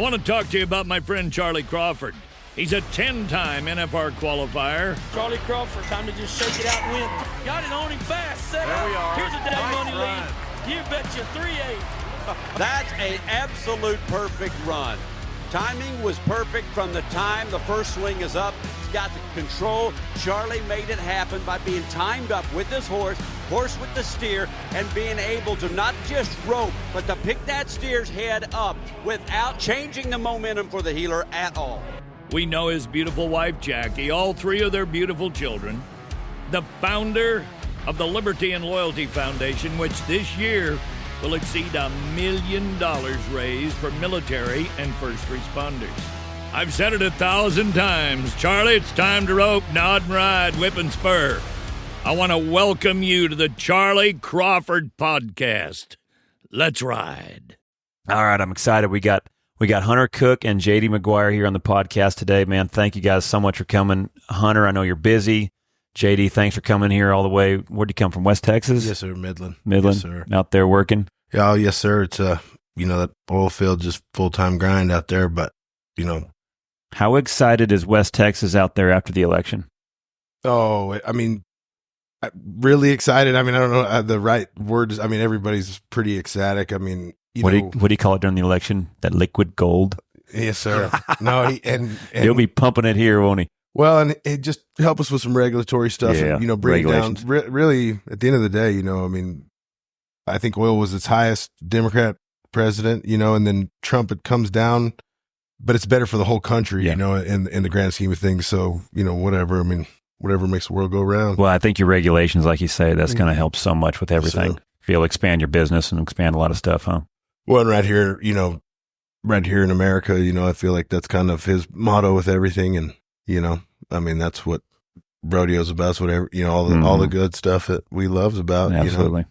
I want to talk to you about my friend Charlie Crawford. He's a 10-time NFR qualifier. Charlie Crawford, time to just shake it out and win. Got it on him fast, set there up. We are. Here's a day nice money run. lead. You betcha 3-8. That's an absolute perfect run. Timing was perfect from the time the first swing is up. He's got the control. Charlie made it happen by being timed up with his horse with the steer, and being able to not just rope, but to pick that steer's head up without changing the momentum for the heeler at all. We know his beautiful wife, Jackie, all three of their beautiful children, the founder of the Liberty and Loyalty Foundation, which this year will exceed $1 million raised for military and first responders. I've said it 1,000 times. Charlie, it's time to rope, nod and ride, whip and spur. I want to welcome you to the Charlie Crawford Podcast. Let's ride. All right, I'm excited. We got Hunter Koch and JD McGuire here on the podcast today. Man, thank you guys so much for coming. Hunter, I know you're busy. JD, thanks for coming here all the way. Where'd you come from? West Texas? Yes, sir. Midland. Midland. Yes, sir. Out there working? Yeah, yes, sir. It's that oil field, just full-time grind out there, but, How excited is West Texas out there after the election? Oh, I mean, really excited. I mean, I don't know the right words. I mean, everybody's pretty ecstatic. I mean, what do you call it during the election? That liquid gold? Yes, sir. No, and he'll be pumping it here, won't he? Well, and it just help us with some regulatory stuff, Yeah, and, bring it down. regulations. Really, at the end of the day, I mean, I think oil was its highest Democrat president, and then Trump, it comes down, but it's better for the whole country, Yeah. in the grand scheme of things. So, whatever. I mean, whatever makes the world go round. Well, I think your regulations, like you say, that's going to help so much with everything. Yes, sir. If you'll expand your business and expand a lot of stuff, huh? Well, and right here in America, I feel like that's kind of his motto with everything. And, I mean, that's what rodeo's about. It's whatever, all the good stuff that we love's about. Absolutely.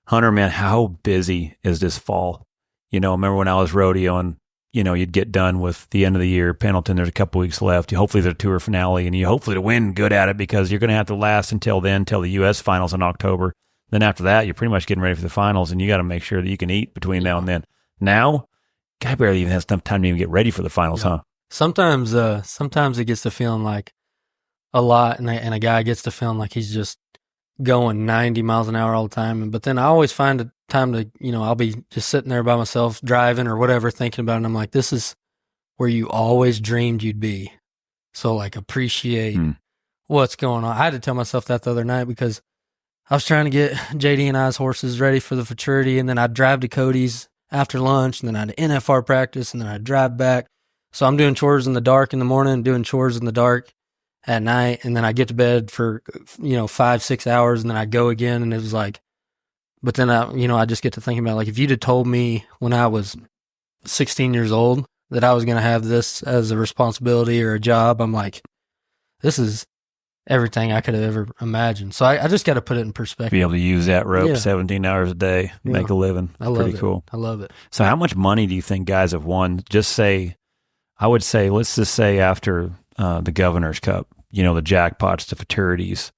Hunter, man, how busy is this fall? I remember when I was rodeoing, you'd get done with the end of the year, Pendleton, there's a couple weeks left. Hopefully there's a tour finale, and you hopefully to win good at it, because you're going to have to last until the U.S. finals in October. Then after that, you're pretty much getting ready for the finals, and you got to make sure that you can eat between now and then. Now, guy barely even has enough time to even get ready for the finals, huh? Sometimes it gets to feeling like a lot, and a guy gets to feeling like he's just going 90 miles an hour all the time. But then I always find a time to, I'll be just sitting there by myself driving or whatever, thinking about it. And I'm like, this is where you always dreamed you'd be. So appreciate what's going on. I had to tell myself that the other night, because I was trying to get JD and I's horses ready for the futurity. And then I'd drive to Cody's after lunch, and then I'd NFR practice, and then I'd drive back. So I'm doing chores in the dark in the morning, doing chores in the dark at night, and then I get to bed for 5-6 hours, and then I go again. And it was like, but then I just get to thinking about, if you'd have told me when I was 16 years old that I was going to have this as a responsibility or a job, I'm like, this is everything I could have ever imagined. So I just got to put it in perspective. Be able to use that rope 17 hours a day, make a living. I love Pretty it. cool. I love it. So how much money do you think guys have won? Let's just say after the Governor's Cup, the jackpots, the futurities.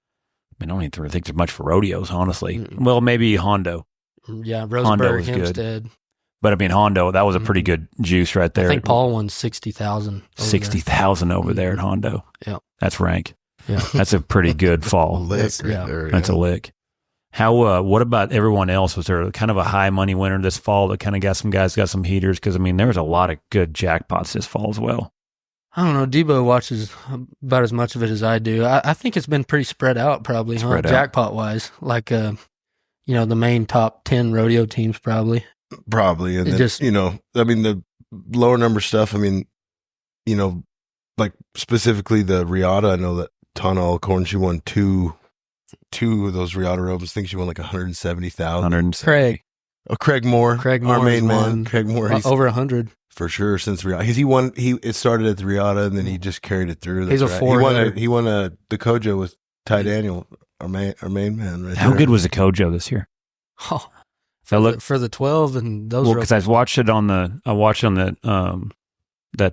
I don't even think there's much for rodeos, honestly. Well, maybe Hondo. Yeah, Hondo Rosenberg, was good. Hempstead. But Hondo, that was a pretty good juice right there. I think Paul won 60,000. 60,000 over there at Hondo. Yeah. That's rank. Yeah. That's a pretty good fall. Lick right there. That's a lick. How, what about everyone else? Was there kind of a high money winner this fall that kind of got some guys, got some heaters? Because, there was a lot of good jackpots this fall as well. I don't know. Debo watches about as much of it as I do. I think it's been pretty spread out, probably, jackpot wise. The main top 10 rodeo teams, probably. Probably. And then, the lower number stuff, specifically the Riata, I know that Tana Alcorn, she won two of those Riata ropes. I think she won 170,000. Craig. Oh, Craig Moore. Our main man. Won, Craig Moore. He's over 100. For sure, since Riata. It started at the Riata, and then he just carried it through. He's a four. He won a Kojo with Ty Daniel, our main man. Right How there. good was the Kojo this year? Oh, for the 12 and those. Well, because I watched it on that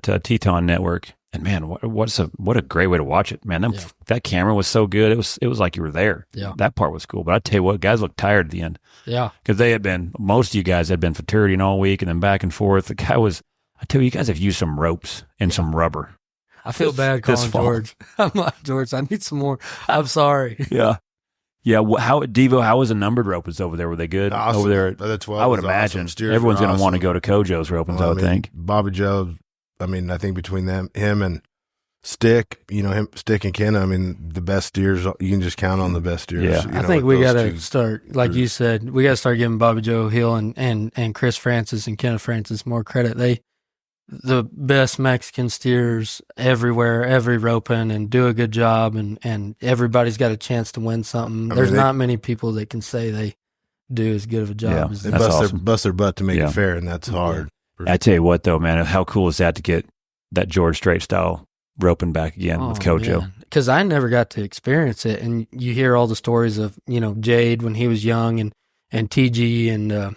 Teton network, and man, what a great way to watch it, man. That camera was so good. It was like you were there. Yeah, that part was cool. But I tell you what, guys looked tired at the end. Yeah, because most of you guys had been futurity all week and then back and forth. The guy was I tell you, you guys have used some ropes and some rubber. I feel bad calling George. I'm like, George, I need some more. I'm sorry. Yeah. Yeah. How Devo? How was the numbered ropers over there? Were they good Awesome. over there? The 12 I would was imagine awesome. everyone's going to want to awesome. go to Kojo's ropings. I would think. Bobby Joe. I mean, I think between him and Stick, Stick and Kenna. I mean, the best steers. You can just count on the best steers. Yeah. I think we got to start, like you said, we got to start giving Bobby Joe Hill and Chris Francis and Kenneth Francis more credit. The best Mexican steers everywhere, every roping, and do a good job, and everybody's got a chance to win something. There's not many people that can say they do as good of a job as they they bust their butt to make it fair, and that's hard. I tell you what, though, man, how cool is that to get that George Strait style roping back again with Kojo? Because I never got to experience it, and you hear all the stories of Jade when he was young, and TG, and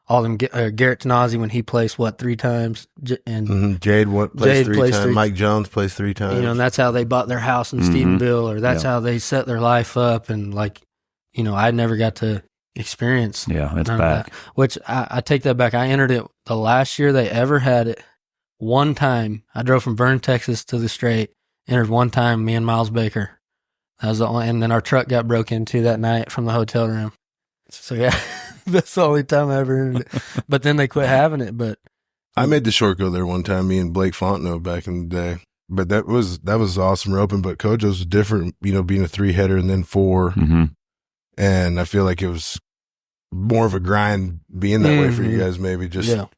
all them Garrett Tanazi when he placed 3 times, and Jade placed 3 times. Mike Jones placed 3 times. And that's how they bought their house in Stephenville, or that's how they set their life up, and I never got to experience. Yeah, it's back. That, which I take that back. I entered it the last year they ever had it. One time, I drove from Vernon, Texas to the Strait. Entered one time, me and Miles Baker. That was the only, and then our truck got broke into that night from the hotel room. So yeah, that's the only time I ever entered it. But then they quit having it. But I made the short go there one time. Me and Blake Fontenot back in the day. But that was awesome roping. But Kojo's was different. Being a 3-header and then 4. Mm-hmm. And I feel like it was more of a grind being that way for you guys, maybe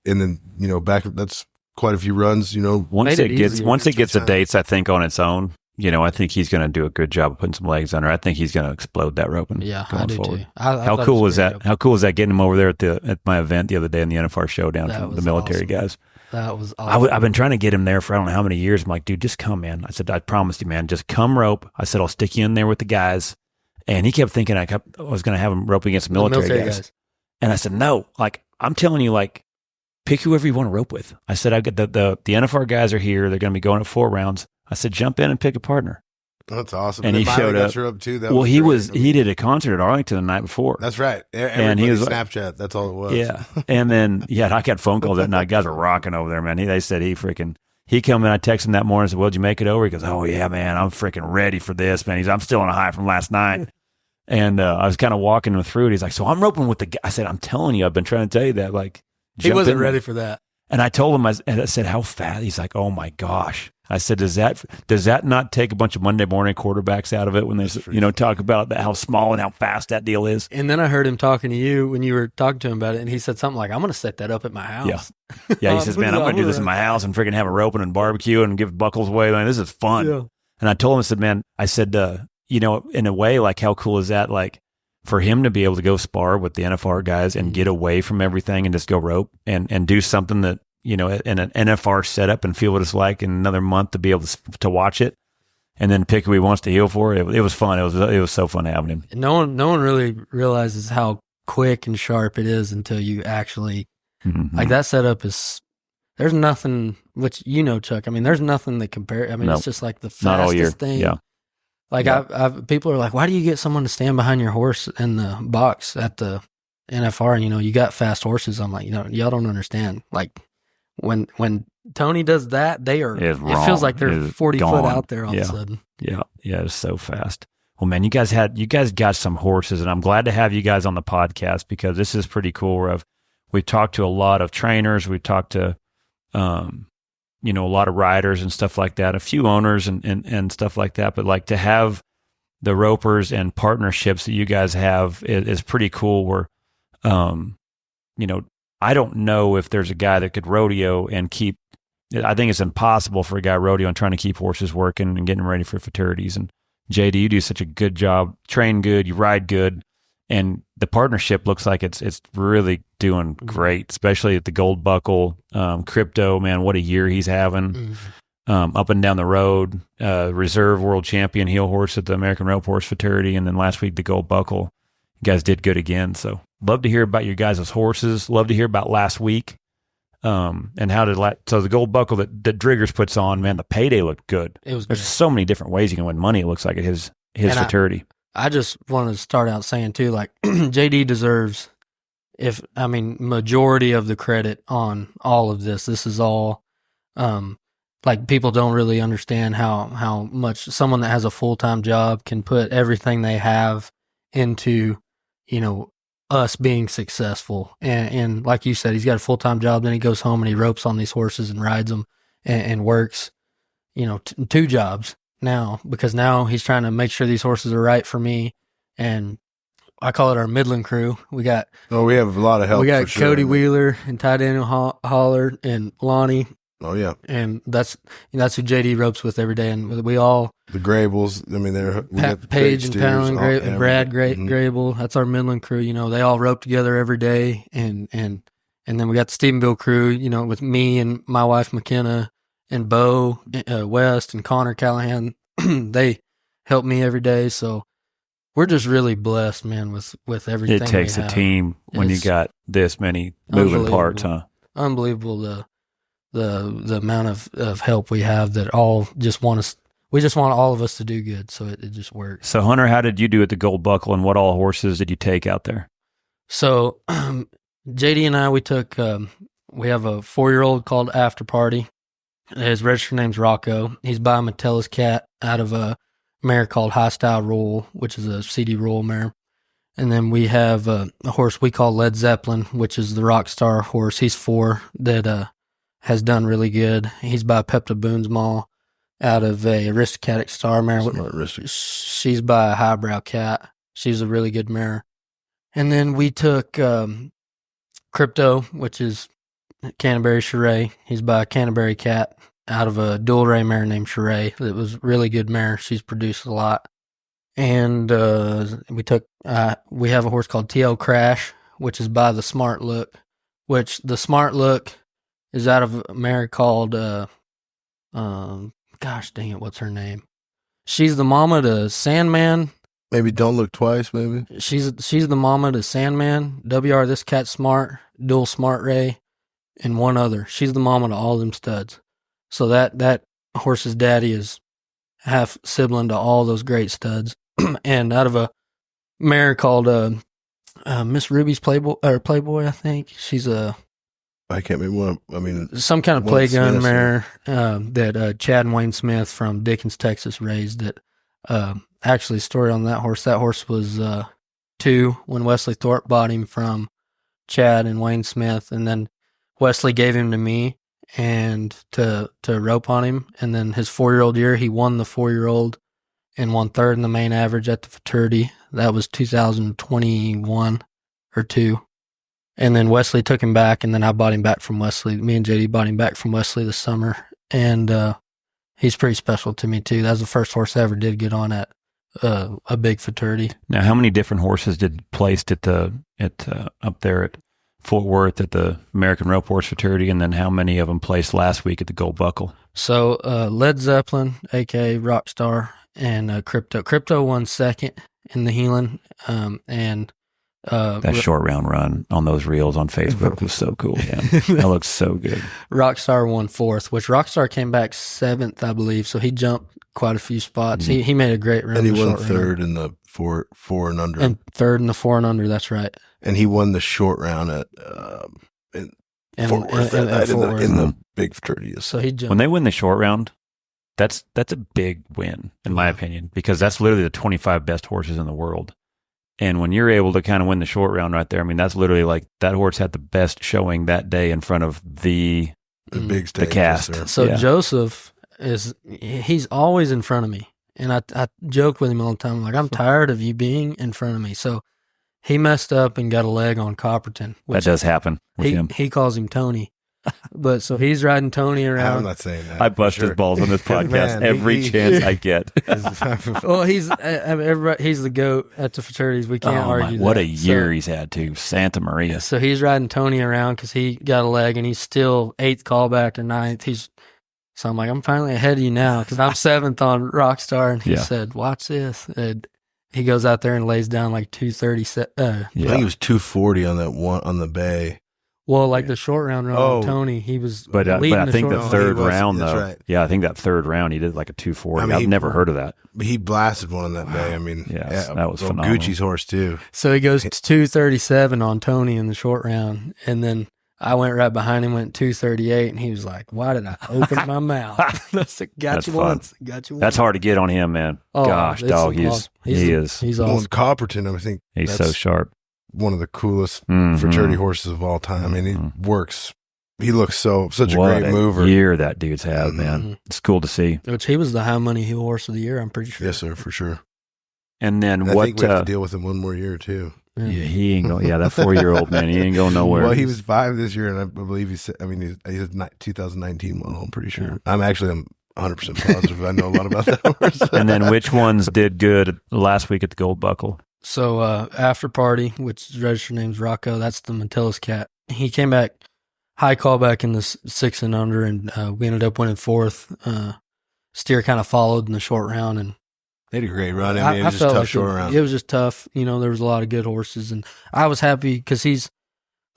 and then, back, that's quite a few runs, Once it gets the dates, I think on its own, I think he's going to do a good job of putting some legs under. I think he's going to explode that roping. Yeah, going I do forward. too. How cool was that? How cool was that getting him over there at my event the other day in the NFR showdown from the military guys? That was awesome. I've been trying to get him there for I don't know how many years. I'm like, dude, just come, man. I said, I promised you, man, just come rope. I said, I'll stick you in there with the guys. And he kept thinking I was going to have him rope against the military guys. And I said, no, I'm telling you, pick whoever you want to rope with. I said, I get the NFR guys are here. They're going to be going at 4 rounds. I said, jump in and pick a partner. That's awesome. And he showed up. Too. He did a concert at Arlington the night before. That's right. And he was Snapchat. That's all it was. Yeah. And then, I got phone calls that night. Guys were rocking over there, man. They said he come in. I texted him that morning and said, well, did you make it over? He goes, oh, yeah, man. I'm freaking ready for this, man. I'm still on a high from last night. And I was kind of walking him through it. He's like, so I'm roping with the guy. I said, I'm telling you, I've been trying to tell you that. He wasn't ready for that. And I told him, I said, how fast? He's like, oh my gosh. I said, does that not take a bunch of Monday morning quarterbacks out of it when they, talk about how small and how fast that deal is? And then I heard him talking to you when you were talking to him about it. And he said something like, I'm going to set that up at my house. Yeah. He says, man, I'm going to do this in my house and freaking have a roping and barbecue and give buckles away. Man, this is fun. Yeah. And I told him, I said, in a way, how cool is that? For him to be able to go spar with the NFR guys and get away from everything and just go rope and do something that, in an NFR setup and feel what it's like in another month to be able to watch it and then pick who he wants to heel for. It was fun. It was so fun having him. No one really realizes how quick and sharp it is until you actually that setup is. There's nothing, which Chuck. I mean, there's nothing that compare. I mean, it's just the fastest thing. Yeah. I've people are like, why do you get someone to stand behind your horse in the box at the NFR? And, you got fast horses. I'm like, y'all don't understand. When Tony does that, it feels like they're 40 foot out there all of a sudden. Yeah. Yeah. It's so fast. Well, man, you guys got some horses, and I'm glad to have you guys on the podcast because this is pretty cool. We've talked to a lot of trainers. We've talked to, a lot of riders and stuff like that, a few owners and stuff like that. But to have the ropers and partnerships that you guys have is pretty cool. Where, I don't know if there's a guy that could rodeo and keep. I think it's impossible for a guy rodeo and trying to keep horses working and getting ready for futurities. And JD, you do such a good job. Train good, you ride good, and the partnership looks like it's really doing great, especially at the Gold Buckle, Crypto. Man, what a year he's having. Up and down the road, reserve world champion heel horse at the American Rope Horse Futurity, and then last week the Gold Buckle. You guys did good again. So love to hear about your guys' horses. Love to hear about last week. And how so the Gold Buckle that Driggers puts on, man, the payday looked good. It was. There's so many different ways you can win money. It looks like at his futurity. I just wanted to start out saying too, JD deserves majority of the credit on all of this. This is all, like people don't really understand how much someone that has a full-time job can put everything they have into, us being successful. And like you said, he's got a full-time job. Then he goes home and he ropes on these horses and rides them and works, 2 jobs now, because now he's trying to make sure these horses are right for me. And I call it our Midland crew. We have a lot of help. We got for sure. Cody Wheeler and Ty Daniel Holler and Lonnie. Oh yeah, and that's who JD ropes with every day, and we all the Grables. I mean, Paige and Palin, Brad, Grable. That's our Midland crew. They all rope together every day, and then we got the Stephenville crew. With me and my wife McKenna and Bo West and Connor Callahan. They help me every day, so we're just really blessed, man, with everything. It takes a team when you got this many moving parts, huh? Unbelievable. The amount of help we have that all just want us. We just want all of us to do good, so it just works. So Hunter, how did you do at the Gold Buckle, and what all horses did you take out there? So JD and I, we took. We have a 4-year-old called After Party. His registered name's Rocco. He's by Metellus Cat out of a mare called High Style Roll, which is a CD Roll mare. And then we have a horse we call Led Zeppelin, which is the Rockstar horse. He's 4 that has done really good. He's by Pepta Boonsmall out of a Aristocratic Star mare. She's by a Highbrow Cat. She's a really good mare. And then we took Crypto, which is Canterbury Charret. He's by a Canterbury Cat out of a dual ray mare named Charret. It was a really good mare. She's produced a lot. And we have a horse called TL Crash, which is by the Smart Look, which the Smart Look is out of a mare called, gosh dang it, what's her name? She's the mama to Sandman. Maybe Don't Look Twice, maybe? She's the mama to Sandman, WR This Cat Smart, Dual Smart Ray, and one other. She's the mama to all them studs. So that horse's daddy is half sibling to all those great studs. And out of a mare called Miss Ruby's Playboy, I think. She's I can't remember. Some kind of play gun mare that Chad and Wayne Smith from Dickens, Texas raised. That actually, story on that horse. That horse was 2 when Wesley Thorpe bought him from Chad and Wayne Smith, and then Wesley gave him to me and to rope on him. And then his 4-year-old year, he won the 4-year-old and won 3rd in the main average at the futurity. That was 2021 or 2. And then Wesley took him back, and then I bought him back from Wesley. Me and JD bought him back from Wesley this summer, and he's pretty special to me too. That was the first horse I ever did get on at a big futurity. Now, how many different horses did placed at up there at Fort Worth at the American Rope Horse Futurity, and then how many of them placed last week at the Gold Buckle? So Led Zeppelin, aka Rockstar, and Crypto. Crypto won 2nd in the Heelan, and that short round run on those reels on Facebook was so cool. Yeah, that looks so good. Rockstar won 4th, which Rockstar came back 7th, I believe. So he jumped quite a few spots. Mm-hmm. He made a great run. And he won 3rd in the four and under. And 3rd in the 4 and under. That's right. And he won the short round at Fort Worth in the big futurity. So he jumped. When they win the short round, that's a big win in my opinion, because that's literally the 25 best horses in the world. And when you're able to kind of win the short round right there, I mean, that's literally like that horse had the best showing that day in front of the big stage, the cast. Yes, so yeah. Joseph he's always in front of me. And I joke with him all the time, like, I'm tired of you being in front of me. So he messed up and got a leg on Copperton. That does happen with him. He calls him Tony. But so he's riding Tony around. I'm not saying that. I bust his balls on this podcast every chance I get. Well, he's the GOAT at the fraternities. We can't argue that. What a year he's had too. Santa Maria. So he's riding Tony around because he got a leg and he's still 8th callback or 9th. So I'm like, I'm finally ahead of you now because I'm 7th on Rockstar. And he said, watch this. And he goes out there and lays down like 230. I think he was 240 on that one on the bay. Well, like the short round run on Tony, he was but leading I think the third round, that's though. right. Yeah, I think that third round, he did like a 240. I mean, I've never heard of that. He blasted one on that day. I mean, Yes, that was phenomenal. Gucci's horse, too. So he goes 237 on Tony in the short round, and then I went right behind him, went 238, and he was like, "Why did I open my mouth?" I said, "Got That's you fun. once, got you once." That's hard to get on him, man. Oh, Gosh, it's dog, awesome. He's Well, awesome. Copperton, I think he's that's so sharp. one of the coolest Mhm. fraternity horses of all time. I mean, he works. He looks such a What great mover. year that dude's had, Mhm. man. It's cool to see. Which he was the high money heel horse of the year, I'm pretty sure. Yes, sir, for sure. And then I what? think we have to deal with him one more year, too. Yeah, he ain't going. Yeah, that 4-year-old man, he ain't going nowhere. Well, he was 5 this year, and I believe he's 2019 model, I'm pretty sure. I'm 100% positive I know a lot about that horse. And then which ones did good last week at the Gold Buckle? So After Party, which his registered name's Rocco, that's the Mantillas cat. He came back high callback in the 6 and under, and we ended up winning 4th. Steer kind of followed in the short round, and They had a great run. I mean, it was just felt tough like short round. it was just tough. You know, there was a lot of good horses, and I was happy because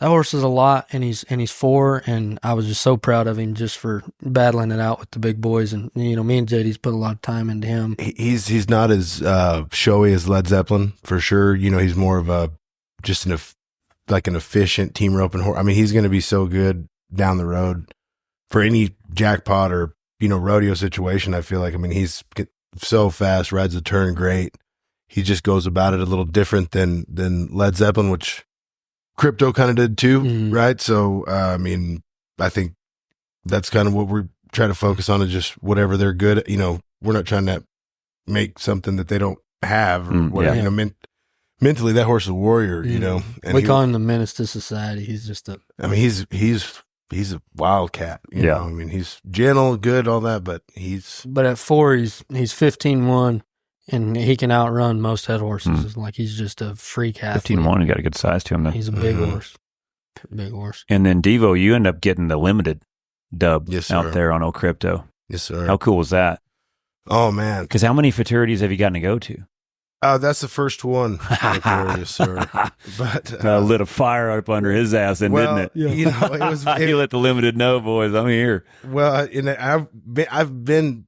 that horse is a lot, and he's 4, and I was just so proud of him just for battling it out with the big boys. And you know, me and JD's put a lot of time into him. He's not as showy as Led Zeppelin for sure. You know, he's more of an efficient team roping horse. I mean, he's going to be so good down the road for any jackpot or rodeo situation. I feel like, I mean, he's so fast, rides the turn great. He just goes about it a little different than Led Zeppelin, which Crypto kind of did too, right? So, I mean, I think that's kind of what we're trying to focus on, is just whatever they're good at. You know, we're not trying to make something that they don't have or whatever. Yeah. You know, mentally, that horse is a warrior, you know. And We call him the menace to society. He's just I mean, he's a wildcat. You know? I mean, he's gentle, good, all that, but But at 4, he's 15-1, and he can outrun most head horses. Like, he's just a freak athlete. 15-1, he got a good size to him, though. He's a big horse. Big horse. And then Devo, you end up getting the limited dub Yes, out sir. there on Old Crypto. Yes, sir. How cool was that? Oh man, Because how many futurities have you gotten to go to? that's the first one, right there, yes, sir. But Lit a fire up under his ass, didn't it? You know, it was. He let the limited know, boys, I'm here. Well, and I've been,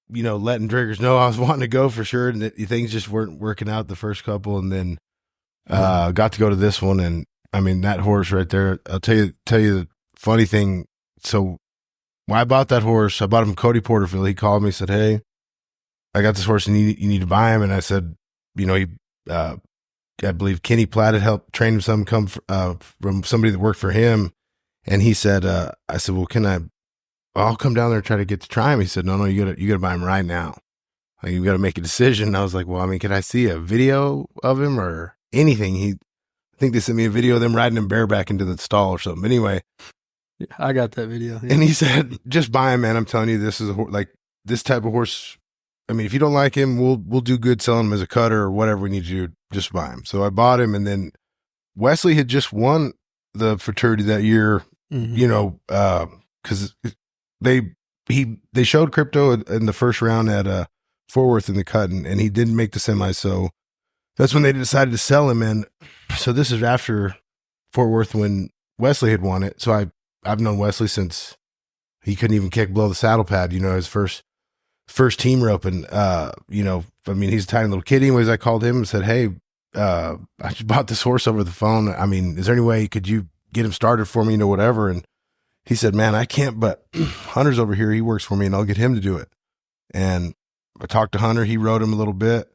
letting triggers know I was wanting to go for sure, and that things just weren't working out the first couple, and then got to go to this one, and I mean that horse right there. I'll tell you the funny thing. So when I bought that horse, I bought him from Cody Porterfield. He called me, said, "Hey, I got this horse, and you need to buy him." And I said, I believe Kenny Platt had helped train him some from somebody that worked for him. And he said, I said, well, I'll come down there and try to get to try him. He said, no, you gotta buy him right now. Like, you got to make a decision. And I was like, well, I mean, can I see a video of him or anything? I think they sent me a video of them riding him bareback into the stall or something. Anyway, I got that video. Yeah. and he said, just buy him, man. I'm telling you, this is like this type of horse. I mean, if you don't like him, we'll do good selling him as a cutter or whatever we need to do. Just buy him. So I bought him, and then Wesley had just won the fraternity that year. Because they showed Crypto in the first round at Fort Worth in the cut, and he didn't make the semi. So that's when they decided to sell him. And so this is after Fort Worth when Wesley had won it. So I've known Wesley since he couldn't even kick below the saddle pad. His first team rope, and I mean, he's a tiny little kid. Anyways, I called him and said, hey, I just bought this horse over the phone. I mean, is there any way could you get him started for me, whatever? And he said, man, I can't, but Hunter's over here. He works for me, and I'll get him to do it. And I talked to Hunter. He rode him a little bit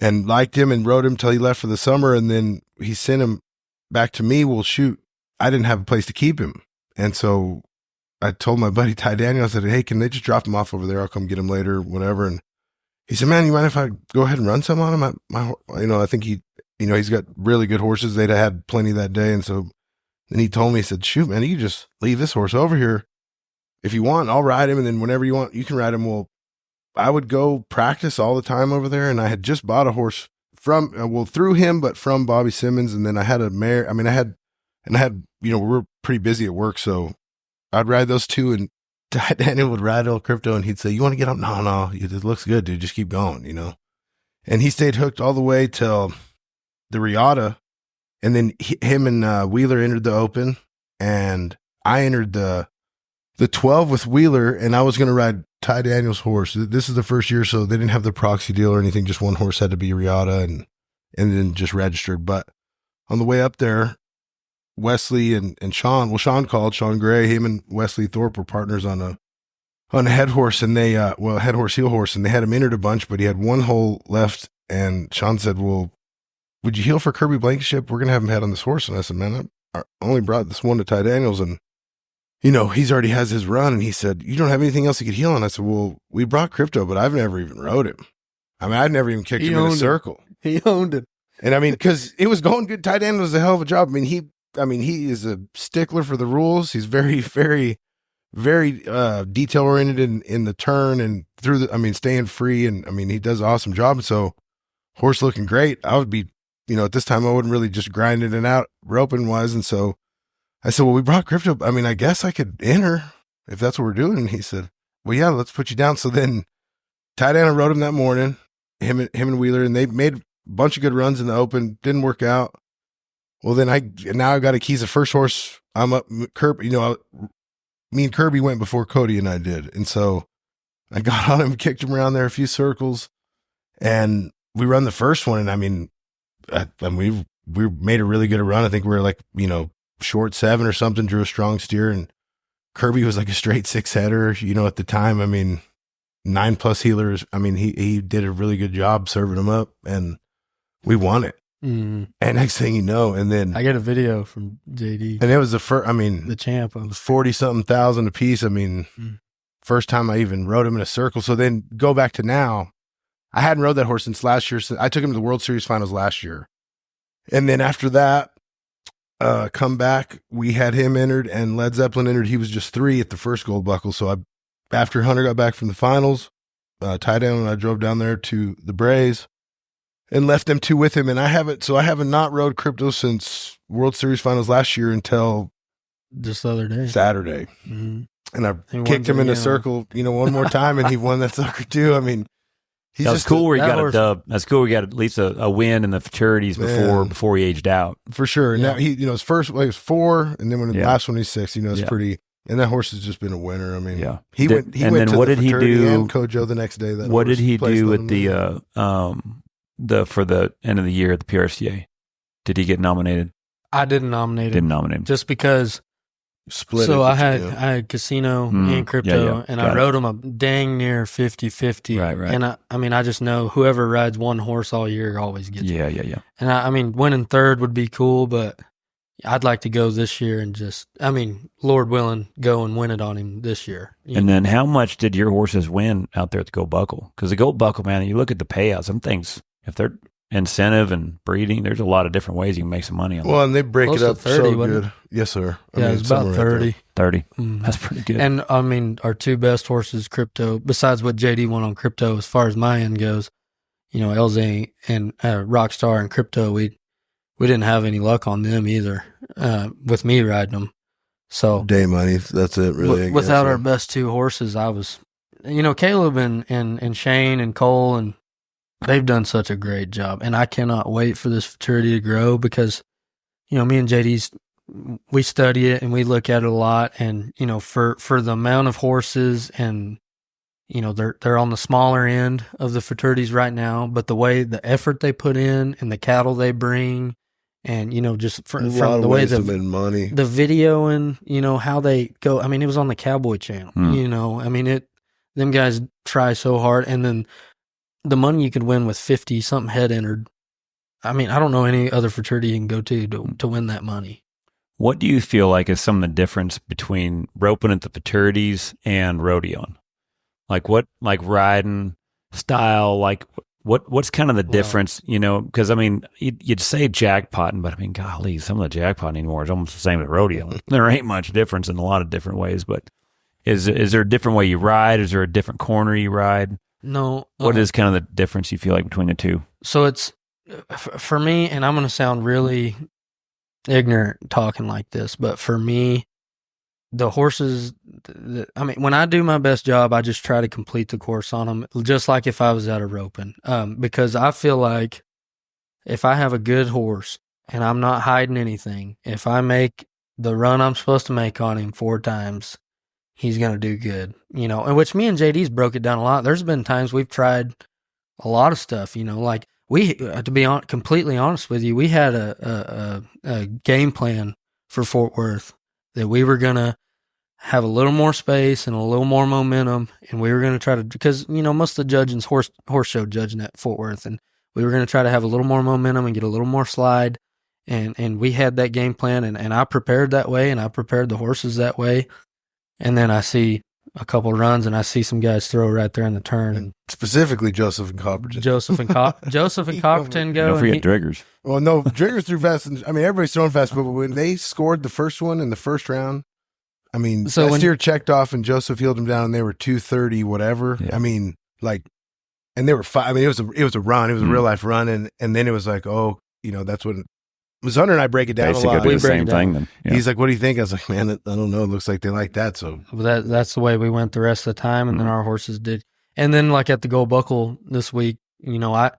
and liked him and rode him till he left for the summer. And then he sent him back to me. Well, shoot, I didn't have a place to keep him. And so I told my buddy Ty Daniel, I said, hey, can they just drop him off over there? I'll come get him later, whatever. And he said, man, you mind if I go ahead and run some on him? I think he's got really good horses. They'd had plenty that day. And so then he told me, he said, shoot, man, you can just leave this horse over here. If you want, I'll ride him. And then whenever you want, you can ride him. Well, I would go practice all the time over there. And I had just bought a horse through him, but from Bobby Simmons. And then I had a mare. I mean, we were pretty busy at work. So I'd ride those two, and Daniel would ride Old Crypto, and he'd say, you want to get up? No, it looks good, dude. Just keep going, And he stayed hooked all the way till the Riata. And then him and Wheeler entered the Open, and I entered the 12 with Wheeler, and I was going to ride Ty Daniels' horse. This is the first year, so they didn't have the proxy deal or anything. Just one horse had to be Riata and then just registered. But on the way up there, Wesley and Sean called, Sean Gray, him and Wesley Thorpe were partners on a head horse, and they, head horse, heel horse, and they had him entered a bunch, but he had one hole left, and Sean said, well, would you heel for Kirby Blankenship? We're going to have him head on this horse. And I said, man, I only brought this one to Ty Daniels, and, he's already has his run. And he said, you don't have anything else he could heel on? I said, well, we brought Crypto, but I've never even rode him. I mean, I'd never even kicked him in a circle. He owned it. And I mean, because it was going good. Ty Daniels does a hell of a job. I mean, he is a stickler for the rules. He's very, very, very detail oriented in the turn and staying free. And I mean, he does an awesome job. And so horse looking great. I would be, at this time I wouldn't really just grind it out roping wise. And so I said, well, we brought Crypto. I mean, I guess I could enter if that's what we're doing. And he said, well, yeah, let's put you down. So then Ty Daniels rode him that morning, him and Wheeler, and they made a bunch of good runs in the open. Didn't work out. Well, then now I've got to keys the first horse. I'm up, Kirby, me and Kirby went before Cody and I did. And so I got on him, kicked him around there a few circles, and we run the first one. And I mean, we made a really good run. I think we were like, short 7 or something, drew a strong steer, and Kirby was like a straight 6-header, at the time. I mean, 9+ healers. I mean, he did a really good job serving him up, and we won it. And next thing you know, and then I get a video from JD, and it was the first, the champ, it was 40-something thousand a piece. I mean, first time I even rode him in a circle. So then go back to now, I hadn't rode that horse since last year. I took him to the World Series finals last year. And then after that, come back, we had him entered and Led Zeppelin entered. He was just 3 at the first gold buckle. So after Hunter got back from the finals, Ty Daniels and I drove down there to the Braves and left them 2 with him. And I haven't not rode Crypto since World Series finals last year until just the other day, Saturday. And I kicked him in a circle, one more time, and he won that sucker too. I mean, that's cool where he got a dub. That's cool. We got at least a win in the futurities before he aged out. For sure. And now he, his first, he was 4, and then when the last one he's 6, it's pretty. And that horse has just been a winner. I mean, he went to the fraternity and Kojo the next day. What did he do at for the end of the year at the PRCA? Did he get nominated? I didn't nominate him. Didn't nominate him. Just because split. So I had casino and crypto, and I rode them a dang near 50-50. Right. And I just know whoever rides one horse all year always gets it. Yeah. And winning third would be cool, but I'd like to go this year and Lord willing, go and win it on him this year. And then how much did your horses win out there at the Gold Buckle? Because the Gold Buckle, man, you look at the payouts, some things, if they're incentive and breeding, there's a lot of different ways you can make some money on that. Well, and they break Close it up 30, so good. Yes, sir. It's about 30. 30. That's pretty good. And our 2 best horses, Crypto, besides what JD won on Crypto, as far as my end goes, Elzay and Rockstar and Crypto, we didn't have any luck on them either, with me riding them. So day money, that's it really. Without our best 2 horses, I was, Caleb and Shane and Cole, and they've done such a great job. And I cannot wait for this futurity to grow because, me and JD's, we study it and we look at it a lot. And, for the amount of horses and, they're on the smaller end of the fraternities right now, but the effort they put in and the cattle they bring, and just from the way the video and how they go. It was on the Cowboy Channel. Them guys try so hard, and then the money you could win with 50 something head entered. I don't know any other fraternity you can go to win that money. What do you feel like is some of the difference between roping at the fraternities and rodeoing? Like riding style, what's kind of the difference, because you'd say jackpotting, but golly, some of the jackpotting anymore is almost the same as rodeo. There ain't much difference in a lot of different ways, but is there a different way you ride? Is there a different corner you ride? No. What is kind of the difference you feel like between the two? So it's, for me, and I'm going to sound really ignorant talking like this, but for me, the horses, when I do my best job, I just try to complete the course on them, just like if I was at a roping. Because I feel like if I have a good horse and I'm not hiding anything, if I make the run I'm supposed to make on him 4 times, he's going to do good, and which me and JD's broke it down a lot. There's been times we've tried a lot of stuff, like we, to be completely honest with you, we had a game plan for Fort Worth that we were going to have a little more space and a little more momentum. And we were going to try to, because, most of the judging's horse show judging at Fort Worth. And we were going to try to have a little more momentum and get a little more slide. And we had that game plan, and I prepared that way, and I prepared the horses that way. And then I see a couple runs, and I see some guys throw right there in the turn. And specifically Joseph and Copperton. Joseph and Copperton go. Don't forget Driggers. Well, no, Driggers threw fast. Everybody's throwing fast, but when they scored the first one in the first round, so that steer checked off, and Joseph heeled him down, and they were 230, whatever. Yeah. And they were 5. it was a run. It was a real life run, and then it was like, that's what. Hunter and I break it down basically a lot. The same thing then. Yeah. He's like, what do you think? I was like, man, I don't know. It looks like they like that. So that's the way we went the rest of the time. And then our horses did. And then like at the Gold Buckle this week, I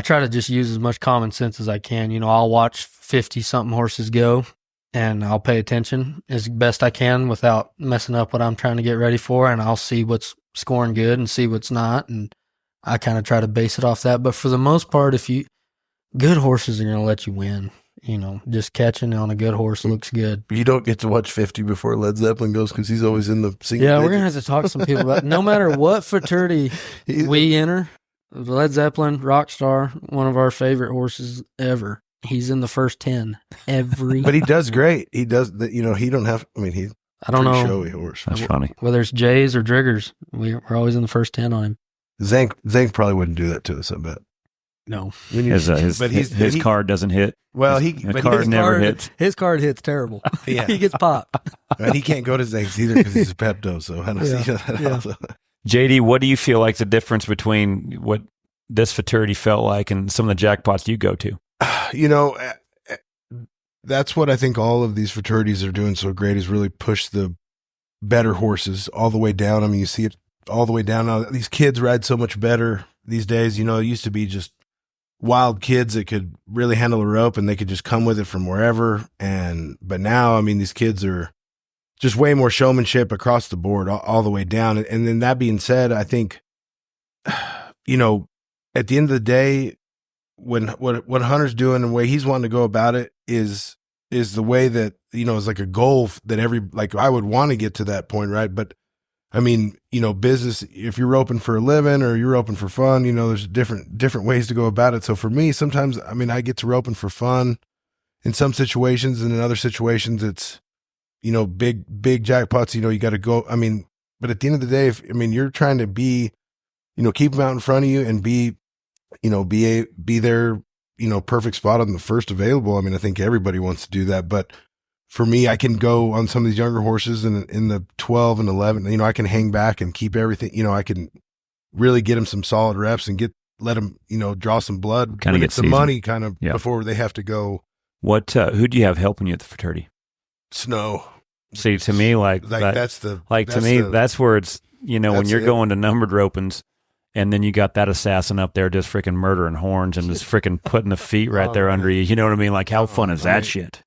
try to just use as much common sense as I can. I'll watch 50 something horses go, and I'll pay attention as best I can without messing up what I'm trying to get ready for. And I'll see what's scoring good and see what's not. And I kind of try to base it off that. But for the most part, good horses are going to let you win. Just catching on a good horse looks good. You don't get to watch 50 before Led Zeppelin goes because he's always in the single. Yeah, we're going to have to talk to some people about it. No matter what fraternity we enter, Led Zeppelin, Rockstar, one of our favorite horses ever. He's in the first 10 every. But he does great. He does that. He don't have. He's I don't know. Showy horse. That's funny. Whether it's Jays or Driggers, we're always in the first 10 on him. Zank probably wouldn't do that to us, I bet. No. His card doesn't hit. Well, his card never hits. His card hits terrible. Yeah. He gets popped. And he can't go to Zank's either because he's a Pepto, so I don't see that also. JD, what do you feel like the difference between what this fraternity felt like and some of the jackpots you go to? That's what I think all of these fraternities are doing so great is really push the better horses all the way down. You see it all the way down now. These kids ride so much better these days. It used to be just wild kids that could really handle a rope and they could just come with it from wherever. But now, these kids are just way more showmanship across the board, all the way down. And then that being said, I think, at the end of the day, what Hunter's doing and the way he's wanting to go about it is the way that, is like a goal that I would want to get to that point. Right. But business, if you're roping for a living or you're roping for fun, there's different ways to go about it. So for me, sometimes, I get to roping for fun in some situations, and in other situations it's, big jackpots, you got to go. But at the end of the day, if you're trying to be, keep them out in front of you and be there, perfect spot on the first available. I think everybody wants to do that, but for me, I can go on some of these younger horses in the 12 and 11, I can hang back and keep everything, I can really get them some solid reps and let them, draw some blood, kind of get some money before they have to go. What, who do you have helping you at the fraternity? Snow. See, to me, that's where it's, when you're going to numbered ropings and then you got that assassin up there just freaking murdering horns and just freaking putting the feet right there under you. You know what I mean? Like, how fun is that shit?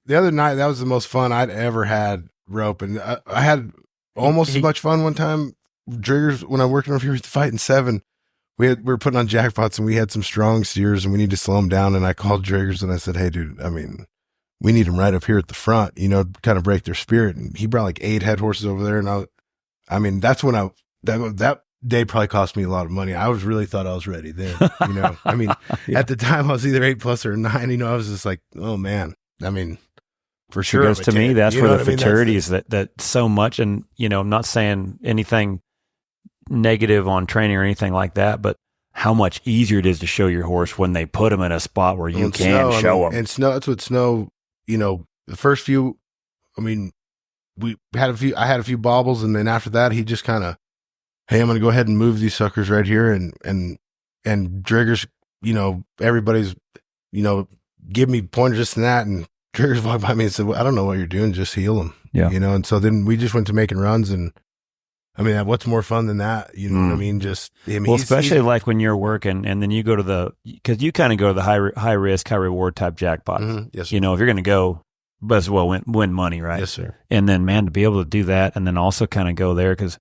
The other night, that was the most fun I'd ever had roping. I had almost as much fun one time. Driggers, when I worked on Fury Fighting 7, we were putting on jackpots and we had some strong steers and we need to slow them down. And I called Driggers and I said, hey, dude, we need them right up here at the front, kind of break their spirit. And he brought like 8 head horses over there. And that's when that day probably cost me a lot of money. I really thought I was ready then, At the time I was either 8+ or 9, I was just like, oh man, for sure. Because to me, that's where the fraternities that so much, and I'm not saying anything negative on training or anything like that, but how much easier it is to show your horse when they put them in a spot where you can show them. And Snow, that's what Snow, the first few, I had a few bobbles, and then after that, he just kind of, hey, I'm going to go ahead and move these suckers right here, and Driggers, everybody's, give me pointers, this and that, and Driggers walked by me and said, well, I don't know what you're doing, just heal them. Yeah. And so then we just went to making runs, and what's more fun than that? You know what I mean? Especially like when you're working and then you go to because you kind of go to the high risk, high reward type jackpots. Mm-hmm. Yes, if you're going to go but as well win money, right? Yes, sir. And then, man, to be able to do that and then also kind of go there, because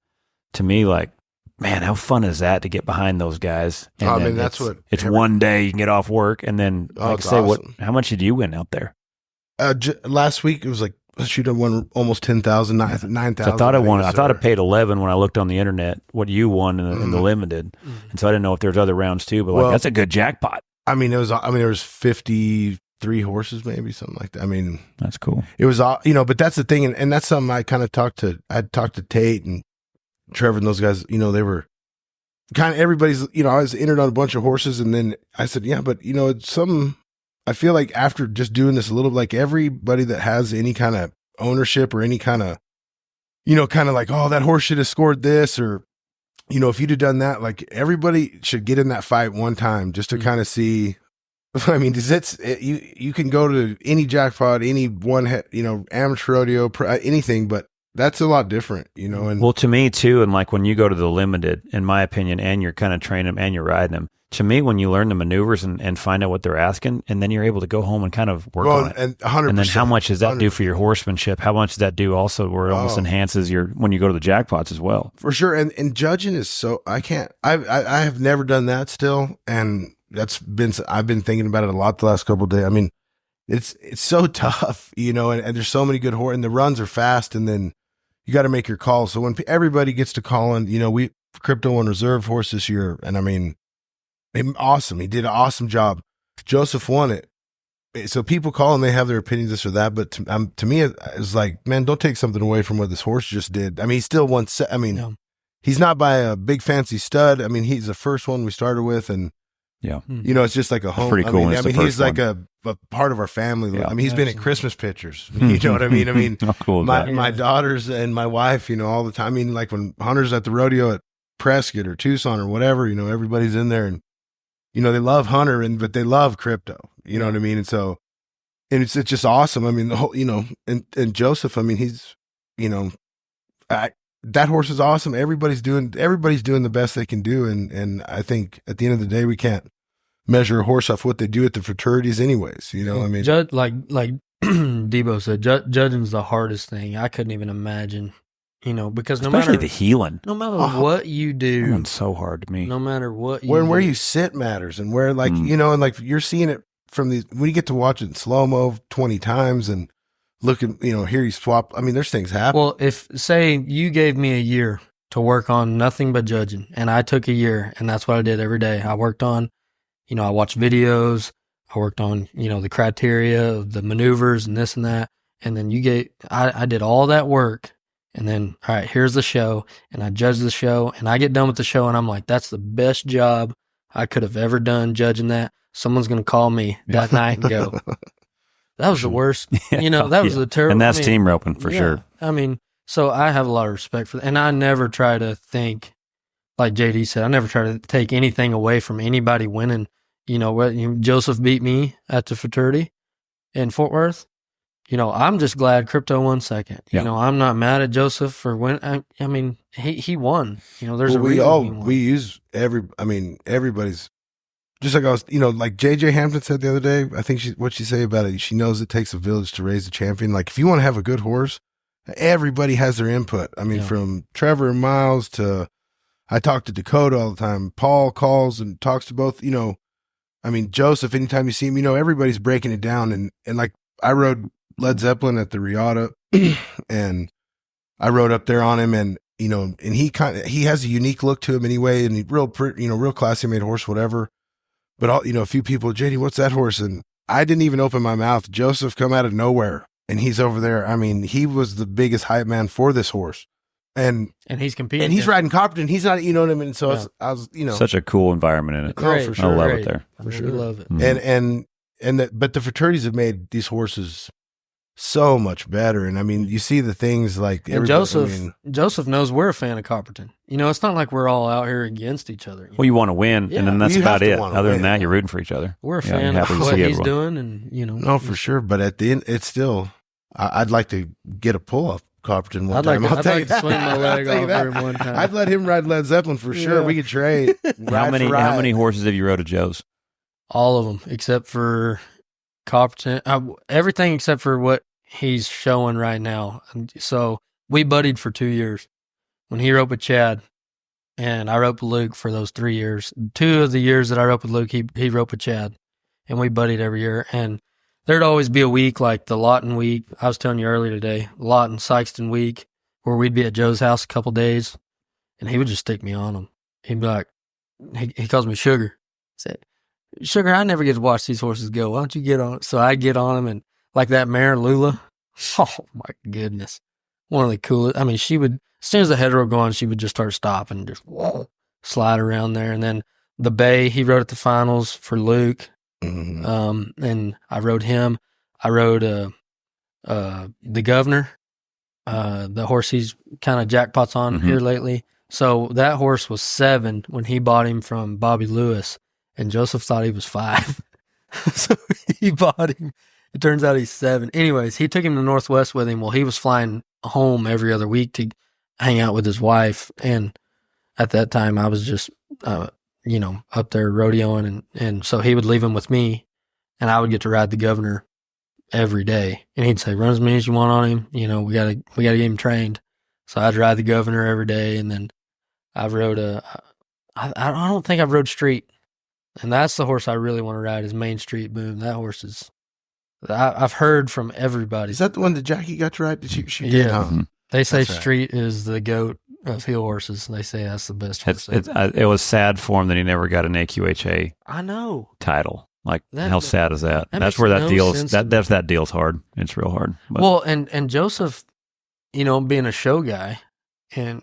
to me, like, man, how fun is that to get behind those guys? And I mean, that's what it's one day you can get off work, and then like it's say, awesome. how much did you win out there? Last week it was like I won almost 10,000, 9,000. So I thought I won. I thought I paid 11 when I looked on the internet what you won in the limited, and so I didn't know if there's other rounds too. But like, that's a good jackpot. I mean, there was 53 horses, maybe something like that. I mean, that's cool. It was but that's the thing, and that's something I kind of talked to Tate and Trevor and those guys. They were kind of everybody's. I was entered on a bunch of horses, and then I said, yeah, but it's something. I feel like after just doing this a little, like everybody that has any kind of ownership or any kind of, kind of like, oh, that horse should have scored this, or, if you'd have done that, like everybody should get in that fight one time just to kind of see. I mean, you can go to any jackpot, any one, amateur rodeo, anything, but that's a lot different, And well, to me too, and like when you go to the limited, in my opinion, and you're kind of training them and you're riding them. To me, when you learn the maneuvers and find out what they're asking, and then you're able to go home and kind of work on it. And 100%. And then how much does that do for your horsemanship? How much does that do also where it almost enhances when you go to the jackpots as well? For sure. And judging is so, I have never done that still. And I've been thinking about it a lot the last couple of days. I mean, it's so tough, and there's so many good horses, and the runs are fast, and then you got to make your calls. So when everybody gets to calling, we Crypto won reserve horse this year. And I mean, awesome. He did an awesome job. Joseph won it. So people call and they have their opinions, this or that. But to me, it's like, man, don't take something away from what this horse just did. I mean, he still won. He's not by a big fancy stud. I mean, he's the first one we started with. And, it's just like a home. Pretty cool. I mean he's like a part of our family. Yeah. I mean, he's been at Christmas pictures. You know what I mean? I mean, how cool is that? My daughters and my wife, all the time. I mean, like when Hunter's at the rodeo at Prescott or Tucson or whatever, everybody's in there and, they love Hunter but they love Crypto, you know what I mean? And so, and it's just awesome. I mean, the whole, and Joseph, I mean, he's, that horse is awesome. Everybody's doing the best they can do. And I think at the end of the day, we can't measure a horse off what they do at the fraternities anyways, I mean. Like Debo said, judging's the hardest thing. I couldn't even imagine. Because especially the healing. No matter what you do, it's so hard to me. No matter what you where you sit matters, and where and like you're seeing it from these when you get to watch it in slow mo 20 times and looking, here you swap. I mean, there's things happen. Well, if say you gave me a year to work on nothing but judging, and I took a year, and that's what I did every day. I worked on, I watched videos, I worked on, the criteria, the maneuvers, and this and that, and then I did all that work. And then, all right, here's the show, and I judge the show, and I get done with the show, and I'm like, that's the best job I could have ever done judging that. Someone's going to call me that night and go, that was the worst. That was the terrible. And that's team roping for sure. I mean, so I have a lot of respect for that. And I never try to think, like JD said, I never try to take anything away from anybody winning. Joseph beat me at the fraternity in Fort Worth. I'm just glad Crypto won second. Yeah. I'm not mad at Joseph for winning. I mean, he won. There's a reason he won. We use everybody's just like I was, like JJ Hampton said the other day. I think what she say about it. She knows it takes a village to raise a champion. Like if you want to have a good horse, everybody has their input. I mean, from Trevor and Miles to I talk to Dakota all the time. Paul calls and talks to both. I mean, Joseph. Anytime you see him, everybody's breaking it down. And like I rode Led Zeppelin at the Riata and I rode up there on him and he has a unique look to him anyway and he real classy made horse, whatever. But a few people, JD, what's that horse? And I didn't even open my mouth. Joseph come out of nowhere and he's over there. I mean, he was the biggest hype man for this horse. And he's competing. And he's riding Copperton. He's not, what I mean? So I was, Such a cool environment in it. Great, for sure. I love it there. For sure. Love it. Mm-hmm. But the fraternities have made these horses so much better. And I mean, you see the things like Joseph knows we're a fan of Copperton. It's not like we're all out here against each other. Well, you want to win, and then that's about it. Other than that, you're rooting for each other. We're a fan of what he's doing, and No, for sure. But at the end, it's still. I'd like to get a pull off Copperton one time. I'd like to swing my leg off him one time. I'd let him ride Led Zeppelin for sure. We could trade. How many horses have you rode at Joe's? All of them, except for Copperton. Everything except for what he's showing right now. And so we buddied for 2 years. When he roped with Chad, and I roped with Luke for those 3 years. 2 of the years that I roped with Luke, he roped with Chad, and we buddied every year. And there'd always be a week like the Lawton week. I was telling you earlier today, Lawton Sykeston week, where we'd be at Joe's house a couple days, and he would just stick me on him. He'd be like, he calls me Sugar. I said, Sugar, I never get to watch these horses go. Why don't you get on it? So I'd get on him, and like that mare, Lula. Oh, my goodness. One of the coolest. I mean, she would, as soon as the head would go on, she would just start stopping and just slide around there. And then the Bay, he rode at the finals for Luke. And I rode him. I rode the Governor, the horse he's kind of jackpots on here lately. So that horse was 7 when he bought him from Bobby Lewis, and Joseph thought he was 5. So he bought him. It turns out he's 7. Anyways, he took him to Northwest with him. Well, he was flying home every other week to hang out with his wife. And at that time, I was just, up there rodeoing. And so he would leave him with me, and I would get to ride the Governor every day. And he'd say, run as many as you want on him. We gotta get him trained. So I'd ride the Governor every day. And then I rode I don't think I've rode Street. And that's the horse I really want to ride is Main Street Boom. That horse is, I've heard from everybody. Is that the one that Jackie got to ride? Did she yeah. did, huh? They say That's right. Street is the GOAT of heel horses. They say that's the best horse. It was sad for him that he never got an AQHA I know. title. Like, That- how sad is that? that That's makes where that no deal's sense to that deal's hard. It's real hard. But Well, and Joseph, being a show guy, and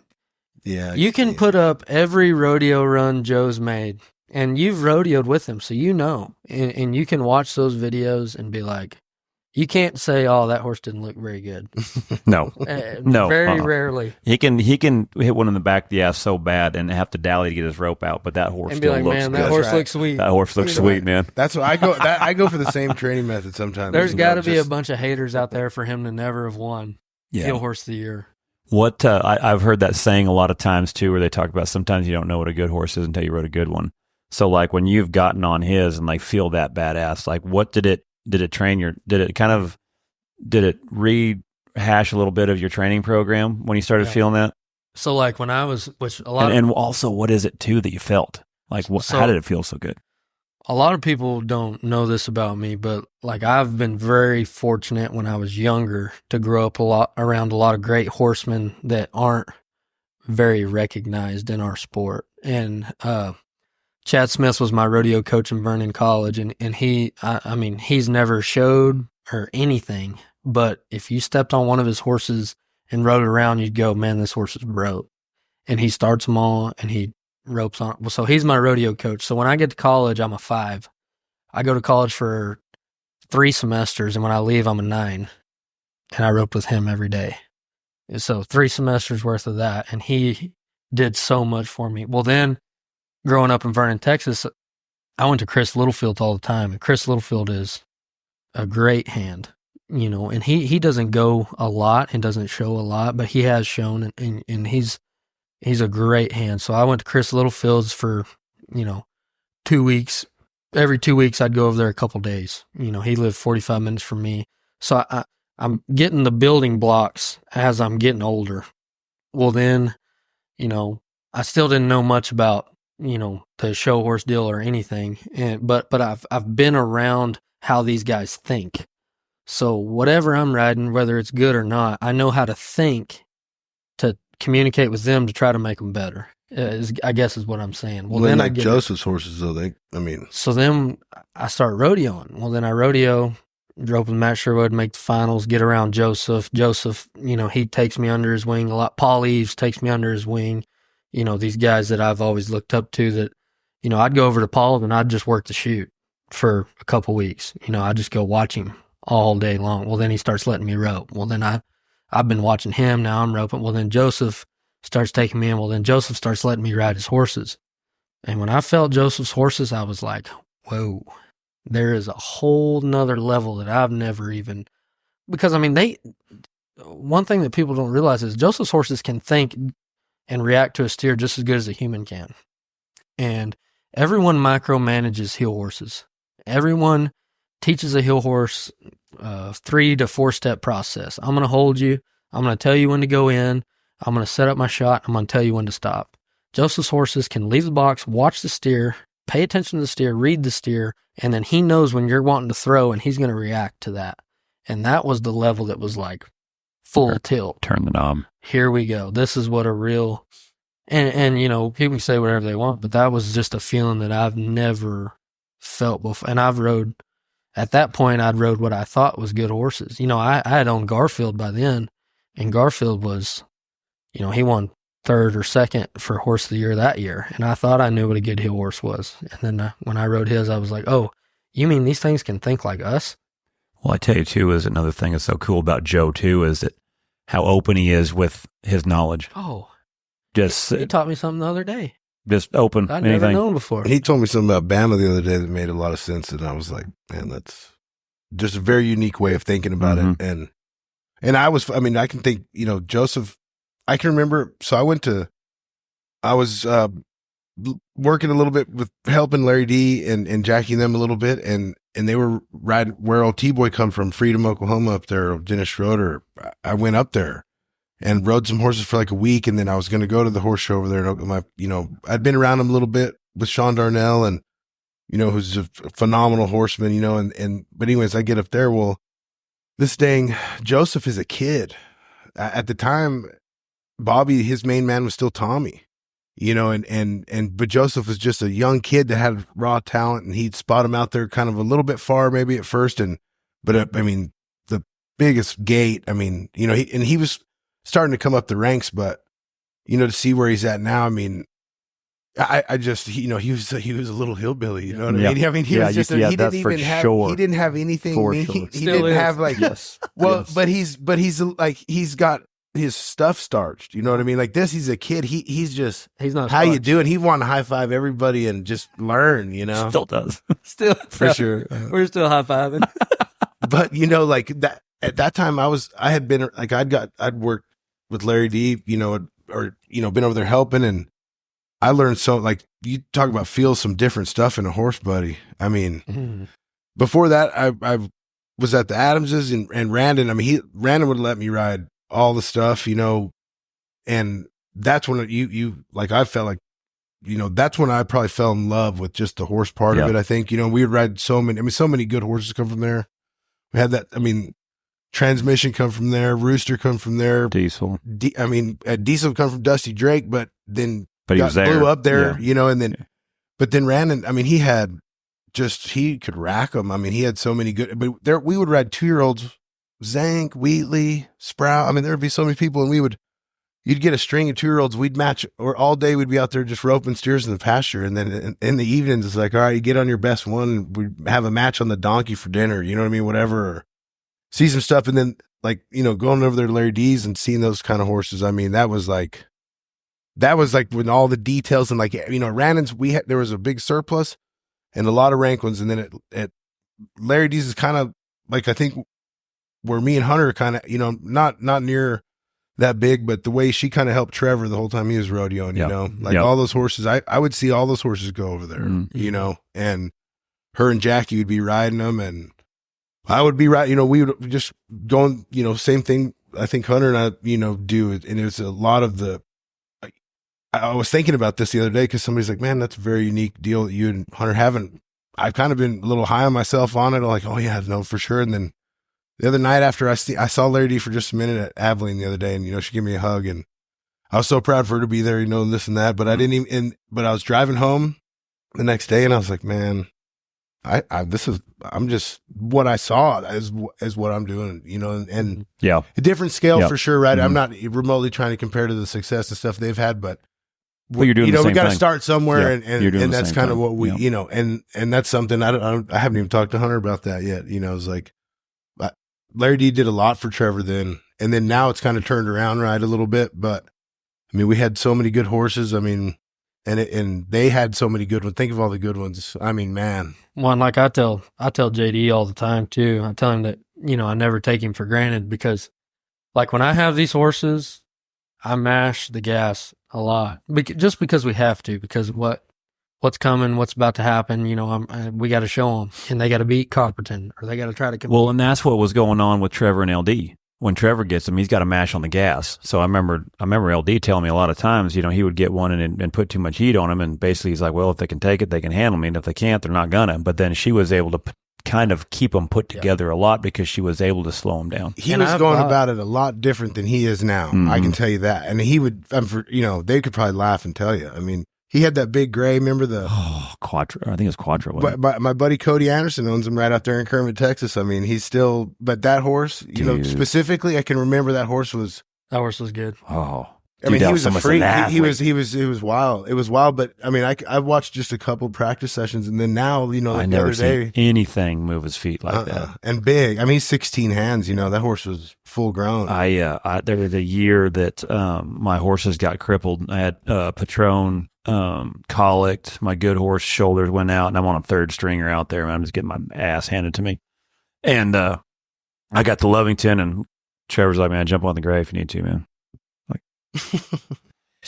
Yeah. you can put up every rodeo run Joe's made, and you've rodeoed with him, so and you can watch those videos and be like, you can't say, "Oh, that horse didn't look very good." no, No, very rarely. he can hit one in the back of the ass so bad and have to dally to get his rope out, but that horse And be still like, looks "Man, good. that horse right. looks sweet." That horse looks sweet, man. That's what I go. I go for the same training method sometimes. There's got to be a just- bunch of haters out there for him to never have won heel horse of the year. What I've heard that saying a lot of times too, where they talk about sometimes you don't know what a good horse is until you rode a good one. So like when you've gotten on his and like feel that badass, like what did it train did it rehash a little bit of your training program when you started feeling that? So like when I was, which a lot And also what is it too that you felt? Like how did it feel so good? a lot of people don't know this about me, but like I've been very fortunate when I was younger to grow up around a lot of great horsemen that aren't very recognized in our sport. And Chad Smith was my rodeo coach in Vernon College, and he's never showed or anything, but if you stepped on one of his horses and rode it around, you'd go, man, this horse is broke. And he starts them all, and he ropes on. Well, so he's my rodeo coach. So when I get to college, I'm a 5. I go to college for 3 semesters, and when I leave, I'm a 9. And I roped with him every day. And so 3 semesters worth of that, and he did so much for me. Well, then, growing up in Vernon, Texas, I went to Chris Littlefield all the time, and Chris Littlefield is a great hand, and he doesn't go a lot and doesn't show a lot, but he has shown, and he's a great hand. So I went to Chris Littlefield's for, 2 weeks. Every 2 weeks, I'd go over there a couple days. He lived 45 minutes from me. So I'm getting the building blocks as I'm getting older. Well, then, I still didn't know much about, the show horse deal or anything. But I've been around how these guys think. So whatever I'm riding, whether it's good or not, I know how to think to communicate with them to try to make them better. I guess is what I'm saying. Well, then like I get Joseph's horses, though. So then I start rodeoing. Well, then I rodeo, rope with Matt Sherwood, make the finals, get around Joseph. Joseph, he takes me under his wing a lot. Paul Eves takes me under his wing. These guys that I've always looked up to that, I'd go over to Paul and I'd just work the chute for a couple weeks. I'd just go watch him all day long. Well, then he starts letting me rope. Well, then I've been watching him. Now I'm roping. Well, then Joseph starts taking me in. Well, then Joseph starts letting me ride his horses. And when I felt Joseph's horses, I was like, whoa, there is a whole nother level that I've never even, because one thing that people don't realize is Joseph's horses can think and react to a steer just as good as a human can. And everyone micromanages heel horses. Everyone teaches a hill horse 3 to 4 step process. I'm going to hold you. I'm going to tell you when to go in. I'm going to set up my shot. I'm going to tell you when to stop. Joseph's horses can leave the box, watch the steer, pay attention to the steer, read the steer, and then he knows when you're wanting to throw, and he's going to react to that. And that was the level that was like full tilt. Turn the knob. Here we go. This is what a real, and you know, people can say whatever they want, but that was just a feeling that I've never felt before. And at that point, I'd rode what I thought was good horses. You know, I had owned Garfield by then, and Garfield was, you know, he won 3rd or 2nd for Horse of the Year that year. And I thought I knew what a good hill horse was. And then when I rode his, I was like, oh, you mean these things can think like us? Well, I tell you, too, is another thing that's so cool about Joe, too, is that how open he is with his knowledge. Oh, Just he taught me something the other day just open. I'd anything. never known before. And he told me something about Bama the other day that made a lot of sense, and I was like, man, that's just a very unique way of thinking about it. And I can think, you know, Joseph, I can remember, so I was working a little bit with helping Larry D and Jackie and them a little bit, and they were riding where old T-Boy come from, Freedom, Oklahoma, up there, Dennis Schroeder. I went up there and rode some horses for like a week, and then I was going to go to the horse show over there. And you know, I'd been around him a little bit with Sean Darnell, and you know, who's a phenomenal horseman, you know, but anyways, I get up there. Well, this dang Joseph is a kid. At the time, Bobby, his main man was still Tommy, you know, but Joseph was just a young kid that had raw talent, and he'd spot him out there kind of a little bit far maybe at first. But I mean, the biggest gate, I mean, you know, he was starting to come up the ranks, but you know, to see where he's at now, I mean, I just, you know, he was a little hillbilly, you know what I mean? I mean, he was just, he didn't even have, he didn't have anything. He didn't have like, but he's like, he's got his stuff starched, you know what I mean? Like this, he's a kid. He's not how starched. You doing? He wanted to high five everybody and just learn, you know? Still does. Still. For sure. We're still high fiving. But you know, like that, at that time I had been like, I'd worked with Larry D, you know, or, you know, been over there helping, and I learned so, like, you talk about feel some different stuff in a horse, buddy. I mean, before that, I was at the Adamses and Randon. I mean, Randon would let me ride all the stuff, you know, and that's when you like, I felt like, you know, that's when I probably fell in love with just the horse part of it. I think, you know, we would ride so many good horses come from there. We had that, I mean, Transmission come from there, Rooster come from there, Diesel. Diesel come from Dusty Drake, but he was there. Blew up there, you know, and then, but then Randon, I mean, he could rack them. I mean, he had so many good, but we would ride 2-year-olds, Zank, Wheatley, Sprout. I mean, there would be so many people, and you'd get a string of 2-year-olds, we'd match, or all day we'd be out there just roping steers in the pasture. And then in the evenings, it's like, all right, you get on your best one, and we'd have a match on the donkey for dinner, you know what I mean? Whatever, or see some stuff. And then, like, you know, going over there to Larry D's and seeing those kind of horses. I mean, that was like when all the details, and like, you know, Randon's, there was a big surplus and a lot of rank ones. And then at Larry D's is kind of like, I think where me and Hunter kind of, you know, not near that big, but the way she kind of helped Trevor the whole time he was rodeoing, you know, like all those horses, I would see all those horses go over there, you know, and her and Jackie would be riding them, and I would be riding, you know, we would just going, you know, same thing. I think Hunter and I, you know, do it. And it was a lot of I was thinking about this the other day, because somebody's like, man, that's a very unique deal that you and Hunter haven't. I've kind of been a little high on myself on it. I'm like, oh yeah, no, for sure. And then the other night after I saw Larry D for just a minute at Abilene the other day, and, you know, she gave me a hug, and I was so proud for her to be there, you know, and this and that, but I didn't even, but I was driving home the next day, and I was like, man, I'm just, what I saw is what I'm doing, you know, and a different scale for sure. Right. I'm not remotely trying to compare to the success and stuff they've had, but you're doing, you know, we got to start somewhere, and that's kind of what we, yep. You know, and that's something I haven't even talked to Hunter about that yet. You know, it's like Larry D did a lot for Trevor then, and then now it's kind of turned around right a little bit. But I mean, we had so many good horses. I mean, and they had so many good ones. Think of all the good ones. I mean, man. One, like I tell JD all the time too. I tell him that, you know, I never take him for granted, because like when I have these horses, I mash the gas a lot, just because we have to, because what what's coming, what's about to happen. We got to show them, and they got to beat Copperton, or they got to try to compete. Well, and that's what was going on with Trevor and LD. When Trevor gets him, he's got to mash on the gas. So I remember LD telling me a lot of times, he would get one and put too much heat on him, and basically he's like, well, if they can take it, they can handle me, and if they can't, they're not gonna. But then she was able to kind of keep them put together a lot because she was able to slow them down. He was going about it a lot different than he is now. Mm-hmm. I can tell you that. And he would, they could probably laugh and tell you. I mean, he had that big gray. Remember the Quattro? I think it's Quattro. But my buddy Cody Anderson owns him right out there in Kermit, Texas. I mean, he's still. But that horse, specifically, I can remember that horse was good. Oh, I mean, he was a freak. He was wild. It was wild. But I mean, I watched just a couple practice sessions, and then now, I never seen anything move his feet like that. And big. I mean, he's 16 hands. That horse was full grown. There was a year that my horses got crippled. I had Patron colicked. My good horse shoulders went out, and I'm on a third stringer out there, and I'm just getting my ass handed to me. And I got to Lovington, and Trevor's like, man, jump on the gray if you need to, man.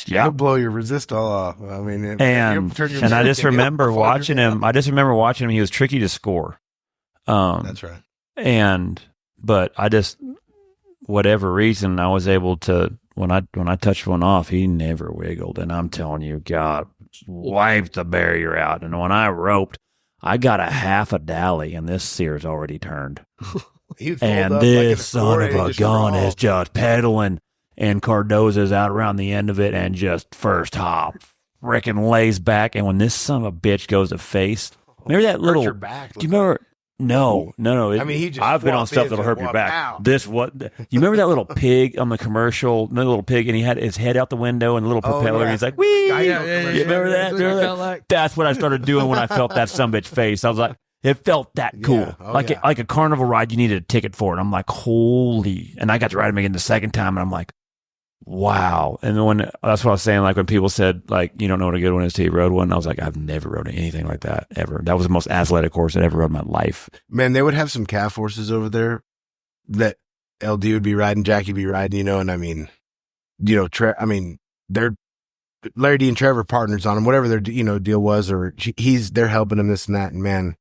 Yeah, he'll blow your resist all off. I mean, and I just remember watching him. He was tricky to score. That's right. But I just, whatever reason, I was able to, when I touched one off, he never wiggled. And I'm telling you, God wiped the barrier out. And when I roped, I got a half a dally, and this sear's already turned. And this son of a gun is just pedaling. And Cardoza's out around the end of it and just first hop, frickin' lays back. And when this son of a bitch goes to face, remember that little, do you remember? No. I mean, I've been on stuff that'll hurt your back. Out. You remember that little pig on the commercial, the little pig, and he had his head out the window and a little propeller, and he's like, wee! You remember that? That's what I started doing when I felt that son of a bitch face. I was like, it felt that cool. Like a carnival ride, you needed a ticket for it. I'm like, holy. And I got to ride him again the second time, and I'm like, wow. And then that's what I was saying, like when people said, like, you don't know what a good one is till you rode one, I was like, I've never rode anything like that ever. That was the most athletic horse I'd ever rode in my life. Man, they would have some calf horses over there that LD would be riding, Jackie would be riding, and I mean, they're Larry D and Trevor partners on them, whatever their deal was, or they're helping him this and that. And man,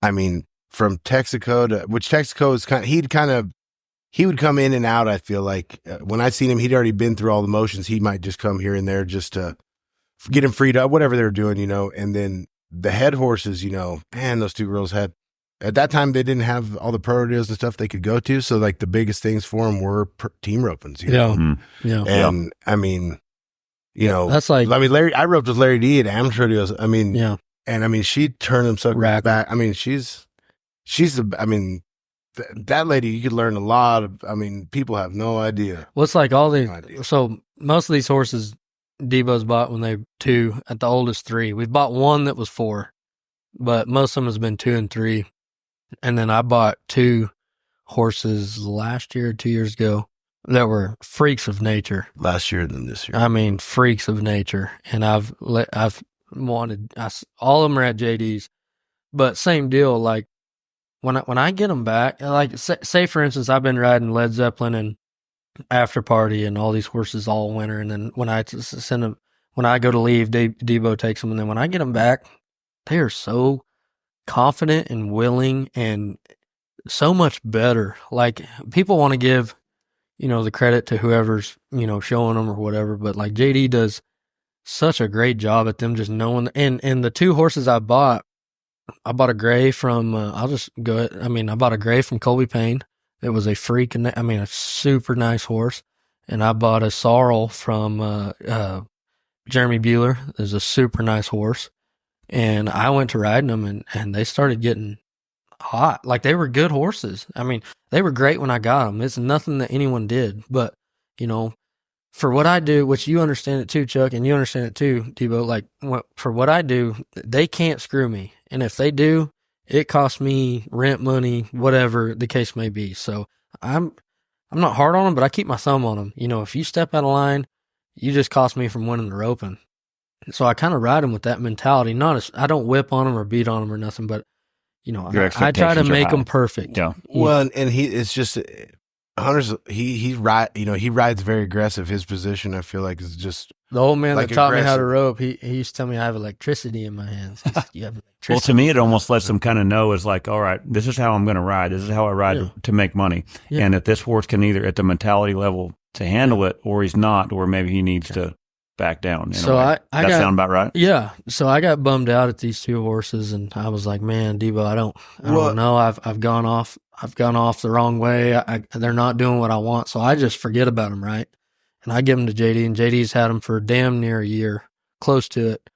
I mean, from Texaco which Texaco is he would come in and out. I feel like when I seen him, he'd already been through all the motions. He might just come here and there just to get him freed up, whatever they were doing, And then the head horses, man, those two girls had, at that time, they didn't have all the pro rodeos and stuff they could go to. So like the biggest things for them were team ropings, And I mean, that's like, I roped with Larry D at amateur rodeos. I mean, and I mean, she turned him so back. I mean, that lady, you could learn a lot of, people have no idea. Well, it's like so most of these horses Debo's bought when they were 2, at the oldest 3. We've bought one that was 4, but most of them has been 2 and 3. And then I bought 2 horses last year, 2 years ago, that were freaks of nature. Last year than this year. I mean, freaks of nature. And I've wanted, all of them are at JD's, but same deal, like, when I get them back, like say for instance, I've been riding Led Zeppelin and After Party and all these horses all winter, and then when I send them, when I go to leave, Debo takes them, and then when I get them back, they are so confident and willing and so much better. Like people want to give, the credit to whoever's showing them or whatever, but like JD does such a great job at them just knowing. And the 2 horses I bought a gray from, I bought a gray from Colby Payne. It was a freak, a super nice horse. And I bought a sorrel from Jeremy Bueller. It was a super nice horse. And I went to riding them, and they started getting hot. Like, they were good horses. I mean, they were great when I got them. It's nothing that anyone did. But, for what I do, which you understand it too, Chuck, and you understand it too, Debo, like, for what I do, they can't screw me. And if they do, it costs me rent money, whatever the case may be. So I'm not hard on them, but I keep my thumb on them. If you step out of line, you just cost me from winning the roping. So I kind of ride them with that mentality. I don't whip on them or beat on them or nothing, but I try to make them perfect. Yeah. Well, and it's just Hunter's he rides very aggressive. His position, I feel like, is just The old man Like that taught me how to aggressive. rope, he used to tell me I have electricity in my hands. He said, you have electricity. Well, to me, it almost lets them kind of know is like, all right, this is how I'm going to ride. This is how I ride Yeah. to make money. Yeah. And if this horse can either at the mentality level to handle it, or he's not, or maybe he needs to back down. In So a way. I that got, sound about right? Yeah. So I got bummed out at these 2 horses, and I was like, man, Debo, I don't know. I've gone off the wrong way. They're not doing what I want. So I just forget about them, right? And I give them to JD, and JD's had them for damn near a year, close to it.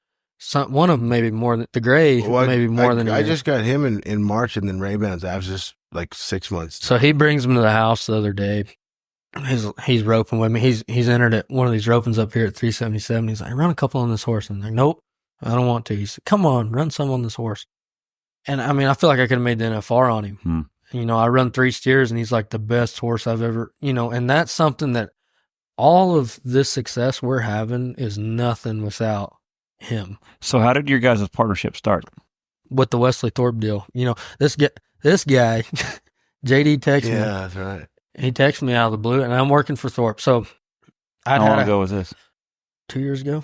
One of them maybe more than the gray, maybe more than a I year. just got him in March, and then Ray-Bans. I was just like 6 months. So he brings them to the house the other day. He's roping with me. He's entered at one of these ropings up here at 377. He's like, run a couple on this horse. And I'm like, nope, I don't want to. He said, come on, run some on this horse. And I mean, I feel like I could have made the NFR on him. You know, I run 3 steers, and he's like the best horse I've ever, you know, and that's something that all of this success we're having is nothing without him. So how did your guys' partnership start? With the Wesley Thorpe deal. You know, this guy, JD texted me. Yeah, that's right. He texted me out of the blue, and I'm working for Thorpe. So How long ago was this? 2 years ago.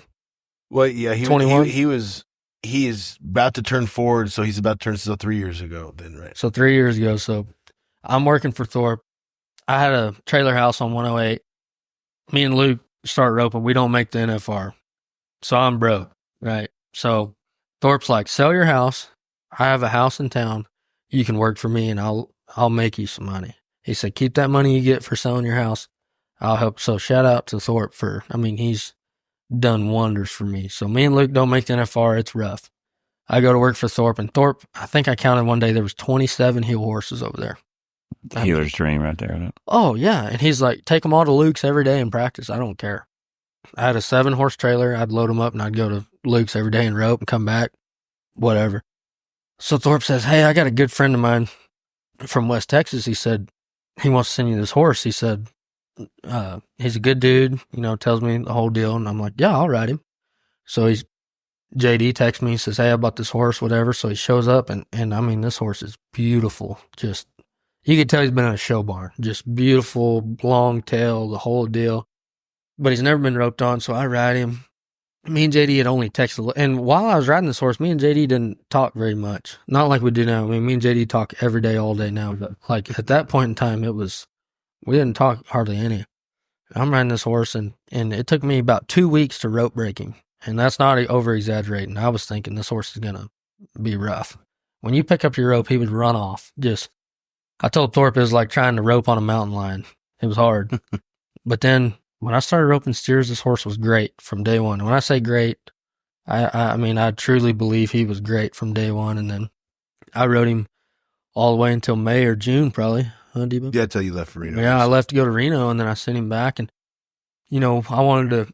Well, yeah, 21? he is about to turn forward, so he's about to turn 3 years ago then, right? So 3 years ago. So I'm working for Thorpe. I had a trailer house on 108. Me and Luke start roping. We don't make the NFR. So I'm broke, right? So Thorpe's like, sell your house. I have a house in town. You can work for me, and I'll make you some money. He said, keep that money you get for selling your house. I'll help. So shout out to Thorpe he's done wonders for me. So me and Luke don't make the NFR. It's rough. I go to work for Thorpe, and Thorpe, I think I counted one day, there was 27 heel horses over there. Healer's dream right there. Isn't it? Oh, yeah. And he's like, take them all to Luke's every day in practice. I don't care. I had a 7-horse trailer. I'd load them up, and I'd go to Luke's every day and rope and come back, whatever. So Thorpe says, hey, I got a good friend of mine from West Texas. He said, he wants to send you this horse. He said, he's a good dude, you know, tells me the whole deal. And I'm like, yeah, I'll ride him. So JD texts me, he says, hey, I bought this horse, whatever. So he shows up, and I mean, this horse is beautiful. Just, you could tell he's been in a show barn. Just beautiful, long tail, the whole deal. But he's never been roped on, so I ride him. Me and JD had only texted, and while I was riding this horse, me and JD didn't talk very much. Not like we do now. I mean, me and JD talk every day, all day now. But like at that point in time, we didn't talk hardly any. I'm riding this horse, and it took me about 2 weeks to rope break him. And that's not over exaggerating. I was thinking this horse is going to be rough. When you pick up your rope, he would run off. I told Thorpe it was like trying to rope on a mountain lion. It was hard. But then when I started roping steers, this horse was great from day one. When I say great, I mean, I truly believe he was great from day one. And then I rode him all the way until May or June, probably. Huh, Debo? Yeah, until you left for Reno. Yeah, I left to go to Reno, and then I sent him back. And, you know, I wanted to,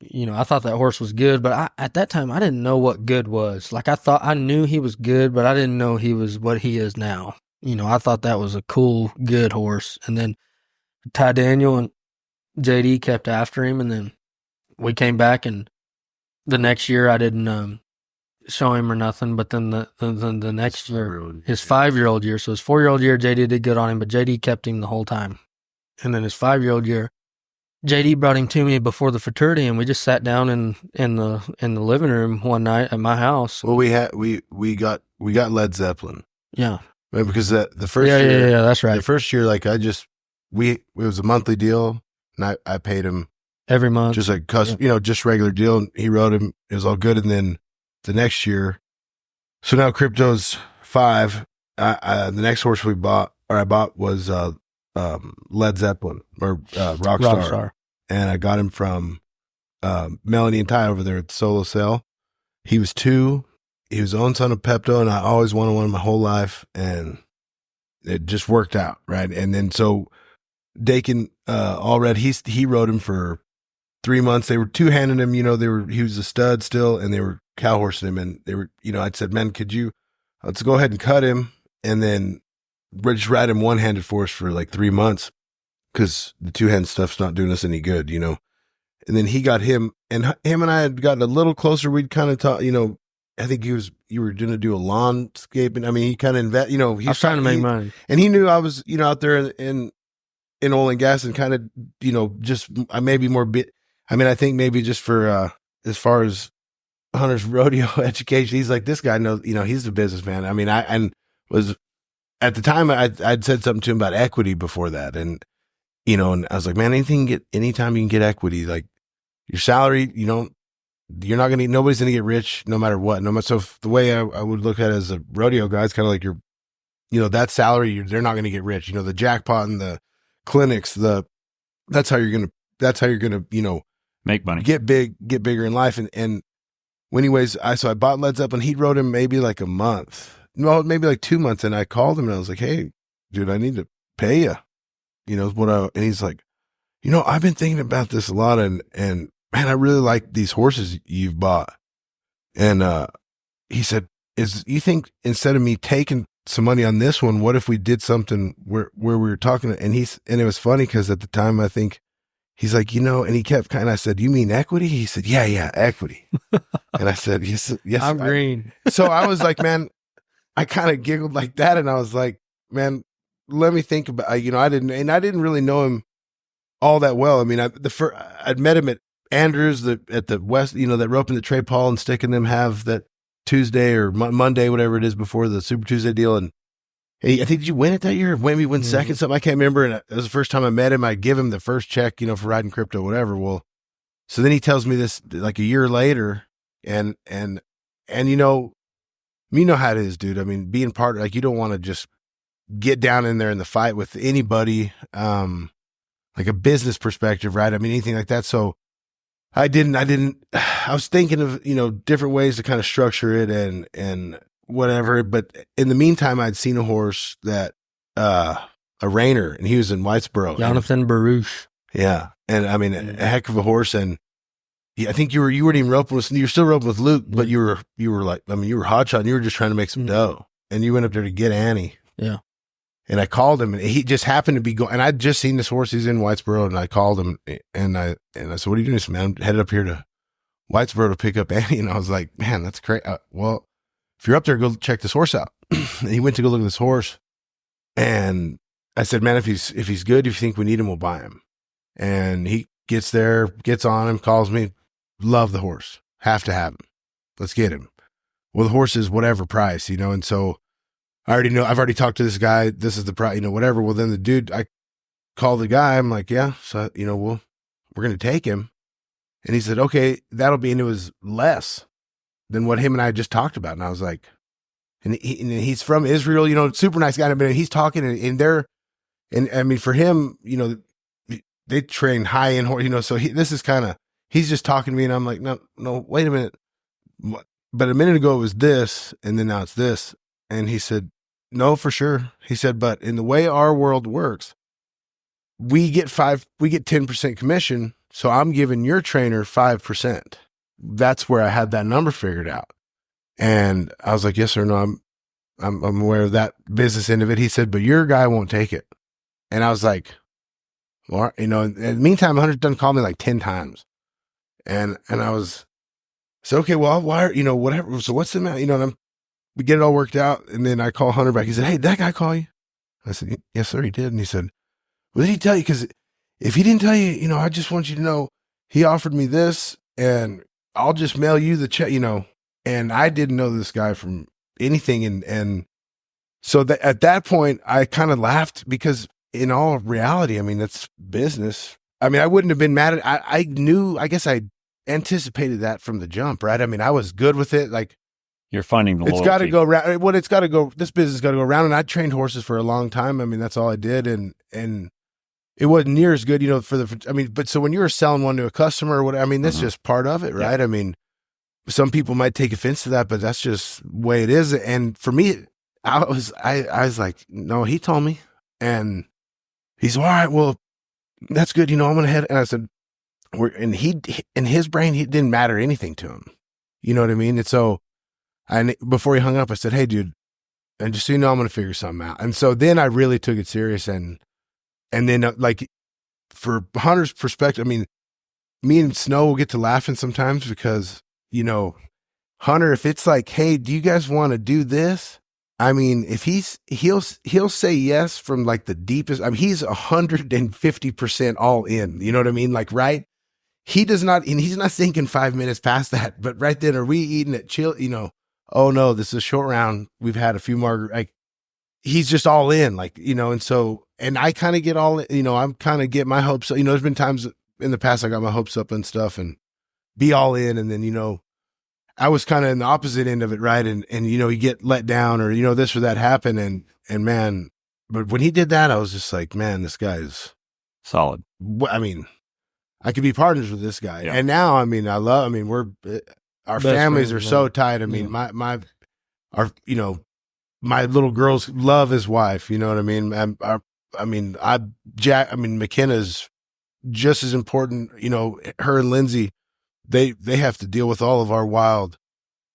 you know, I thought that horse was good, but at that time, I didn't know what good was. Like, I knew he was good, but I didn't know he was what he is now. You know, I thought that was a cool, good horse. And then Ty Daniel and JD kept after him, and then we came back, and the next year I didn't show him or nothing, but then the next year, his 5-year-old year, so his 4-year-old year, JD did good on him, but JD kept him the whole time. And then his 5-year-old year, JD brought him to me before the futurity, and we just sat down in the living room one night at my house. Well, we got Led Zeppelin. Yeah. Right, because the first year, yeah, that's right. The first year, like it was a monthly deal, and I paid him every month, just like you know, just regular deal. And he rode him; it was all good. And then the next year, so now Crypto's 5. The next horse I bought was Led Zeppelin or Rockstar, and I got him from Melanie and Ty over there at Solo Cell. He was 2. He was the own son of Pepto, and I always wanted one my whole life, and it just worked out, right? And then so Dakin already he rode him for 3 months. They were 2-handing him, you know. He was a stud still, and they were cow horsing him, and they were, you know. I'd said, man, let's go ahead and cut him, and then just ride him 1-handed for us for like 3 months, because the 2-hand stuff's not doing us any good, you know. And then he got him, and him and I had gotten a little closer. We'd kind of talk, you know. I think you were going to do a landscaping. I mean, he kind of you know, I was trying to make money, and he knew I was, you know, out there in oil and gas, and kind of, you know, just maybe more bit. I mean, I think maybe just for, as far as Hunter's rodeo education, he's like, this guy knows, he's a businessman. I mean, I was at the time I'd said something to him about equity before that. And, and I was like, man, anytime you can get equity, like your salary, you're not going to, nobody's going to get rich no matter what. So the way I would look at it as a rodeo guy, it's kind of like that salary, they're not going to get rich. The jackpot and the clinics, that's how you're going to, make money, get bigger in life. And anyways, I bought Led Zeppelin. He wrote him maybe like a month, maybe like 2 months. And I called him and I was like, hey, dude, I need to pay you. And he's like, I've been thinking about this a lot, and man, I really like these horses you've bought. And he said, you think instead of me taking some money on this one, what if we did something where we were talking? And it was funny because at the time I think he's like, and he kept I said, you mean equity? He said, yeah, equity. And I said, yes. I'm green. So I was like, man, I kind of giggled like that. And I was like, man, let me think about, I didn't really know him all that well. I mean, I'd met him at Andrews, at the West, that roping the Trey Paul and sticking them have that Tuesday or Monday, whatever it is, before the Super Tuesday deal. And I think, did you win it that year? Maybe win second, something. I can't remember. And it was the first time I met him. I give him the first check, for riding crypto, whatever. Well, so then he tells me this like a year later, and you know how it is, dude. I mean, being part of, like, you don't want to just get down in there in the fight with anybody, like a business perspective, right? I mean, anything like that. So I was thinking of, different ways to kind of structure it and whatever. But in the meantime, I'd seen a horse that, a Rainer, and he was in Whitesboro. Jonathan Baruch. Yeah. And I mean, a heck of a horse. And I think you weren't even roping with, you're still roping with Luke, but you were like, I mean, you were hot shot and you were just trying to make some dough, and you went up there to get Annie. Yeah. And I called him, and he just happened to be going, and I'd just seen this horse. He's in Whitesboro, and I called him, and I said, what are you doing? He said, man, I'm headed up here to Whitesboro to pick up Annie. And I was like, man, that's great. Well, if you're up there, go check this horse out. And he went to go look at this horse, and I said, man, if he's good, if you think we need him, we'll buy him. And he gets there, gets on him, calls me, love the horse, have to have him. Let's get him. Well, the horse is whatever price, and so I already know, I've already talked to this guy, this is the price, whatever. Well, then the dude, I called the guy, I'm like, yeah, so, we're going to take him. And he said, okay, that'll be, and it was less than what him and I just talked about. And I was like, and he's from Israel, super nice guy. I mean, he's talking and I mean, for him, they train high end horse, so this is he's just talking to me, and I'm like, no, wait a minute. But a minute ago it was this, and then now it's this. And he said, no, for sure. He said, but in the way our world works, we get 10% commission. So I'm giving your trainer 5%. That's where I had that number figured out. And I was like, yes or no, I'm aware of that business end of it. He said, but your guy won't take it. And I was like, well, in the meantime, Hunter's done call me like 10 times. And I said, okay, well, I'll wire, whatever. So what's the amount, and we get it all worked out. And then I call Hunter back. He said, hey, did that guy call you? I said, yes, sir, he did. And he said, well, did he tell you? Because if he didn't tell you, I just want you to know he offered me this, and I'll just mail you the check, and I didn't know this guy from anything. And so at that point, I kind of laughed, because in all reality, I mean, that's business. I mean, I wouldn't have been mad at, I knew, I guess I anticipated that from the jump, right? I mean, I was good with it. Like, you're finding the loyalty. It's got to go around. Well, it's got to go, this business got to go around. And I trained horses for a long time. I mean, that's all I did. And it wasn't near as good, but so when you were selling one to a customer or whatever, I mean, that's just part of it, right? Yeah. I mean, some people might take offense to that, but that's just the way it is. And for me, I was like, no, he told me. And he's all right, well, that's good. I'm going to head. And I said, and he, in his brain, it didn't matter anything to him. You know what I mean? And so before he hung up, I said, hey, dude, and just so you know, I'm going to figure something out. And so then I really took it serious. And then like, for Hunter's perspective, I mean, me and Snow will get to laughing sometimes because, Hunter, if it's like, hey, do you guys want to do this? I mean, if he'll say yes from like the deepest, I mean, he's 150% all in, you know what I mean? Like, right. he does not, and he's not thinking 5 minutes past that, but right then, are we eating at chill? Oh no, this is a short round. We've had a few like, he's just all in, like, and so, and I kind of get all, I'm kind of get my hopes, there's been times in the past I got my hopes up and stuff and be all in. And then, I was kind of in the opposite end of it. Right. And, you get let down or, this or that happen. And man, but when he did that, I was just like, man, this guy's solid. I mean, I could be partners with this guy. Yeah. And now, we're, our Best families friends, are man. so tight. My little girls love his wife. You know what I mean? McKenna's just as important. Her and Lindsay, they have to deal with all of our wild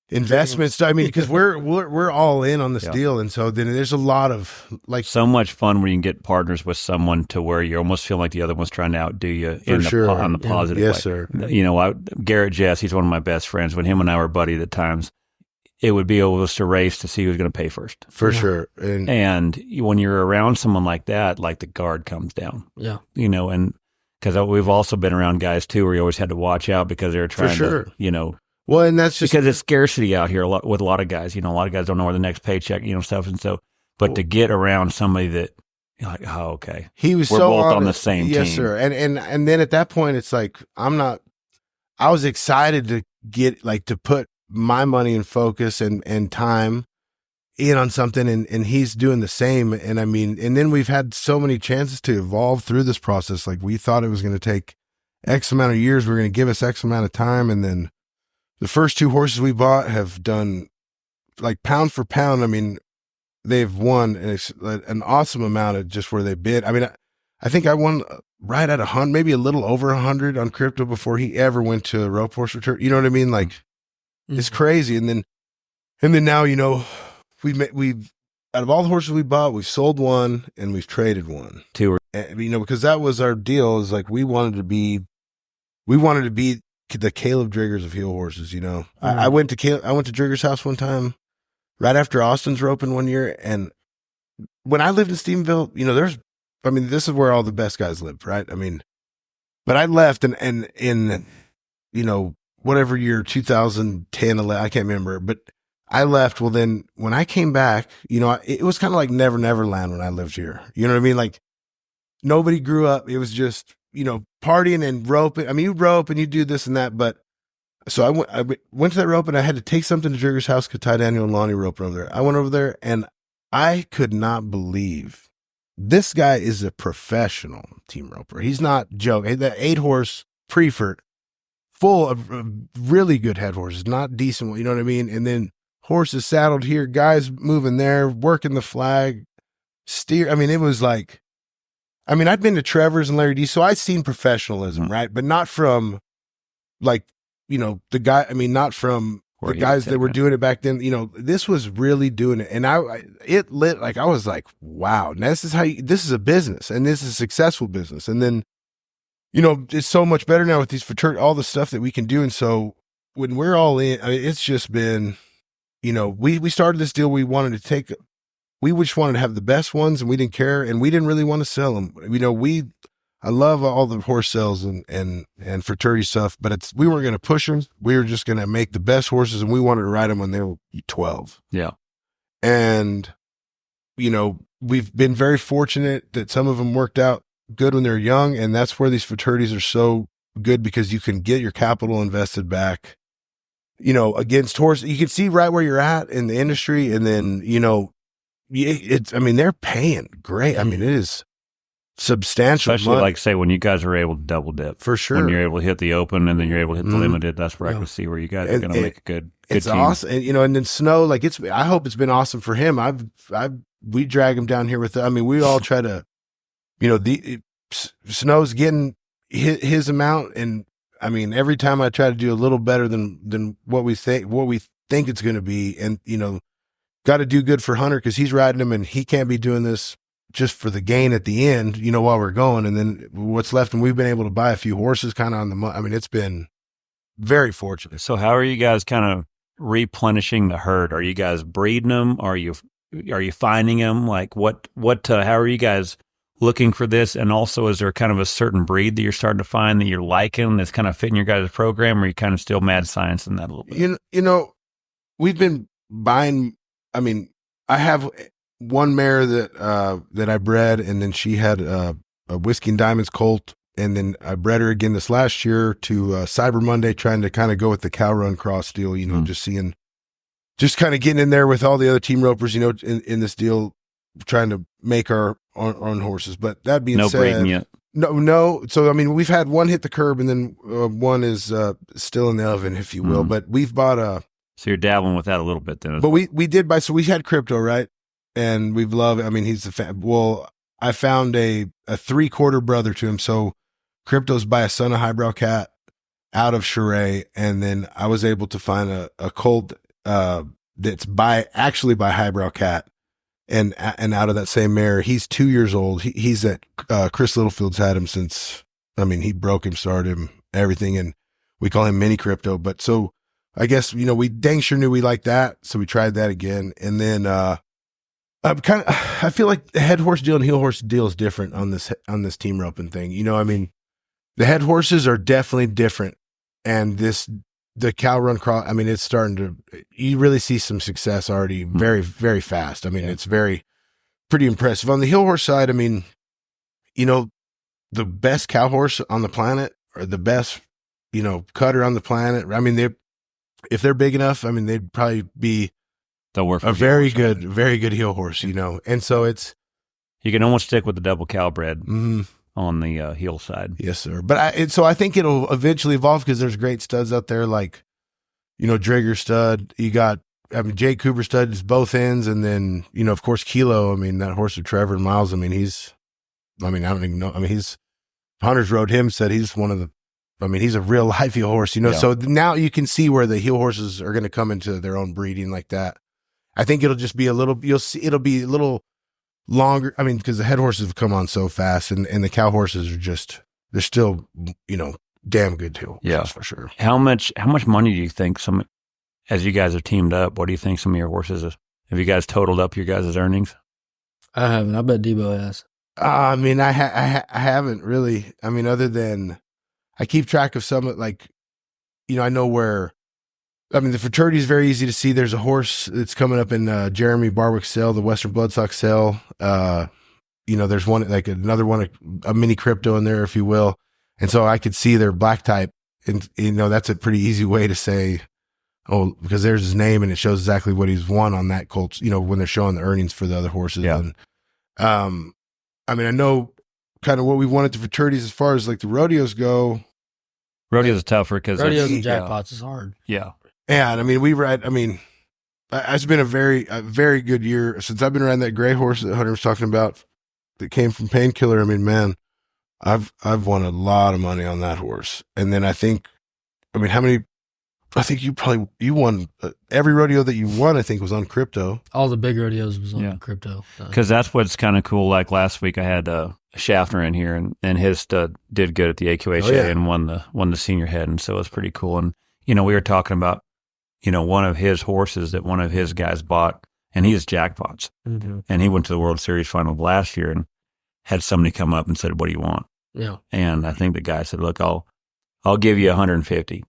investments. Because we're all in on this deal, and so then there's a lot of like so much fun when you can get partners with someone to where you almost feel like the other one's trying to outdo you on the positive way. Yes, sir. Garrett Jess, he's one of my best friends. When him and I were buddies at times, it would be almost a race to see who's going to pay first. For sure. And when you're around someone like that, like the guard comes down. Yeah. And because we've also been around guys too where you always had to watch out because they're trying to, well, and that's just because it's scarcity out here with a lot of guys. A lot of guys don't know where the next paycheck, stuff. And so, but to get around somebody that you're like, oh, okay. We're both on the same team. Yes, sir. And then at that point, it's like, I was excited to get to put my money and focus and time in on something, and he's doing the same. And and then we've had so many chances to evolve through this process. Like we thought it was going to take X amount of years. We're going to give us X amount of time. And then the first 2 horses we bought have done like pound for pound. They've won an awesome amount of just where they bid. I think I won right at 100, maybe a little over 100 on crypto before he ever went to a rope horse return. You know what I mean? Like it's crazy. And then now, we've out of all the horses we bought, we've sold 1 and we've traded 1. 2. Because that was our deal, is like we wanted to be the Caleb Driggers of heel horses. I went to Driggers' house one time right after Austin's roping one year, and when I lived in Stephenville, this is where all the best guys lived, right? But I left and in whatever year, 2010, 11, I can't remember, but I left. Well, then when I came back, it was kind of like Never Land when I lived here. You know what I mean? Like nobody grew up. It was just, partying and roping. You rope and you do this and that. But so I went to that rope and I had to take something to Jurger's house because Ty Daniel and Lonnie roping over there. I went over there and I could not believe this guy is a professional team roper. He's not joking. That 8-horse Prefert, full of really good head horses, not decent, you know what I mean? And then horses saddled here, guys moving there, working the flag, steer. It was like, I'd been to Trevor's and Larry D, so I'd seen professionalism, right? But not from not from the guys that were doing it back then. This was really doing it. And it lit, like, I was like, wow, this is this is a business, and this is a successful business. And then, it's so much better now with these all the stuff that we can do. And so when we're all in, it's just been, we started this deal. We just wanted to have the best ones, and we didn't care, and we didn't really want to sell them. I love all the horse sales and fraternity stuff, but we weren't going to push them. We were just going to make the best horses, and we wanted to ride them when they were 12. Yeah. And, we've been very fortunate that some of them worked out good when they're young, and that's where these fraternities are so good, because you can get your capital invested back, against horses. You can see right where you're at in the industry, and then, they're paying great. It is substantial, especially money. Like say when you guys are able to double dip, for sure. When you're able to hit the open and then you're able to hit the limited, that's where I can see where you guys are going to make a good it's team. Awesome. And and then Snow, like I hope it's been awesome for him. We drag him down here with we all try to, Snow's getting his amount, and every time I try to do a little better than what we think it's going to be, and got to do good for Hunter because he's riding him, and he can't be doing this just for the gain at the end, while we're going. And then what's left, and we've been able to buy a few horses kind of on the it's been very fortunate. So how are you guys kind of replenishing the herd? Are you guys breeding them? Are you finding them? Like how are you guys looking for this? And also, is there kind of a certain breed that you're starting to find that you're liking that's kind of fitting your guys' program, or are you kind of still mad science in that a little bit? You know, we've been buying. I mean, I have one mare that I bred, and then she had a Whiskey and Diamonds colt, and then I bred her again this last year to Cyber Monday, trying to kind of go with the cow run cross deal. You know, just kind of getting in there with all the other team ropers. You know, in this deal, trying to make our own horses. But that being No said, breeding yet. No. So I mean, we've had one hit the curb, and then one is still in the oven, if you will. But we've bought So you're dabbling with that a little bit then. But we did buy. So we had Crypto, right? And we've loved. I mean, he's a fan. Well, I found a 3/4 brother to him. So Crypto's by a son of Highbrow Cat out of Charay, and then I was able to find a colt that's actually by Highbrow Cat. And out of that same mare, he's 2 years old. He's at Chris Littlefield's had him since. I mean, he broke him, started him, everything, and we call him Mini Crypto. But so I guess we dang sure knew we liked that, so we tried that again. And then I feel like the head horse deal and heel horse deal is different on this team roping thing. You know, I mean, the head horses are definitely different, and the cow run cross, I mean, it's starting to, you really see some success already very, very fast. I mean, it's pretty impressive. On the heel horse side, I mean, you know, the best cow horse on the planet or the best, you know, cutter on the planet. I mean, if they're big enough, I mean, they'd probably be a very good heel horse, you know? And so you can almost stick with the double cow bred on the heel side. Yes, sir. But so I think it'll eventually evolve because there's great studs out there like, you know, Drager stud. You got, I mean, Jake Cooper stud is both ends. And then, you know, of course, Kilo. I mean, that horse of Trevor and Miles. I mean, I don't even know. I mean, Hunters rode him, said he's he's a real life heel horse, you know? Yeah. So now you can see where the heel horses are going to come into their own breeding like that. I think it'll just be it'll be a little longer. I mean, because the head horses have come on so fast, and the cow horses are they're still, you know, damn good too. Yeah, for sure. How much money do you think as you guys have teamed up, what do you think some of your horses have you guys totaled up your guys' earnings? I haven't. I bet Debo has. I mean, I haven't really. I mean, other than I keep track of some, like, you know, I know where. I mean, the futurity is very easy to see. There's a horse that's coming up in Jeremy Barwick's sale, the Western Bloodstock sale. You know, there's one, like another one, a Mini Crypto in there, if you will. And so I could see their black type. And, you know, that's a pretty easy way to say, oh, because there's his name and it shows exactly what he's won on that colt, you know, when they're showing the earnings for the other horses. Yeah. And, I mean, I know kind of what we want at the fraternities as far as like the rodeos go. Rodeos is tougher because rodeos and jackpots is hard. Yeah. Yeah, and I mean, it's been a very good year since I've been around that gray horse that Hunter was talking about that came from Painkiller. I mean, man, I've won a lot of money on that horse. And then I think you won every rodeo that you won, I think, was on Crypto. All the big rodeos was on Crypto. Because that's what's kind of cool. Like last week I had Schaffner in here and his stud did good at the AQHA and won the senior head. And so it was pretty cool. And, you know, we were talking about, you know, one of his horses that one of his guys bought, and he has jackpots. Mm-hmm. And he went to the World Series final last year and had somebody come up and said, "What do you want?" Yeah. And I think the guy said, "Look, I'll give you 150."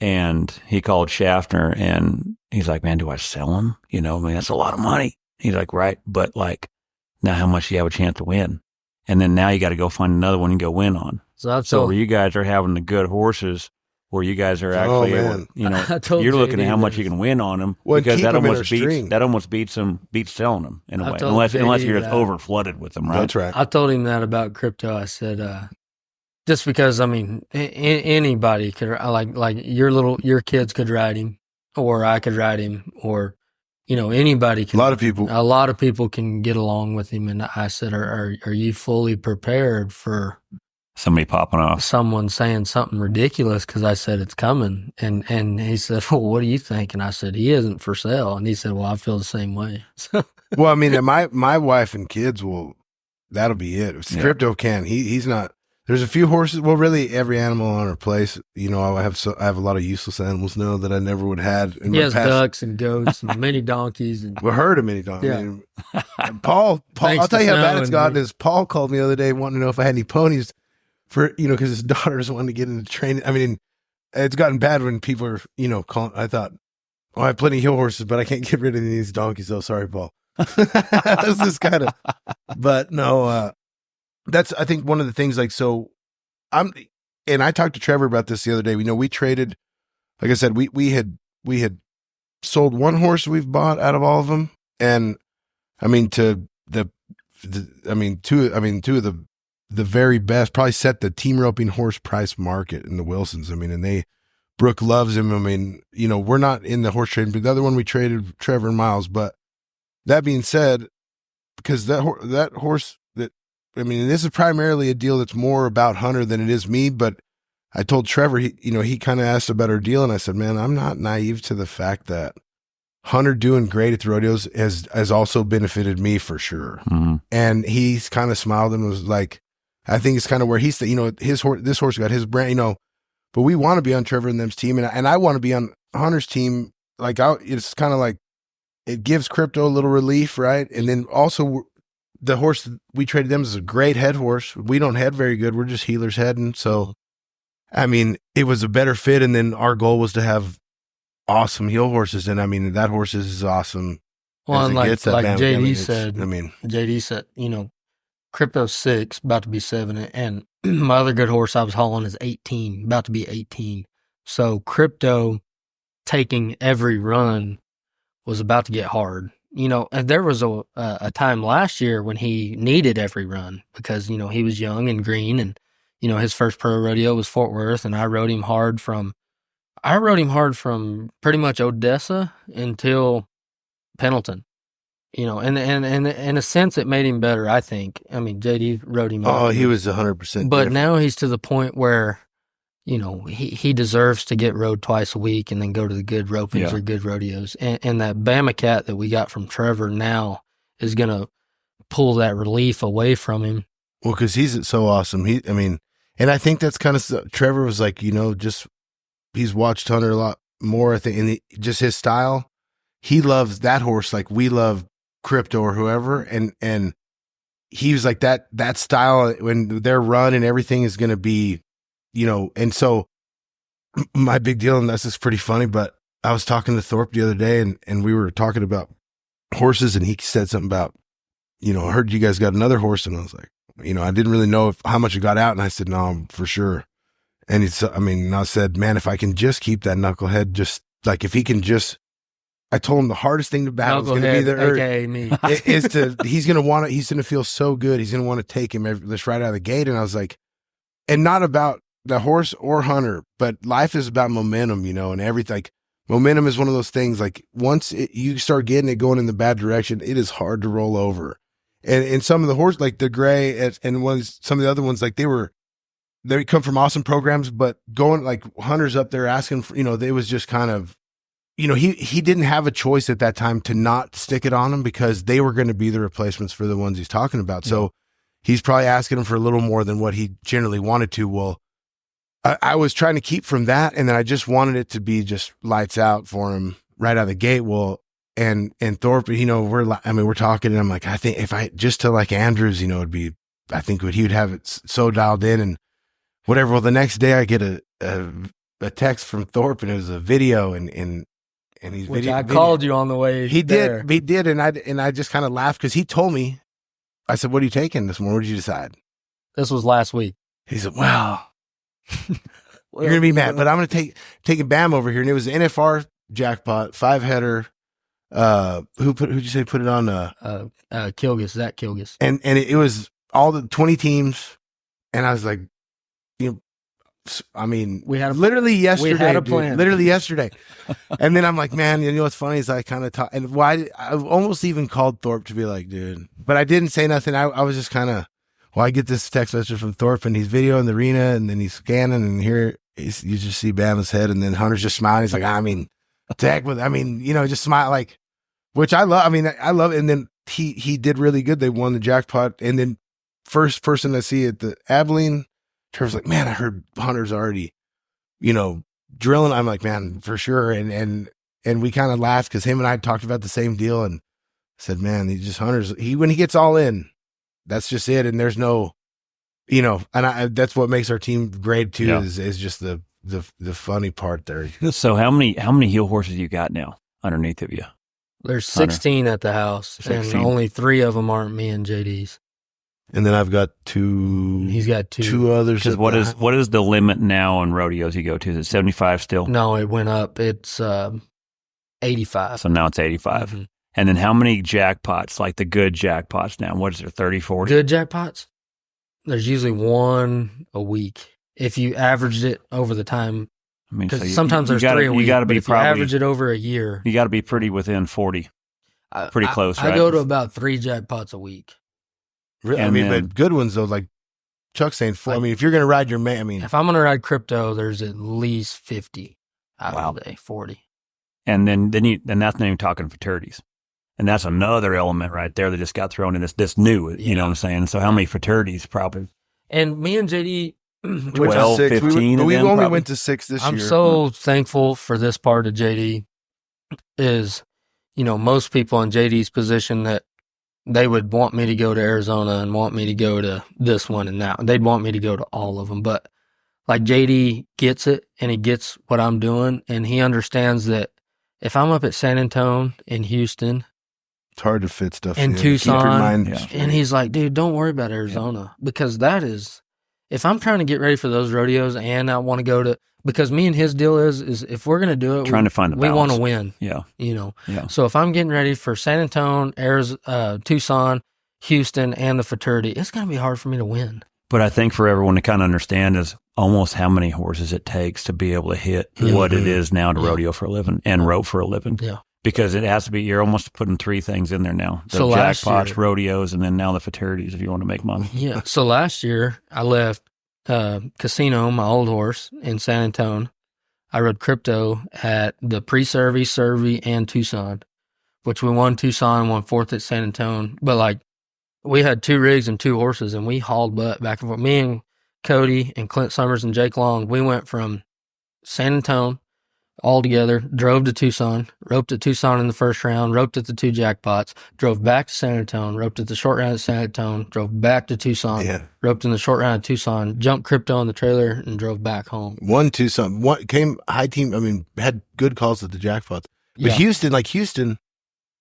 And he called Schaffner and he's like, "Man, do I sell him? You know, I mean, that's a lot of money." He's like, "Right. But like, now how much do you have a chance to win? And then now you got to go find another one and go win on." So where you guys are having the good horses, where you guys are actually, you know, you're looking at how much you can win on them, because that almost beats selling them in a way, unless you're just over flooded with them, right? That's right. I told him that about Crypto. I said, just because, I mean, anybody could, like your kids could ride him, or I could ride him, or, you know, anybody can. A lot of people can get along with him. And I said, are you fully prepared for somebody popping off, someone saying something ridiculous? Because I said it's coming, and he said, "Well, what do you think?" And I said, "He isn't for sale." And he said, "Well, I feel the same way." Well, I mean, my wife and kids that'll be it. If Crypto can, he's not. There's a few horses. Well, really every animal on our place. You know, I have a lot of useless animals now that I never would have had in He my has past. ducks and goats and many donkeys. And We heard of many donkeys. Yeah. I mean, Paul. Thanks I'll tell to you how bad Snow it's and gotten. me. Is Paul called me the other day wanting to know if I had any ponies for, you know, because his daughters wanted to get into training. I mean, it's gotten bad when people are, you know, calling. I thought, oh, I have plenty of hill horses, but I can't get rid of these donkeys. Oh, sorry, Paul. This is kind of, but no, that's, I think one of the things, like, so and I talked to Trevor about this the other day. We know we traded, like I said, we had sold one horse we've bought out of all of them. And I mean, two of the very best, probably set the team roping horse price market in the Wilsons. I mean, and Brooke loves him. I mean, you know, we're not in the horse trading, but the other one we traded, Trevor and Miles. But that being said, because that horse, I mean, this is primarily a deal that's more about Hunter than it is me, but I told Trevor, he kind of asked about our deal, and I said, man, I'm not naive to the fact that Hunter doing great at the rodeos has also benefited me for sure. Mm-hmm. And he's kind of smiled and was like, I think it's kind of where he's, you know, this horse got his brand, you know, but we want to be on Trevor and them's team, and I want to be on Hunter's team. Like, it's kind of like, it gives crypto a little relief, right? And then also, the horse we traded them is a great head horse. We don't head very good. We're just heelers heading. So, I mean, it was a better fit. And then our goal was to have awesome heel horses. And I mean, that horse is awesome. well, and like JD it's, said, I mean, JD said, you know, Crypto's 6, about to be 7, and my other good horse I was hauling is 18, about to be 18. So Crypto taking every run was about to get hard. You know, and there was a time last year when he needed every run because, you know, he was young and green, and, you know, his first pro rodeo was Fort Worth, and I rode him hard from pretty much Odessa until Pendleton. You know, and in a sense, it made him better, I think. I mean, JD rode him. Oh, he was 100%. But now he's to the point where, you know, he deserves to get rode twice a week and then go to the good ropings or good rodeos. And that Bama cat that we got from Trevor now is going to pull that relief away from him. Well, because he's so awesome. And I think that's kind of, Trevor was like, you know, just, he's watched Hunter a lot more, I think, and just his style. He loves that horse like we love Crypto or whoever. And he was like that style when their run and everything is going to be, you know, and so my big deal, and this is pretty funny, but I was talking to Thorpe the other day and we were talking about horses, and he said something about, you know, I heard you guys got another horse, and I was like, you know, I didn't really know how much it got out, and I said, no, for sure. And I said, man, if I can just keep that knucklehead, just like, if he can just, I told him the hardest thing to battle is going to be AKA me. he's going to feel so good. He's going to want to take him this right out of the gate. And I was like, and not about the horse or Hunter, but life is about momentum, you know, and everything. Like, momentum is one of those things, like, once you start getting it going in the bad direction, it is hard to roll over. And some of the horse, like the gray and some of the other ones, like they come from awesome programs, but going like Hunter's up there asking for, you know, it was just kind of, you know, he didn't have a choice at that time to not stick it on him because they were going to be the replacements for the ones he's talking about. Yeah. So he's probably asking him for a little more than what he generally wanted to. Well, I was trying to keep from that, and then I just wanted it to be just lights out for him right out of the gate. Well, and Thorpe, you know, we're talking, and I'm like, I think if I just to like Andrews, you know, I think he would have it so dialed in and whatever. Well, the next day I get a text from Thorpe, and it was a video, and he's which I called you on the way. He did, and I just kind of laughed because he told me. I said, "What are you taking this morning? What did you decide?" This was last week. He said, "Well, you're gonna be mad, but I'm gonna take a Bam over here." And it was an NFR jackpot, 5-header. Who'd you say put it on? Kilgus, Zach Kilgus, and it was all the 20 teams, and I was like, you know. I mean, literally yesterday. We had a plan. Literally yesterday. And then I'm like, man, you know what's funny is I kind of talk, and I almost even called Thorpe to be like, dude, but I didn't say nothing. I was just kind of, I get this text message from Thorpe, and he's videoing the arena, and then he's scanning, and here you just see Bama's head, and then Hunter's just smiling. He's like, I mean, you know, just smile, like, which I love. I mean, I love it. And then he did really good. They won the jackpot, and then first person I see at the Abilene Trevor's like, man, I heard Hunter's already, drilling. I'm like, man, for sure. And we kind of laughed because him and I talked about the same deal and said, man, Hunter's, when he gets all in, that's just it. And there's no, and that's what makes our team great too, is just the funny part there. So how many heel horses you got now underneath of you? There's 16 at the house, 16. And only 3 of them aren't me and JD's. And then I've got 2. He's got 2 others. Because what is the limit now on rodeos you go to? Is it 75 still? No, it went up. It's 85. So now it's 85. Mm-hmm. And then how many jackpots, like the good jackpots now? What is there, 30, 40? Good jackpots? There's usually 1 a week. If you averaged it over the time, because sometimes there's 3 a week. You got to be probably, if you average it over a year, you got to be pretty within 40. Pretty close, right? I go to about 3 jackpots a week. Really? But good ones though, like Chuck's saying, 4. If you're going to ride your if I'm going to ride crypto, there's at least 50 out of the day, 40. And then that's not even talking futurities. And that's another element right there that just got thrown in this new, you know what I'm saying? So how many fraternities probably? And me and JD, 12, 15. We only went to 6 this year. I'm so thankful for this part of JD is, most people in JD's position that they would want me to go to Arizona and want me to go to this one and that. They'd want me to go to all of them. But like JD gets it and he gets what I'm doing and he understands that if I'm up at San Antonio in Houston, it's hard to fit stuff in Tucson, and he's like, dude, don't worry about Arizona because that is, if I'm trying to get ready for those rodeos and I want to go to, because me and his deal is if we're going to do it, trying to find we want to win. Yeah. Yeah. So if I'm getting ready for San Antonio, Arizona, Tucson, Houston, and the fraternity, it's going to be hard for me to win. But I think for everyone to kind of understand is almost how many horses it takes to be able to hit what it is now to rodeo for a living and rope for a living. Yeah. Because it has to be, you're almost putting 3 things in there now. The jackpots, rodeos, and then now the fraternities if you want to make money. Yeah. So last year I left Casino, my old horse, in San Antonio. I rode crypto at the pre-Survey, and Tucson, which we won Tucson, won 4th at San Antonio. But we had 2 rigs and 2 horses, and we hauled butt back and forth. Me and Cody and Clint Summers and Jake Long, we went from San Antonio all together, drove to Tucson, roped at Tucson in the first round, roped at the 2 jackpots, drove back to San Antonio, roped at the short round at San Antonio, drove back to Tucson, roped in the short round at Tucson, jumped crypto on the trailer, and drove back home. Won Tucson, came high team, had good calls at the jackpots. But Houston,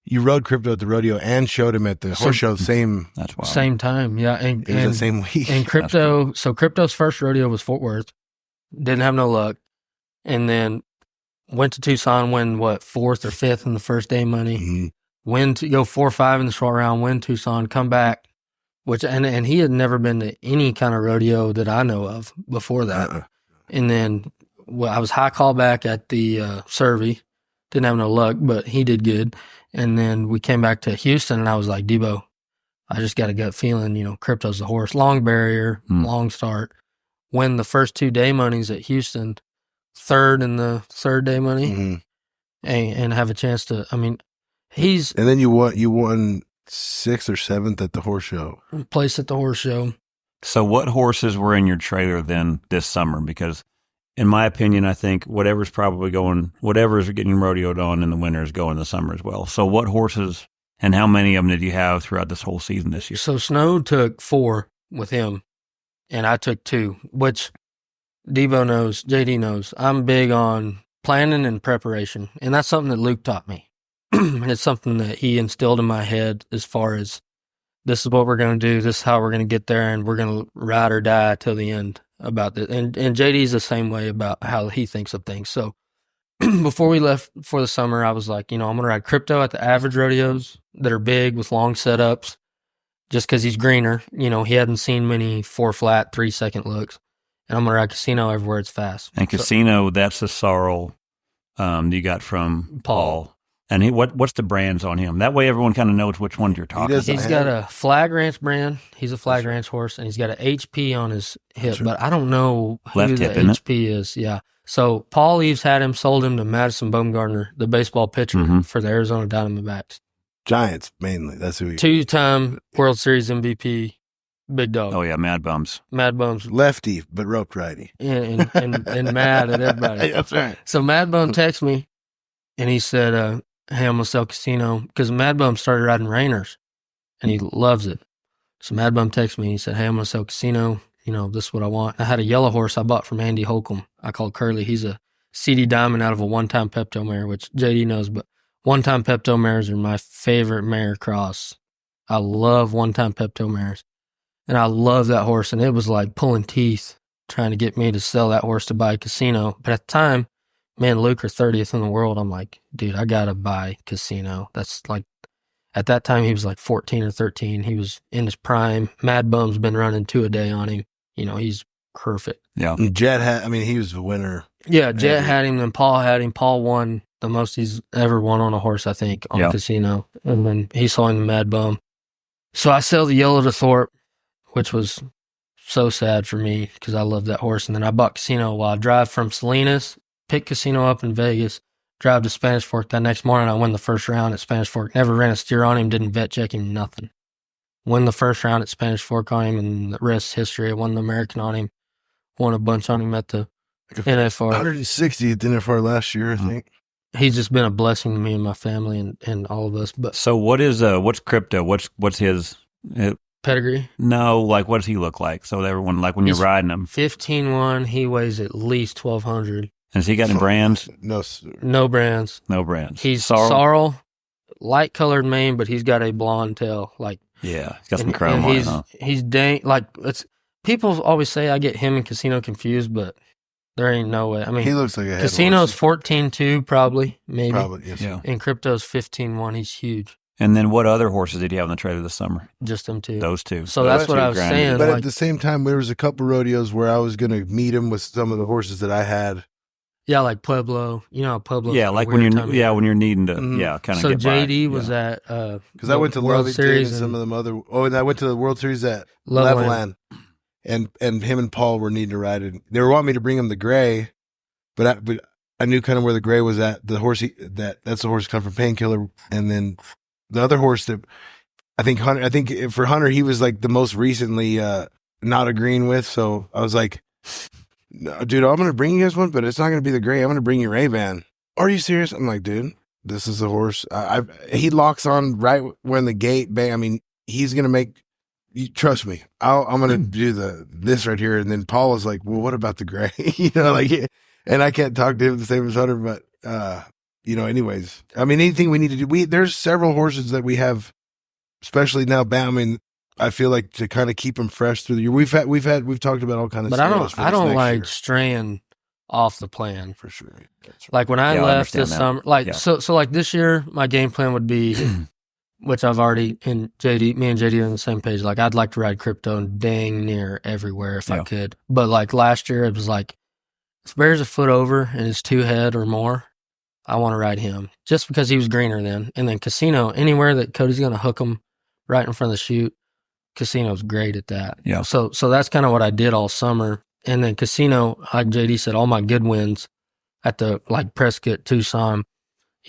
you rode crypto at the rodeo and showed him at the horse show same time, yeah. And the same week. And crypto, so crypto's first rodeo was Fort Worth. Didn't have no luck. And then went to Tucson, win 4th or 5th in the first day money. Mm-hmm. Go 4-5 in the short round, win Tucson, come back. And he had never been to any kind of rodeo that I know of before that. And then I was high call back at the Survey. Didn't have no luck, but he did good. And then we came back to Houston, and I was like, Debo, I just got a gut feeling, crypto's the horse. Long barrier, long start. Win the first 2 day monies at Houston, 3rd in the 3rd day money, and have a chance to, and then you won 6th or 7th at the horse show. Place at the horse show. So what horses were in your trailer then this summer? Because in my opinion, I think whatever's getting rodeoed on in the winter is going in the summer as well. So what horses and how many of them did you have throughout this whole season this year? So Snow took 4 with him, and I took 2, which Devo knows, JD knows. I'm big on planning and preparation, and that's something that Luke taught me. And it's something that he instilled in my head as far as this is what we're going to do, this is how we're going to get there, and we're going to ride or die till the end about this. And JD's the same way about how he thinks of things. So before we left for the summer, I was like, I'm going to ride crypto at the average rodeos that are big with long setups just because he's greener. He hadn't seen many 4 flat, 3 second looks. And I'm going to ride Casino everywhere it's fast. And Casino, that's the sorrel you got from Paul. And what's the brands on him? That way everyone kind of knows which ones you're talking about. He's got a Flag Ranch brand. He's a Flag Ranch horse, and he's got an HP on his hip. But I don't know who Left the hip, HP is. Yeah. So Paul Eves had him, sold him to Madison Bumgarner, the baseball pitcher for the Arizona Diamondbacks. Giants, mainly. That's who he 2-time World Series MVP, Big dog. Oh yeah, Mad Bums. Mad Bum's Lefty, but roped righty. and mad at everybody. That's right. So Mad Bum texted me, and he said, "Hey, I'm gonna sell Casino," because Mad Bum started riding Rainers, and he loves it. So Mad Bum texted me. He said, "Hey, I'm gonna sell Casino. This is what I want." I had a yellow horse I bought from Andy Holcomb. I called Curly. He's a CD Diamond out of a one-time Pepto mare, which JD knows, but one-time Pepto mares are my favorite mare cross. I love one-time Pepto mares, and I love that horse. And it was like pulling teeth trying to get me to sell that horse to buy Casino. But at the time, man, Luke are 30th in the world. I'm like, dude, I gotta buy Casino. That's like, at that time he was like 14 or 13. He was in his prime. Mad Bum's been running 2 a day on him. He's perfect. Yeah. Jet he was the winner. Yeah, Jet had him, then Paul had him. Paul won the most he's ever won on a horse, I think, on Casino. And then he saw him in Mad Bum. So I sell the yellow to Thorpe, which was so sad for me because I love that horse. And then I bought Casino while I drive from Salinas, pick Casino up in Vegas, drive to Spanish Fork. That next morning, I won the first round at Spanish Fork. Never ran a steer on him, didn't vet check him, nothing. Won the first round at Spanish Fork on him, and the rest is history. I won the American on him, won a bunch on him at the NFR. 160 at the NFR last year, I think. He's just been a blessing to me and my family and all of us. But So what's Crypto? What's his pedigree? No, like what does he look like? So everyone, like when you're riding him, 15-1. He weighs at least 1,200. has he got any brands? No, sir. No brands. No brands. He's sorrel, light colored mane, but he's got a blonde tail. Yeah, he's got some chrome on it, huh? He's dang, people always say I get him and Casino confused, but there ain't no way. I mean, He looks like a head Casino's horse. 14-2 probably, maybe. Probably, yes. Yeah. And Crypto's 15-1. He's huge. And then what other horses did he have in the trailer this summer? Just them two. Those two. So that's what I was saying. But at the same time, there was a couple rodeos where I was going to meet him with some of the horses that I had. Yeah, like Pueblo. Pueblo. Yeah, like when you're needing to, kind of. So get JD by. was at Because I went to World Lovington Series and some of them other. Oh, and I went to the World Series at Levelland. Levelland, and him and Paul were needing to ride it. They were wanting me to bring him the gray, but I knew kind of where the gray was at. The horse that's the horse come from Painkiller, and then the other horse that I think for Hunter he was like the most recently not agreeing with. So I was like, no, dude, I'm going to bring you guys one, but it's not going to be the gray. I'm going to bring you Ray-Ban. Are you serious? I'm like, dude, this is a horse. He locks on right when the gate bang. I mean, he's going to make, trust me, I'm going to do this right here. And then Paul was like, well, what about the gray? And I can't talk to him the same as Hunter, but, anyways, I mean, anything we need to do, there's several horses that we have, especially now, I mean, I feel like to kind of keep them fresh through the year. We've talked about all kinds of. But I don't like straying off the plan for sure. That's right. Like when I left this summer, so like this year, my game plan would be, which I've already me and JD are on the same page. Like I'd like to ride Crypto and dang near everywhere if I could. But like last year, it was like if Bear's a foot over and it's 2 head or more, I want to ride him just because he was greener then. And then Casino, anywhere that Cody's going to hook him right in front of the chute. Casino's great at that. Yeah. So that's kind of what I did all summer. And then Casino, like JD said, all my good wins at the Prescott, Tucson,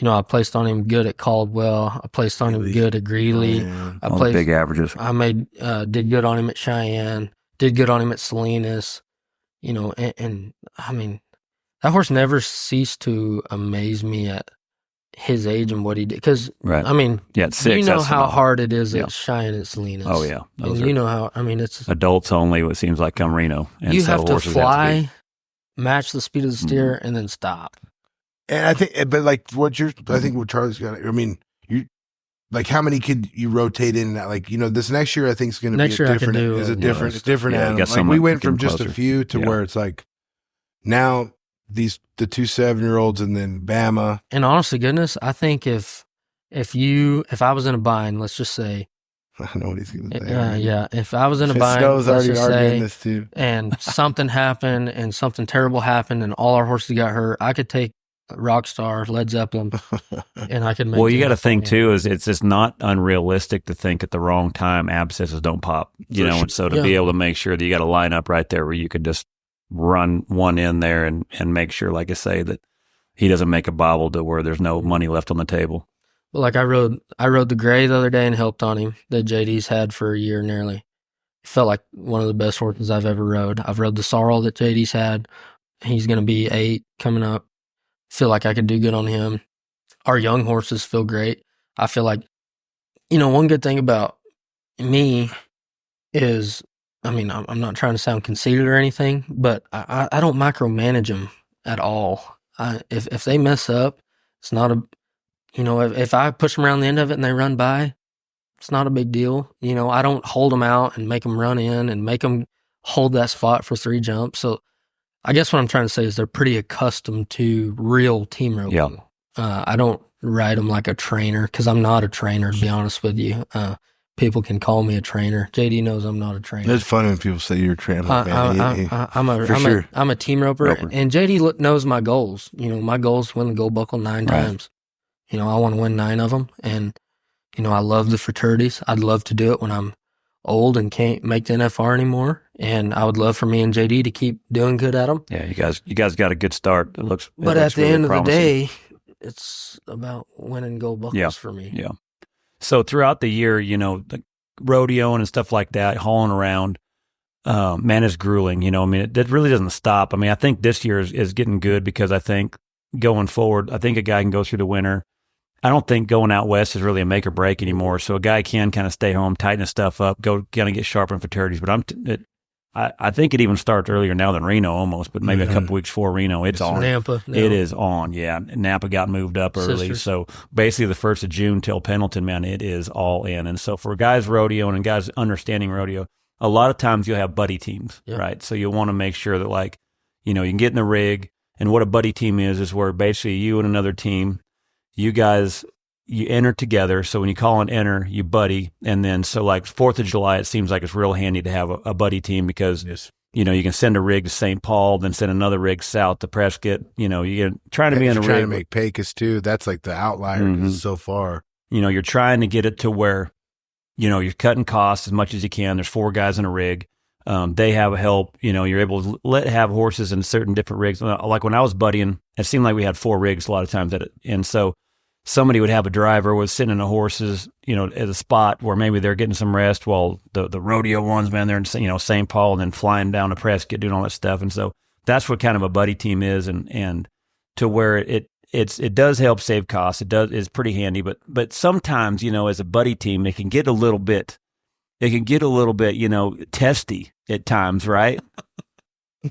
I placed on him good at Caldwell. I placed on him good at Greeley. I placed big averages. I did good on him at Cheyenne, did good on him at Salinas, and I mean, that horse never ceased to amaze me at his age and what he did. Because, right. I mean, at 6, how hard it is at Cheyenne and Salinas. Oh, yeah. And how, I mean, it's adults only, it seems like, come Reno. And you so have to fly, match the speed of the steer, and then stop. And I think, but I think what Charlie's got, I mean, how many could you rotate in that? This next year, I think is going to be a different animal. We went from just a few to where it's like now the 2 7-year-olds and then Bama. And honestly, goodness, I think if I was in a bind, let's just say, I know what he's going to say. Yeah. If I was in a bind, Snow's already arguing this too, and something happened and something terrible happened and all our horses got hurt, I could take Rockstar, Led Zeppelin, and I could make. Well, you got to think too, is it's just not unrealistic to think at the wrong time abscesses don't pop, and so to be able to make sure that you got a line up right there where you could just run one in there and make sure, like I say, that he doesn't make a bobble to where there's no money left on the table. Well, like I rode the gray the other day and helped on him that JD's had for a year nearly. felt like one of the best horses I've ever rode. I've rode the sorrel that JD's had. He's going to be 8 coming up. Feel like I could do good on him. Our young horses feel great. I feel like, one good thing about me is, I'm not trying to sound conceited or anything, but I don't micromanage them at all. If they mess up, it's not a, if I push them around the end of it and they run by, it's not a big deal. I don't hold them out and make them run in and make them hold that spot for 3 jumps. So I guess what I'm trying to say is they're pretty accustomed to real team roping. Yeah. I don't ride them like a trainer because I'm not a trainer, to be honest with you. People can call me a trainer. JD knows I'm not a trainer. It's funny when people say you're a trainer. I'm a team roper. And JD knows my goals. My goals is win the gold buckle 9 times. I want to win 9 of them. And, I love the fraternities. I'd love to do it when I'm old and can't make the NFR anymore. And I would love for me and JD to keep doing good at them. Yeah, you guys got a good start. But at the end of the day, it's about winning gold buckles for me. Yeah. So throughout the year, the rodeo and stuff like that, hauling around, man, is grueling. It really doesn't stop. I think this year is getting good because I think going forward, I think a guy can go through the winter. I don't think going out west is really a make or break anymore. So a guy can kind of stay home, tighten his stuff up, go kind of get sharper in fraternities. But I think it even starts earlier now than Reno almost, but maybe a couple weeks before Reno, it's on. Napa. No. It is on, yeah. Napa got moved up early. Sisters. So basically the 1st of June till Pendleton, man, it is all in. And so for guys rodeoing and guys understanding rodeo, a lot of times you'll have buddy teams, right? So you'll want to make sure that you can get in the rig. And what a buddy team is where basically you and another team, you guys, you enter together. So when you call an enter, you buddy. And then so 4th of July, it seems like it's real handy to have a buddy team because, you can send a rig to St. Paul, then send another rig south to Prescott. You're trying to be in a rig. Trying to make Pecos too. That's like the outlier so far. You're trying to get it to where, you're cutting costs as much as you can. There's 4 guys in a rig. They have help. You're able to have horses in certain different rigs. Like when I was buddying, it seemed like we had 4 rigs a lot of times at it. And so somebody would have a driver was sitting the horses, at a spot where maybe they're getting some rest while the rodeo ones, man, they're in, St. Paul and then flying down to Prescott, doing all that stuff. And so that's what kind of a buddy team is. And to where it does help save costs. It's pretty handy, but sometimes, as a buddy team, it can get a little bit, testy at times, right?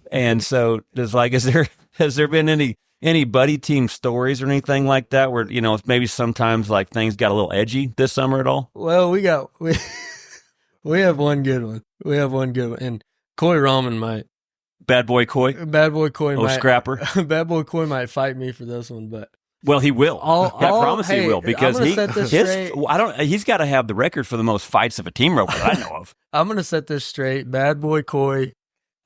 And so there's has there been any buddy team stories or anything like that where, maybe sometimes things got a little edgy this summer at all? Well, we have one good one. And Coy Rahman might. Bad Boy Coy? might. Scrapper? Bad Boy Coy might fight me for this one, but. Well, he will. I promise he will because he's got to have the record for the most fights of a team roper that I know of. I'm going to set this straight. Bad Boy Coy,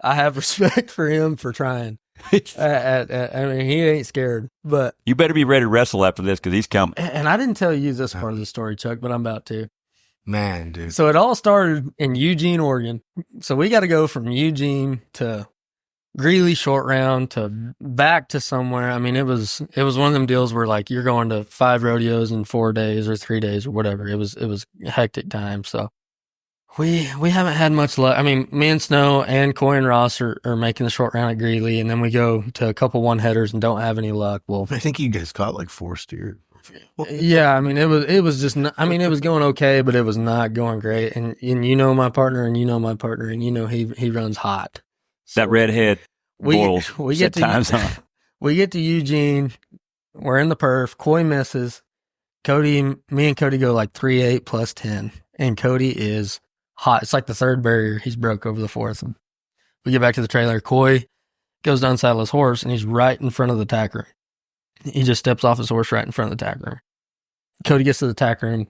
I have respect for him for trying. He ain't scared, but you better be ready to wrestle after this because he's coming. And I didn't tell you this part of the story, Chuck, but I'm about to. Man, dude. So it all started in Eugene, Oregon. So we got to go from Eugene to Greeley short round to back to somewhere. It was one of them deals where you're going to 5 rodeos in 4 days or 3 days or whatever. It was a hectic time. So we haven't had much luck. Me and Snow and Coy and Ross are making the short round at Greeley, and then we go to a couple 1-headers and don't have any luck. Well, I think you guys caught 4 steers. Yeah, it was just not, it was going okay, but it was not going great. And my partner, and he runs hot. So that redhead boils. We get to Eugene. We're in the perf. Coy misses. Me and Cody go 3-8 plus 10, and Cody is hot. It's like the 3rd barrier. He's broke over the 4th. And we get back to the trailer. Coy goes to unsaddle his horse, and he's right in front of the tack room. He just steps off his horse right in front of the tack room. Cody gets to the tack room,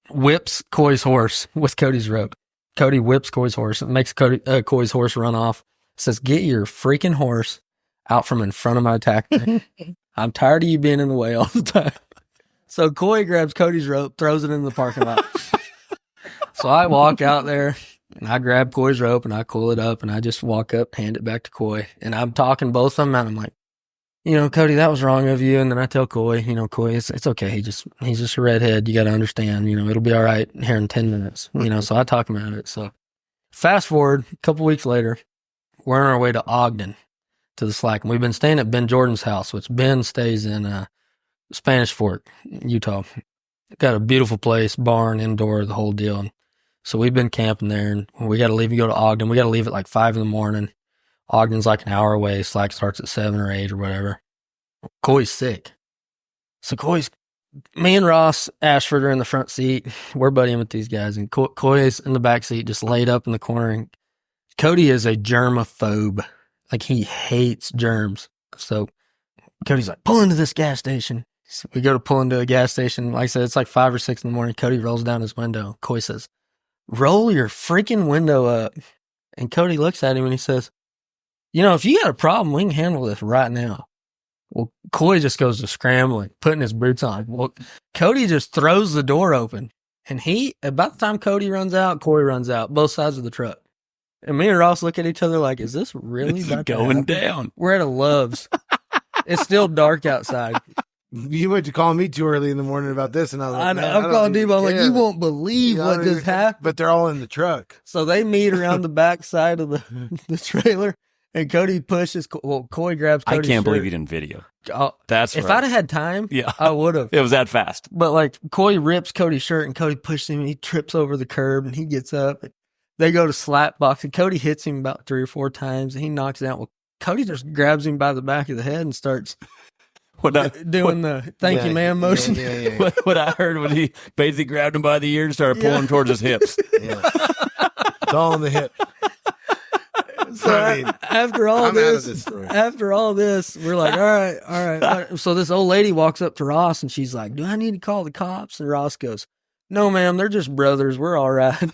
whips Coy's horse with Cody's rope. Cody whips Coy's horse and makes Coy's horse run off. Says, "Get your freaking horse out from in front of my tack room. I'm tired of you being in the way all the time." So Coy grabs Cody's rope, throws it in the parking lot. So I walk out there and I grab Coy's rope and I cool it up and I just walk up, hand it back to Coy. And I'm talking both of them and I'm like, Cody, that was wrong of you. And then I tell Coy, Coy, it's okay. He's just a redhead. You got to understand, it'll be all right here in 10 minutes. So I talk him out of it. So Fast forward a couple weeks later, we're on our way to Ogden to the Slack. And we've been staying at Ben Jordan's house, which Ben stays in Spanish Fork, Utah. Got a beautiful place, barn, indoor, the whole deal. And so we've been camping there, and we got to leave and go to Ogden. We got to leave at like 5 a.m. Ogden's like an hour away. Slack starts at 7 or 8 or whatever. Coy's sick. So me and Ross Ashford are in the front seat. We're buddying with these guys, and Coy's in the back seat, just laid up in the corner. And Cody is a germaphobe. Like, he hates germs. So Cody's like, pull into this gas station. So we go to pull into a gas station. Like I said, it's like 5 or 6 in the morning. Cody rolls down his window. Coy says, roll your freaking window up. And Cody looks at him and he says, if you got a problem, we can handle this right now. Well, Coy just goes to scrambling, putting his boots on. Well, Cody just throws the door open. And about the time Cody runs out, Coy runs out, both sides of the truck. And me and Ross look at each other like, is this really about going down? We're at a Love's. It's still dark outside. You went to call me too early in the morning about this, and I was like, I'm calling Debo. I'm like, you won't believe what just happened. But they're all in the truck. So they meet around the back side of the trailer, and Cody pushes. Well, Coy grabs Cody's I can't shirt. believe you didn't video. If I'd have had time, yeah, I would have. It was that fast. But like, Coy rips Cody's shirt, and Cody pushes him, and he trips over the curb, and he gets up. They go to slap box, and Cody hits him about 3 or 4 times, and he knocks it out. Well, Cody just grabs him by the back of the head and starts doing the thank you, ma'am motion. Yeah. What I heard when he basically grabbed him by the ear and started pulling towards his hips. Yeah. It's all in the hip. So after all this, we're like, all right. So this old lady walks up to Ross and she's like, do I need to call the cops? And Ross goes, no, ma'am, they're just brothers. We're all right.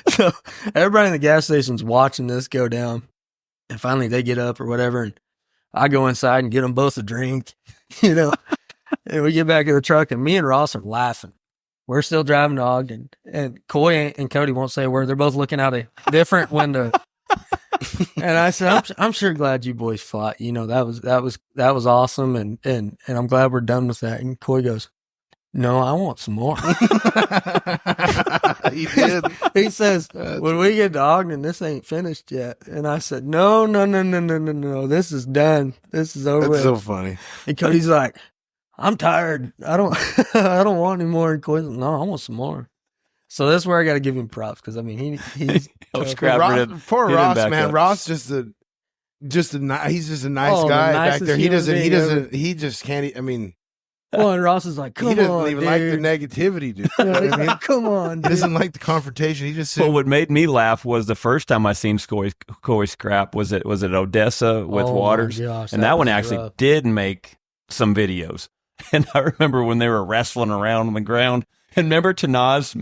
So everybody in the gas station's watching this go down. And finally they get up or whatever. And I go inside and get them both a drink, and we get back in the truck and me and Ross are laughing. We're still driving to Ogden, and Coy and Cody won't say a word. They're both looking out a different window. And I said, I'm sure glad you boys fought. That was awesome. And I'm glad we're done with that. And Coy goes, no, I want some more. He did. He says, when we get to Ogden, this ain't finished yet. And I said, no. This is done. This is over. That's so funny. And Cody's like, I'm tired. I don't want any more. And Cody's like, no, I want some more. So that's where I got to give him props. Cause I mean, he's poor Ross, man. Ross he's just a nice guy back there. He just can't, I mean, well, and Ross is like, come on, he doesn't even dude. like the negativity, dude. He's like, come on, He doesn't like the confrontation. He just Well, what made me laugh was the first time I seen Coy scrap was at Odessa with Waters, gosh, and that one was actually rough. did make some videos. And I remember when they were wrestling around on the ground. And remember Tanaz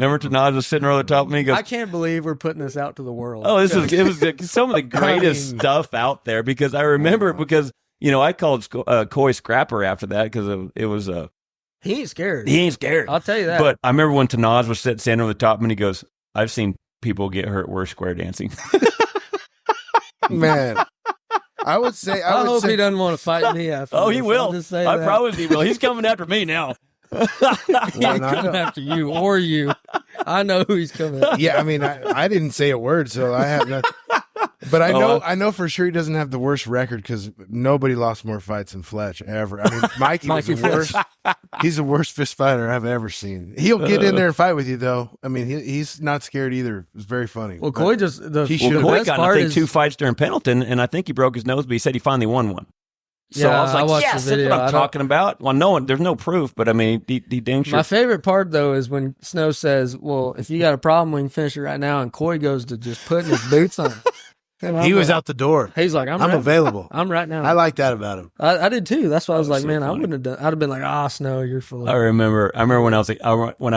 was sitting over the top of me. He goes, I can't believe we're putting this out to the world. "Oh, it was some of the greatest stuff out there." Because I remember I called Coy Scrapper after that because it was he ain't scared. He ain't scared. I'll tell you that. But I remember when Tanaz was standing over the top, and he goes, "I've seen people get hurt worse square dancing." man. I would say. I hope he doesn't want to fight me after. Oh, this. he will. I'll just say I that. promise he will. He's coming after me now. He ain't coming after you or you. I know who he's coming after. Yeah, I mean, I didn't say a word, so I have nothing. But I know for sure he doesn't have the worst record because nobody lost more fights than Fletch ever. I mean, Mikey was the worst. He's the worst fist fighter I've ever seen. He'll get in there and fight with you, though. I mean, he's not scared either. It's very funny. Well, Coy just Coy got I think 2 fights during Pendleton, and I think he broke his nose, but he said he finally won one. So yeah, I was like, watched yes, the video. that's what I'm talking about. Well, there's no proof, but I mean, he dang sure. My favorite part, though, is when Snow says, well, if you got a problem, we can finish it right now. And Coy goes to just putting his boots on. He was out the door. He's like, I'm available. I'm right now. I like that about him. I did too. That's why I was like, so man, funny. I wouldn't have done. I'd have been like, Snow, you're full of. I remember when I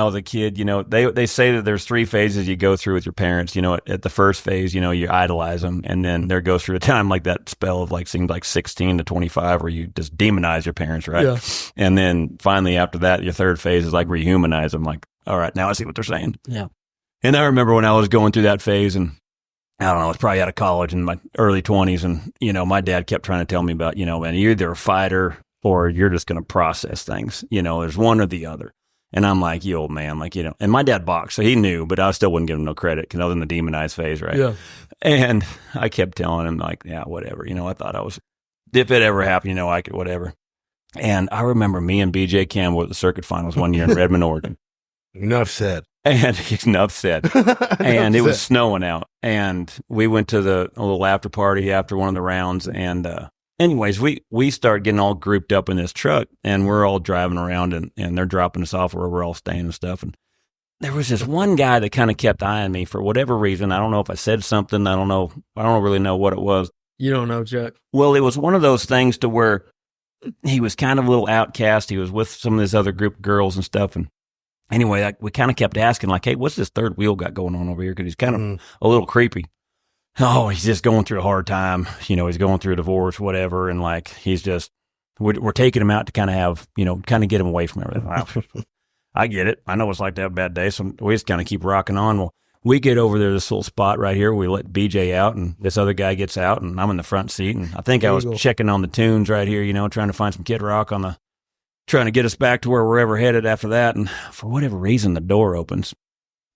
was a kid. They say that there's 3 phases you go through with your parents. At the first phase, you idolize them, and then there goes through a time like that spell of seemed like 16 to 25 where you just demonize your parents, right? Yeah. And then finally after that, your third phase is like where you humanize them. Like, all right, now I see what they're saying. Yeah. And I remember when I was going through that phase, and I don't know, I was probably out of college in my early 20s, and my dad kept trying to tell me about, man, you're either a fighter or you're just going to process things. There's one or the other. And I'm like, you old man, like, and my dad boxed, so he knew, but I still wouldn't give him no credit because I was in the demonized phase, right? Yeah. And I kept telling him, like, yeah, whatever. I thought if it ever happened, I could, whatever. And I remember me and BJ Campbell at the circuit finals one year in Redmond, Oregon. Enough said. And enough said. And it was snowing out. And we went to a little after party after one of the rounds. And anyways, we started getting all grouped up in this truck, and we're all driving around, and they're dropping us off where we're all staying and stuff. And there was this one guy that kind of kept eyeing me for whatever reason. I don't know if I said something. I don't know. I don't really know what it was. You don't know, Chuck? Well, it was one of those things to where he was kind of a little outcast. He was with some of this other group of girls and stuff. And anyway, we kind of kept asking, like, hey, what's this third wheel got going on over here? Because he's kind of a little creepy. Oh, he's just going through a hard time. He's going through a divorce, whatever. And like, he's just, we're taking him out to kind of have, kind of get him away from everything. I get it. I know it's like to have a bad day. So we just kind of keep rocking on. Well, we get over there, this little spot right here. We let BJ out, and this other guy gets out, and I'm in the front seat. And I think I was checking on the tunes right here, trying to find some Kid Rock trying to get us back to where we're ever headed after that. And for whatever reason, the door opens,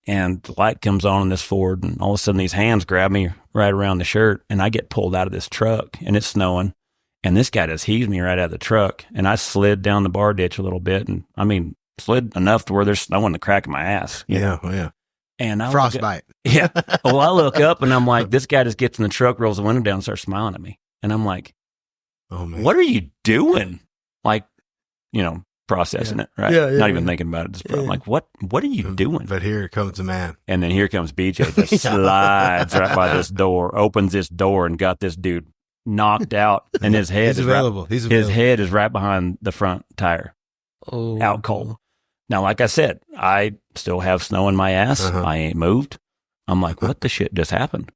and the light comes on in this Ford, and all of a sudden these hands grab me right around the shirt, and I get pulled out of this truck, and it's snowing, and this guy just heaves me right out of the truck, and I slid down the bar ditch a little bit, and slid enough to where there's snow in the crack of my ass. Yeah. And I frostbite. Yeah. Well, I look up, and I'm like, this guy just gets in the truck, rolls the window down, and starts smiling at me. And I'm like, oh, man, what are you doing? Like, processing it, right? Not even thinking about it. I'm like, what are you doing? But here comes the man. And then here comes BJ, just slides right by this door, opens this door, and got this dude knocked out, and his head He's available. His head is right behind the front tire. Oh, out cold. Now, like I said, I still have snow in my ass. I ain't moved. I'm like, what the shit just happened?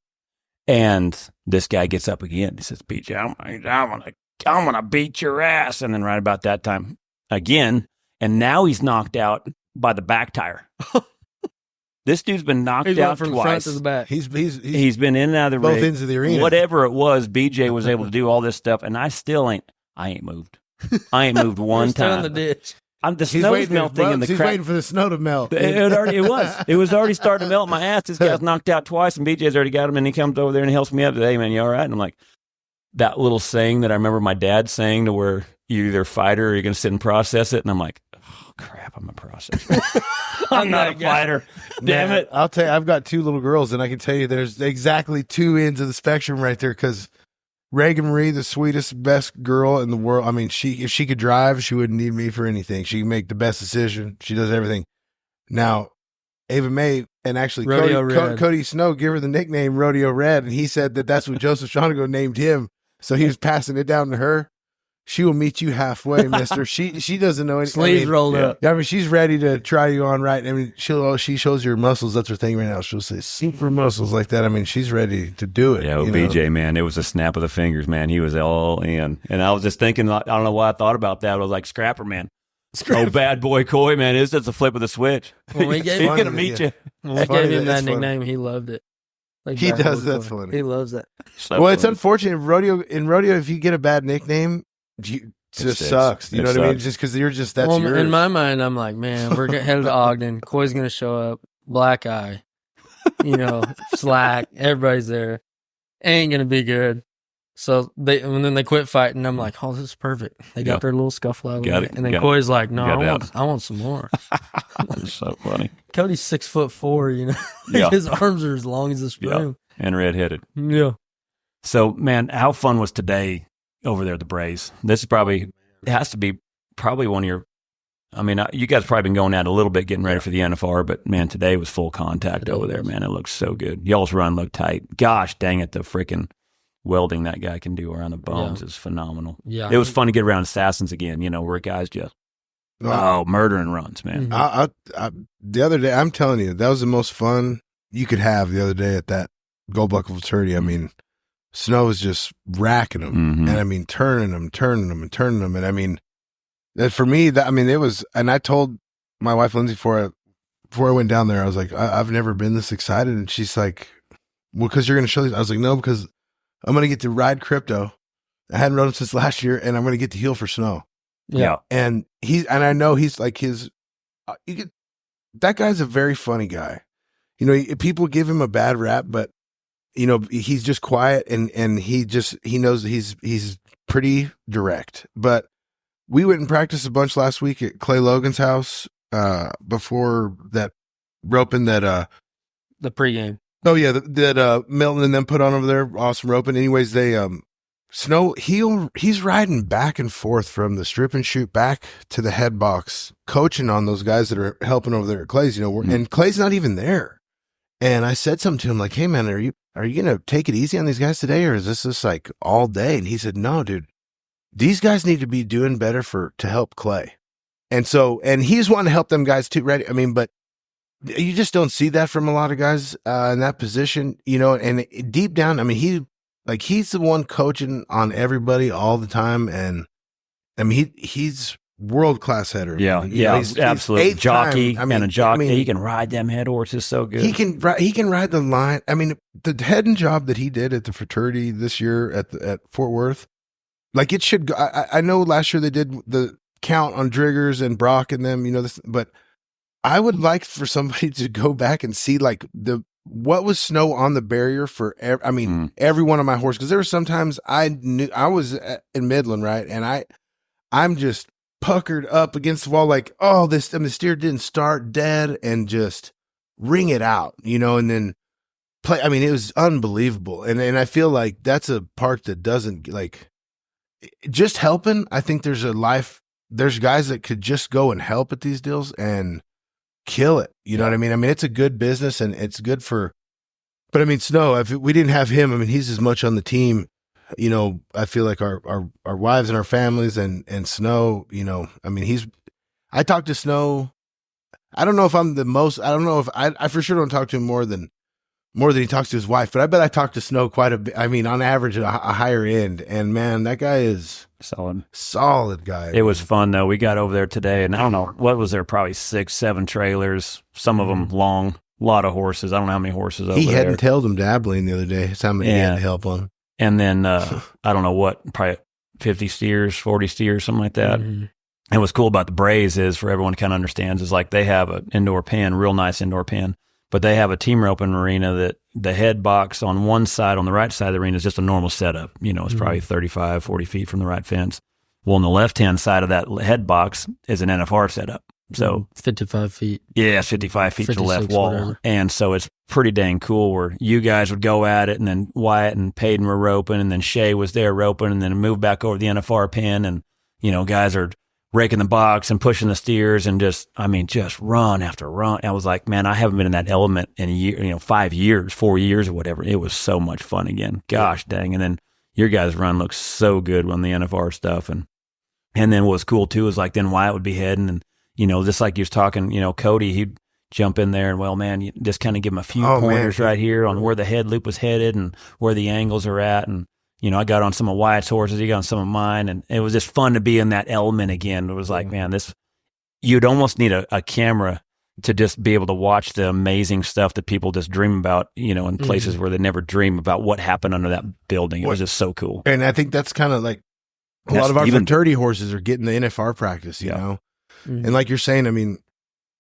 And this guy gets up again. He says, BJ, I'm gonna beat your ass. And then right about that time, again, and now he's knocked out by the back tire. This dude's been knocked out from twice. Front to the back. He's been in and out of the both rig. ends of the arena. Whatever it was, BJ was able to do all this stuff, and I ain't moved. I ain't moved one time. In the ditch. The snow's melting in the He's crack. waiting for the snow to melt. It was already starting to melt in my ass. This guy's knocked out twice, and BJ's already got him, and he comes over there and he helps me up today. Hey, man, you all right? And I'm like, that little saying that I remember my dad saying to where you either fight or you're going to sit and process it. And I'm like, oh, crap, I'm a processor. I'm not a fighter. Damn it. I'll tell you, I've got two little girls, and I can tell you there's exactly two ends of the spectrum right there, because Reagan Marie, the sweetest, best girl in the world. I mean, if she could drive, she wouldn't need me for anything. She can make the best decision. She does everything. Now, Ava May and actually Cody Snow give her the nickname Rodeo Red, and he said that's what Joseph Shonigo named him. So he was passing it down to her. She will meet you halfway, mister. She doesn't know anything. Sleeves rolled up. I mean, she's ready to try you on right. I mean, she shows your muscles. That's her thing right now. She'll say super muscles like that. I mean, she's ready to do it. Yeah, BJ, man, it was a snap of the fingers, man. He was all in. And I was just thinking, I don't know why I thought about that. I was like, Scrapper, man. Oh, bad boy Coy, man. It's just a flip of the switch. Well, He's going to meet you. When we gave him that nickname, he loved it. Like he does. That's funny. He loves that. So well, it's unfortunate. In rodeo, if you get a bad nickname, it just sucks. You know what I mean? Just because you're just, that's yours. In my mind, I'm like, man, we're headed to Ogden. Coy's going to show up. Black eye. Slack. Everybody's there. Ain't going to be good. So and then they quit fighting. I'm like, oh, this is perfect. They got their little scuffle out of it. And then Coy's like, no, I want some more. That's so funny. Cody's 6'4", Yeah. His arms are as long as this room. Yeah. And redheaded. Yeah. So, man, how fun was today over there at the Braves? This is it has to be probably one of your, you guys probably been going out a little bit getting ready for the NFR, but man, today was full contact over there, man. It looks so good. Y'all's run looked tight. Gosh dang it, the freaking welding that guy can do around the bones is phenomenal. Yeah. It was fun to get around Assassins again, where guys just, murdering runs, man. The other day, I'm telling you, that was the most fun you could have the other day at that Gold Buckle Futurity. I mean, Snow was just racking them, and turning them. And I mean, that for me, it was, and I told my wife, Lindsay, before I went down there, I was like, I've never been this excited. And she's like, well, because you're going to show these. I was like, no, because I'm going to get to ride Crypto. I hadn't rode him since last year, and I'm going to get to heel for Snow. Yeah. And I know he's like that guy's a very funny guy. You know, people give him a bad rap, but you know, he's just quiet and he knows he's pretty direct. But we went and practiced a bunch last week at Clay Logan's house, before that roping that, The pregame. oh yeah, that Milton and them put on over there. Awesome roping. Anyways, they, Snow, he's riding back and forth from the strip and shoot back to the head box, coaching on those guys that are helping over there at Clay's, you know, and Clay's not even there. And I said something to him like, hey man, are you going to take it easy on these guys today? Or is this just like all day? And he said, no, dude, these guys need to be doing better to help Clay. And so, and he's wanting to help them guys too, right? I mean, but you just don't see that from a lot of guys, in that position, you know, and deep down, I mean, he's the one coaching on everybody all the time. And I mean, he's world-class header. Yeah. I mean, yeah. he's Absolutely. Jockey. time. I mean, and a jockey. I mean, he can ride them head horses so good. he can ride the line. I mean, the heading job that he did at the fraternity this year at Fort Worth, like it should go. I know last year they did the count on Driggers and Brock and them, you know, but I would like for somebody to go back and see like what was Snow on the barrier for every one of my horses. Cause there were sometimes I knew I was in Midland, right? And I'm just puckered up against the wall. Like, oh, the steer didn't start dead and just ring it out, you know, and then play. I mean, it was unbelievable. And I feel like that's a part that doesn't like just helping. I think there's guys that could just go and help at these deals and kill it. You know what I mean? I mean, it's a good business and it's good but I mean, Snow, if we didn't have him, I mean, he's as much on the team, you know, I feel like our wives and our families and Snow, you know, I mean, I talk to Snow. I don't know if I'm the most, I don't know if I for sure don't talk to him more than he talks to his wife, but I bet I talk to Snow quite a bit. I mean, on average at a higher end, and man, that guy is solid guy. It was fun though. We got over there today and I don't know, what was there? Probably 6-7 trailers, some of them long, a lot of horses. I don't know how many horses over there. He head and tailed him to Abilene the other day. That's how many he had to help on. And then, I don't know what, probably 50 steers, 40 steers, something like that. Mm-hmm. And what's cool about the Braves is, for everyone kind of understands, is like they have an indoor pen, real nice indoor pen, but they have a team roping arena that the head box on one side, on the right side of the arena, is just a normal setup. You know, it's probably 35, 40 feet from the right fence. Well, on the left-hand side of that head box is an NFR setup. So 55 feet. Yeah, 55 feet to the left wall. Whatever. And so it's pretty dang cool where you guys would go at it and then Wyatt and Payton were roping and then Shay was there roping and then moved back over the NFR pin and, you know, guys are raking the box and pushing the steers and just run after run. I was like, man, I haven't been in that element in a year, you know, 5 years, 4 years or whatever. It was so much fun again. Gosh dang. And then your guys' run looks so good on the NFR stuff. And then what was cool too is like then Wyatt would be heading and, you know, just like you was talking, you know, Cody, he'd jump in there and, well, man, you just kind of give him a few pointers right here on where the head loop was headed and where the angles are at. And, you know, I got on some of Wyatt's horses, he got on some of mine, and it was just fun to be in that element again. It was like, man, you'd almost need a camera to just be able to watch the amazing stuff that people just dream about, you know, in places where they never dream about what happened under that building. It was just so cool. And I think that's kind of like a lot of our fraternity horses are getting the NFR practice, you know? And like you're saying, I mean,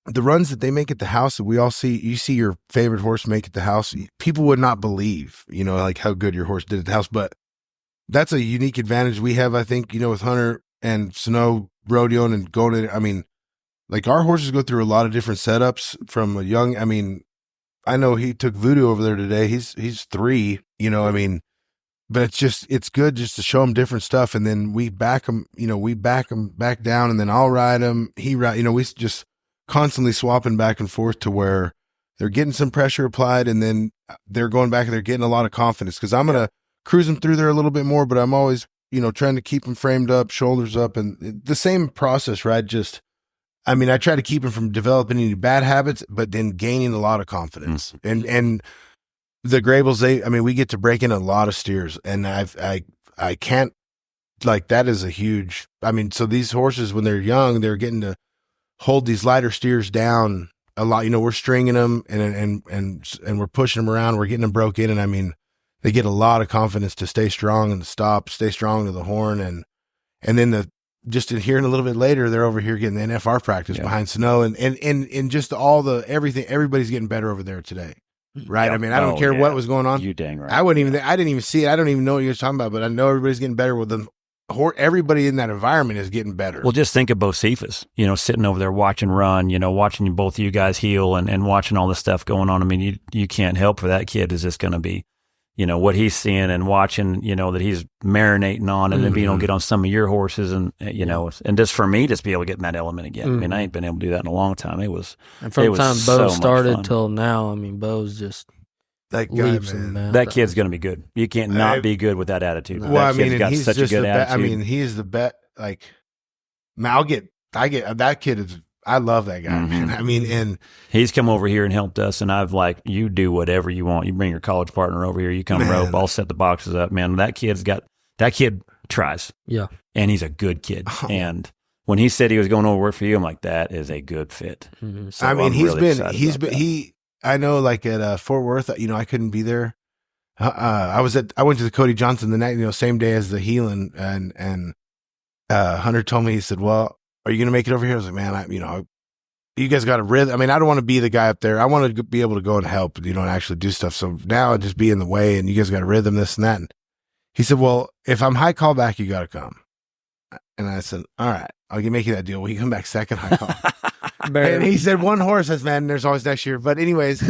the runs that they make at the house that we all see, you see your favorite horse make at the house, people would not believe, you know, like how good your horse did at the house. But that's a unique advantage we have, I think, you know, with Hunter and Snow rodeoing and going to, I mean, like our horses go through a lot of different setups from a young, I mean, I know he took Voodoo over there today. He's 3, you know, I mean, but it's good just to show them different stuff. And then we back them, you know, back down and then I'll ride them. He ride, you know, we just constantly swapping back and forth to where they're getting some pressure applied and then they're going back and they're getting a lot of confidence. Cause I'm going to cruise them through there a little bit more, but I'm always, you know, trying to keep them framed up, shoulders up and the same process, right? I try to keep them from developing any bad habits, but then gaining a lot of confidence and the Graybles, we get to break in a lot of steers and I can't, like, that is a huge, so these horses, when they're young, they're getting to hold these lighter steers down a lot. You know, we're stringing them and we're pushing them around. We're getting them broke in. And they get a lot of confidence to stay strong and stay strong to the horn. And then just in hearing a little bit later, they're over here getting the NFR practice behind Snow and just all the everything. Everybody's getting better over there today, right? Yep. I mean, I don't care what was going on. You dang right. I didn't even see it. I don't even know what you're talking about, but I know everybody's getting better with them. Everybody in that environment is getting better. Well, just think of Bocephus, sitting over there watching run, watching both of you guys heal and watching all this stuff going on. I mean, you can't help for that kid is just going to be, what he's seeing and watching, that he's marinating on and then being able to get on some of your horses and, and just for me, just be able to get in that element again. I mean, I ain't been able to do that in a long time. And from the time Bo started till now, I mean, Bo's just that guy, leaps in the that kid's going to be good. You can't not be good with that attitude. Well, that I mean, got he's such just a good attitude. I mean, he's the bet. Like, man, I get that kid is. I love that guy, man. I mean, and he's come over here and helped us, and I've you do whatever you want. You bring your college partner over here. You come rope. I'll set the boxes up, man. That kid tries. Yeah, and he's a good kid. And when he said he was going over to work for you, I'm like, that is a good fit. So I mean, I know, like at Fort Worth, I couldn't be there. I went to the Cody Johnson the night, same day as the healing, and Hunter told me, he said, well, are you going to make it over here? I was like, man, you guys got a rhythm. I mean, I don't want to be the guy up there. I want to be able to go and help, and actually do stuff. So now I just be in the way, and you guys got a rhythm, this and that. And he said, well, if I'm high call back, you got to come. And I said, all right, I'll make you that deal. Will you come back second high call? And he said, one horse. I said, man, there's always next year. But anyways,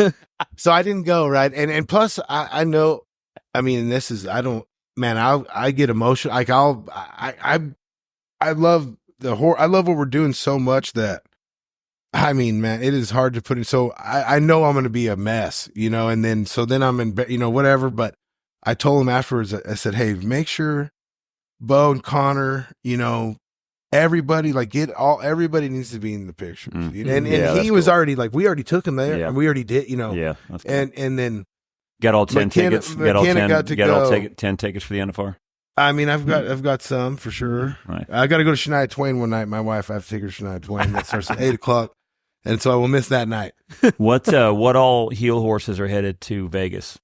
so I didn't go, right? And plus I know, I mean, I get emotional. Like I love the horse. I love what we're doing so much that, I mean, man, it is hard to put in. So I know I'm going to be a mess, and then I'm in, whatever. But I told him afterwards, I said, hey, make sure Bo and Connor, everybody, everybody needs to be in the pictures. And he was already we already took him there, and we already did, Yeah. That's cool. And then got all 10 tickets. Got all 10 go. 10 tickets for the NFR. I mean, I've got some for sure. Right. I got to go to Shania Twain one night. My wife, I have to take her to Shania Twain. That starts at 8:00, and so I will miss that night. What all heel horses are headed to Vegas?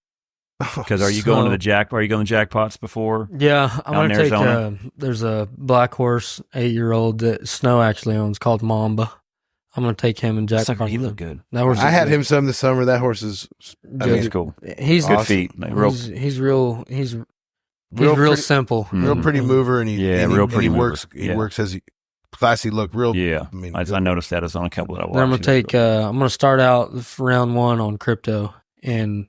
Because are you going to the jackpots before? Yeah, I'm going to take. There's a black horse, 8-year-old that Snow actually owns called Mamba. I'm going to take him and jackpot. He looked good. That horse. I had him some this summer. That horse is. He's cool. He's good awesome. feet. He's real simple. Real pretty mover, and he works. He works as classy look. Real. Yeah, I mean, I noticed that as on a couple that I watched. Then I'm going to take. I'm going to start out for round 1 on crypto and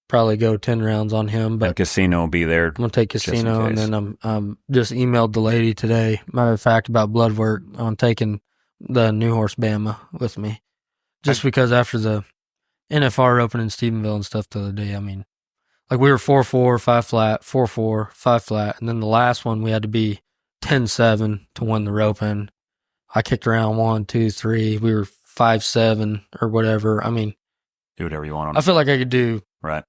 probably go 10 rounds on him. But Casino will be there. I'm going to take Casino, and then I'm just emailed the lady today. Matter of fact, about blood work. I'm taking the new horse Bama with me, just because after the NFR open in Stephenville and stuff the other day, I mean, like we were 4-4, 5 flat, 4-4, 5 flat, and then the last one we had to be 10-7 to win the rope. And I kicked around 1, 2, 3. We were 5-7 or whatever. I mean, do whatever you want on I feel like I could do. Right.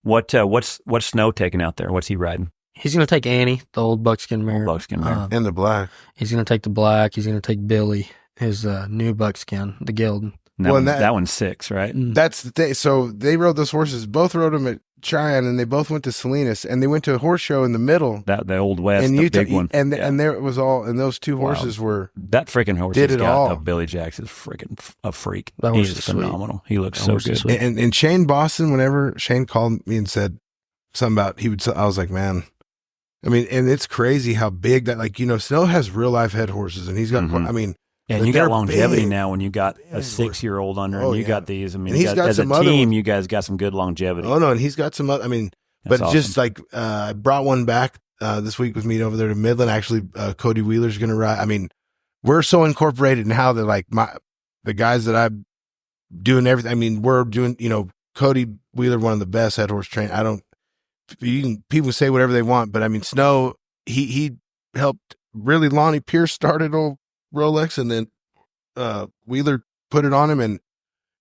What's Snow taking out there? What's he riding? He's going to take Annie, the old buckskin mare. And the black. He's going to take the black. He's going to take Billy, his new buckskin, the Guild. That one's 6, right? That's the thing. So they rode those horses. Both rode them at Cheyenne, and they both went to Salinas, and they went to a horse show in the middle. The Old West, and the big one. And there it was all, and those two horses were. That freaking horse did it all. Billy Jacks is freaking a freak. That horse is phenomenal. He looks so good. And Shane Boston, whenever Shane called me and said something about I was like, man, I mean, and it's crazy how big that, Snow has real life head horses, and he's got, I mean. And you got longevity now when you got a 6-year-old under, and you got these. I mean, as a team, you guys got some good longevity. Oh no, and he's got some. I mean, that's awesome. Just like I brought one back this week with me over there to Midland. Actually, Cody Wheeler's going to ride. I mean, we're so incorporated now that the guys that I'm doing everything. I mean, we're doing. Cody Wheeler, one of the best head horse train. People say whatever they want, but I mean, Snow. He helped really. Lonnie Pierce started old Rolex, and then Wheeler put it on him, and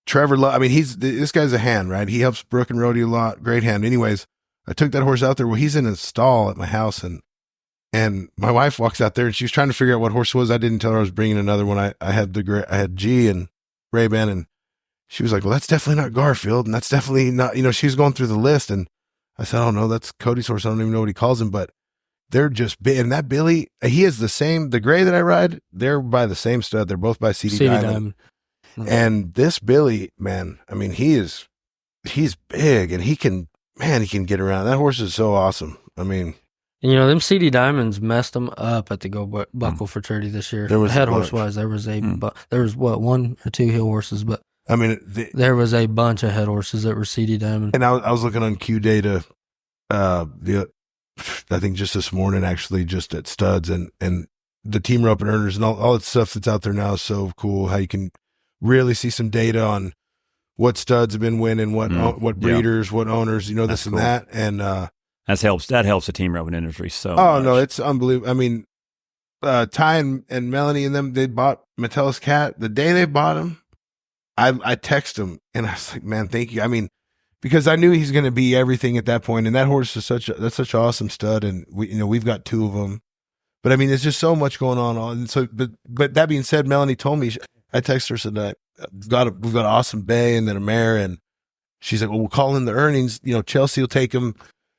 Trevor I mean, this guy's a hand, right? He helps Brooke and Rodeo a lot. Great hand. Anyways, I took that horse out there. Well, he's in a stall at my house, and my wife walks out there, and she was trying to figure out what horse it was. I didn't tell her I was bringing another one. I had G and Ray-Ban, and she was like, well, that's definitely not Garfield, and that's definitely not, she was going through the list, and I said, oh no, that's Cody's horse. I don't even know what he calls him, but they're just big. And that Billy, he is the gray that I ride, they're by the same stud. They're both by CD Diamond. Mm-hmm. And this Billy, man, I mean, he's big and he can get around. That horse is so awesome. I mean, and, you know, them CD Diamonds messed them up at the Go Buckle Futurity this year. There was head horse wise, there was one or two hill horses, but I mean, there was a bunch of head horses that were CD Diamond. And I was looking on Q data, I think just this morning, actually, just at studs and the team rope and earners and all that stuff that's out there now is so cool. How you can really see some data on what studs have been winning, what breeders, what owners, you know, that's this and that. And that helps the team roping industry so much. No, it's unbelievable. I mean, Ty and Melanie and them, they bought Metellus Cat. The day they bought him, I texted him and I was like, man, thank you. I mean, because I knew he's going to be everything at that point, and that horse is such an awesome stud, and we've got two of them. But I mean, there's just so much going on. And so, but that being said, Melanie told me, I texted her, said that we've got an awesome bay and then a mare, and she's like, well, we'll call in the earnings. You know, Chelsea will take them.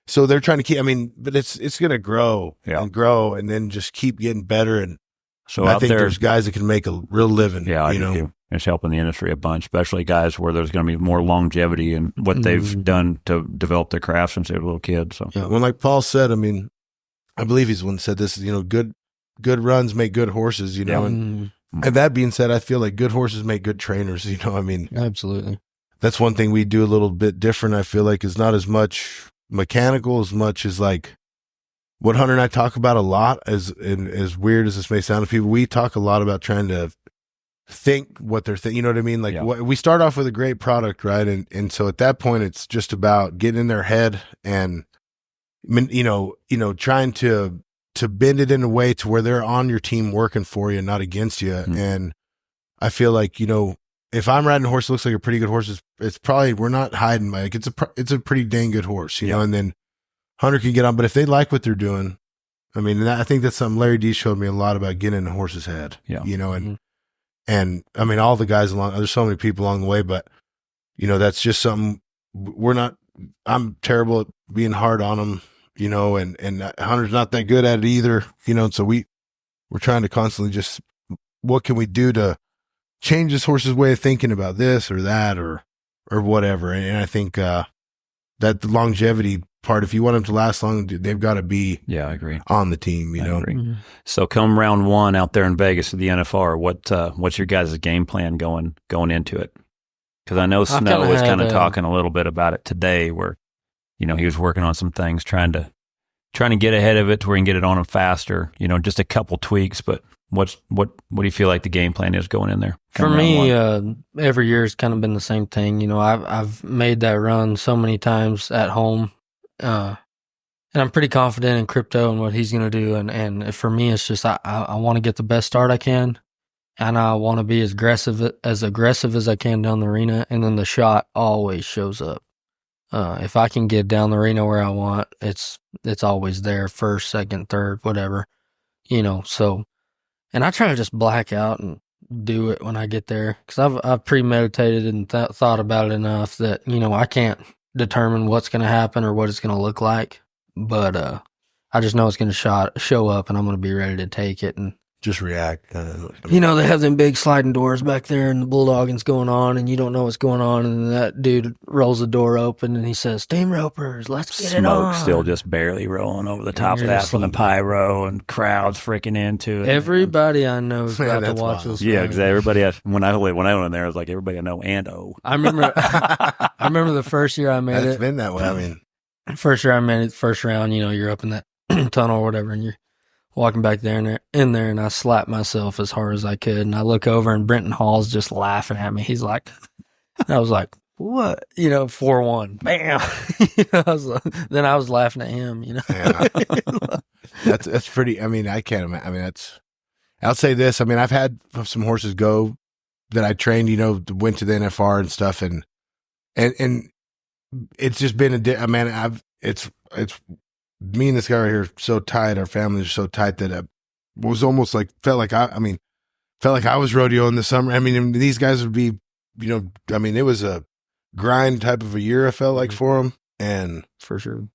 So they're trying to keep. I mean, but it's going to grow and grow, and then just keep getting better. And so I think there's guys that can make a real living. Yeah, you know. It's helping the industry a bunch, especially guys where there's going to be more longevity in what they've done to develop their craft since they were little kids. So, well, like Paul said, I mean, I believe he's the one that said this. You know, good runs make good horses. You know, and that being said, I feel like good horses make good trainers. You know, I mean, absolutely. That's one thing we do a little bit different. I feel like is not as much mechanical as much as like what Hunter and I talk about a lot. As weird as this may sound to people, we talk a lot about trying to think what they're thinking, you know what I mean? Like we start off with a great product, right? And so at that point, it's just about getting in their head and, you know, trying to bend it in a way to where they're on your team working for you, not against you. Mm-hmm. And I feel like, you know, if I'm riding a horse that looks like a pretty good horse, it's probably, we're not hiding, like it's a pretty dang good horse, you know, and then Hunter can get on, but if they like what they're doing, I mean, I think that's something Larry D showed me a lot about getting in a horse's head, you know, and I mean, all the guys there's so many people along the way, but you know, that's just something I'm terrible at being hard on them, you know, and Hunter's not that good at it either, you know, so we're trying to constantly just, what can we do to change this horse's way of thinking about this or that or whatever. And I think, that the longevity part, if you want them to last long, they've got to be I agree on the team, you know. So come round one out there in Vegas at the NFR, what's your guys' game plan going into it? Because I know Snow was kind of talking a little bit about it today, where you know he was working on some things, trying to get ahead of it to where he can get it on him faster. You know, just a couple tweaks, but what do you feel like the game plan is going in there? For me, every year has kind of been the same thing. You know, I've made that run so many times at home, and I'm pretty confident in Crypto and what he's going to do. And for me, it's just I want to get the best start I can, and I want to be as aggressive as I can down the arena. And then the shot always shows up. If I can get down the arena where I want, it's always there, first, second, third, whatever. You know, so. And I try to just black out and do it when I get there, because I've premeditated and thought about it enough that, you know, I can't determine what's going to happen or what it's going to look like, but I just know it's going to show up, and I'm going to be ready to take it and just react. You know, they have them big sliding doors back there, and the bulldogging's going on, and you don't know what's going on, and that dude rolls the door open, and he says, "Team ropers, let's get it on." Smoke still just barely rolling over the top of that from the pyro, and crowds freaking into it. Everybody I know is about to watch this. Yeah, exactly. Everybody. When I went in there, I was like, everybody I know and I remember the first year I made it. It's been that way. I mean, first year I made it, first round, you know, you're up in that tunnel or whatever, and you're walking back there and I slapped myself as hard as I could, and I look over and Brenton Hall's just laughing at me. He's like, I was like, what? You know, 4-1, bam. You know, then I was laughing at him. You know, yeah. That's pretty. I mean, I can't imagine. I mean, I'll say this. I mean, I've had some horses go that I trained. You know, went to the NFR and stuff, and it's just been it's me and this guy right here are so tight. Our families are so tight that it was almost like felt like I was rodeoing this summer. I mean, these guys would be, you know, I mean, it was a grind type of a year. I felt like for them, and for sure,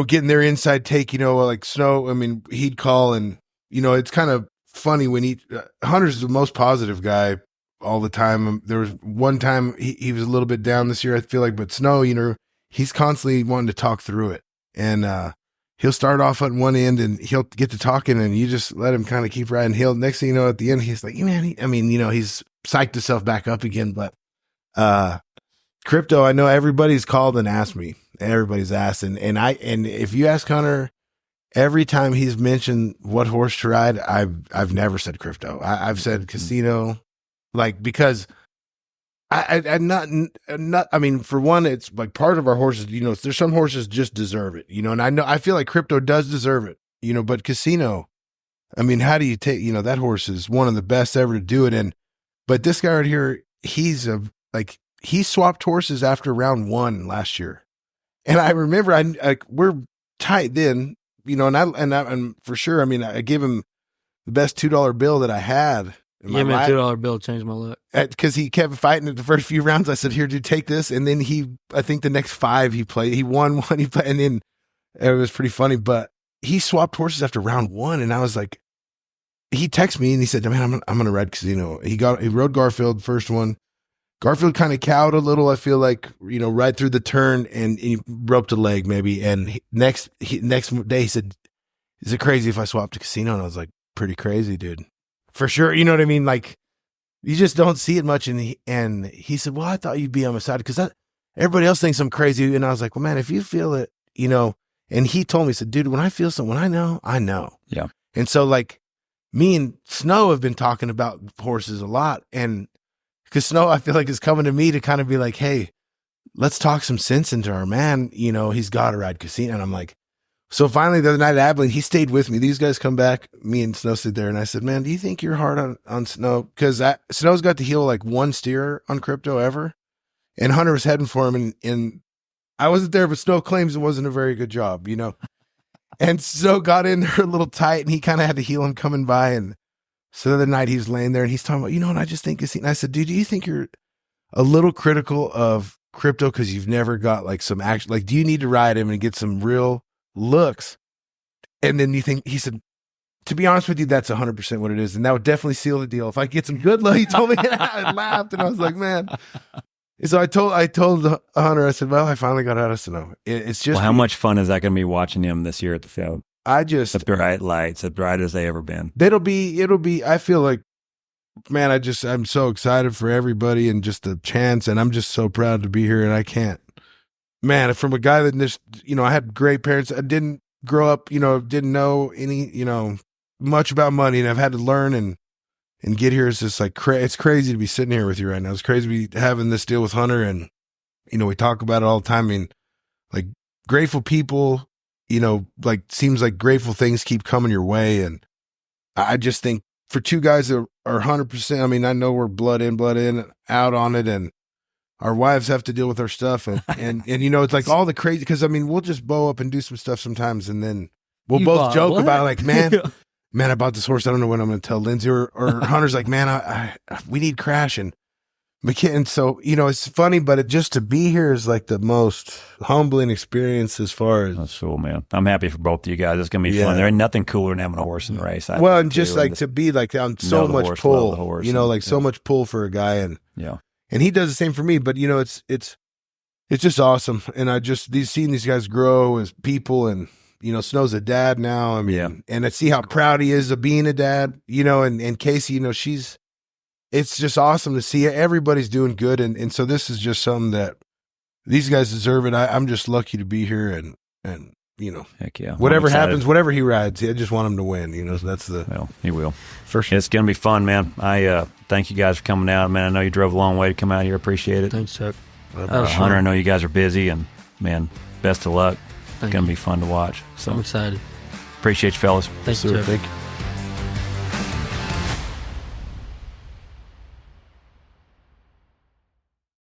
getting their inside take, like Snow. I mean, he'd call and, it's kind of funny when Hunter's the most positive guy all the time. There was one time he was a little bit down this year, I feel like, but Snow, he's constantly wanting to talk through it. And he'll start off at one end and he'll get to talking and you just let him kind of keep riding. Next thing you know, at the end, he's like, man, he's psyched himself back up again. But Crypto, I know everybody's called and asked me. Everybody's asked. And if you ask Hunter, every time he's mentioned what horse to ride, I've never said Crypto. I've said Casino, like, because I'm not, I mean, for one, it's like part of our horses, there's some horses just deserve it, and I feel like Crypto does deserve it, but Casino, I mean, how do you take, that horse is one of the best ever to do it. But this guy right here, he swapped horses after round 1 last year. And I remember we're tight then, and for sure, I mean, I gave him the best $2 bill that I had. Yeah, man, $2 bill changed my luck. Because he kept fighting it the first few rounds. I said, here, dude, take this. And then I think the next 5 he played, he won one, he played, and then it was pretty funny. But he swapped horses after round 1. And I was like, he texted me and he said, man, I'm going to ride Casino. He rode Garfield first one. Garfield kind of cowed a little, I feel like, right through the turn, and he roped a leg maybe. And next day he said, is it crazy if I swap to Casino? And I was like, pretty crazy, dude. For sure. You know what I mean? Like, you just don't see it much. And he said, well, I thought you'd be on my side because everybody else thinks I'm crazy. And I was like, well, man, if you feel it, and he told me, he said, dude, when I feel something, when I know. Yeah. And so, like, me and Snow have been talking about horses a lot. And because Snow, I feel like, is coming to me to kind of be like, hey, let's talk some sense into our man. He's got to ride Casino. And I'm like, so finally the other night at Abilene, he stayed with me. These guys come back. Me and Snow sit there. And I said, man, do you think you're hard on Snow? Because Snow's got to heel like 1 steer on Crypto ever. And Hunter was heading for him. And I wasn't there, but Snow claims it wasn't a very good job, And Snow got in there a little tight and he kind of had to heel him coming by. And so the other night he was laying there and he's talking about, and I just think and I said, dude, do you think you're a little critical of Crypto because you've never got like some action? Like, do you need to ride him and get some real looks? And then he said, to be honest with you, that's 100% what it is. And that would definitely seal the deal. If I get some good luck, he told me, and I laughed and I was like, man. So I told Hunter, I said, well, I finally got out of Snow. It's just, how much fun is that going to be watching him this year at the field? The bright lights, as bright as they ever been. It'll be, I feel like, man, I'm so excited for everybody and just the chance. And I'm just so proud to be here. And I can't, man, from a guy that just, I had great parents. I didn't grow up, didn't know any, much about money, and I've had to learn and get here. It's just like, it's crazy to be sitting here with you right now. It's crazy to be having this deal with Hunter. And, we talk about it all the time. I mean, like, grateful people, like, seems like grateful things keep coming your way. And I just think for 2 guys that are 100%, I mean, I know we're blood in, out on it. And our wives have to deal with our stuff. And it's like all the crazy, because I mean, we'll just bow up and do some stuff sometimes. And then we'll both joke about it, like, man, I bought this horse. I don't know when I'm going to tell Lindsay, or Hunter's like, man, we need Crash. And McKinnon. So, it's funny, but just to be here is like the most humbling experience as far as. That's cool, man. I'm happy for both of you guys. It's going to be fun. There ain't nothing cooler than having a horse in the race. And just like to be like on so much pull, so much pull for a guy. And and he does the same for me, but it's just awesome. And seeing these guys grow as people, and, Snow's a dad now. I mean, and I see how proud he is of being a dad, and Casey, it's just awesome to see everybody's doing good. And so this is just something that these guys deserve it. I'm just lucky to be here and heck yeah. Whatever happens, whatever he rides, I just want him to win, so that's he will. For sure. It's going to be fun, man. I thank you guys for coming out, man. I know you drove a long way to come out here. Appreciate it. Thanks, Chuck. Hunter, I know you guys are busy, and man, best of luck. It's going to be fun to watch. So I'm excited. Appreciate you, fellas. Thanks, Chuck. Thank you.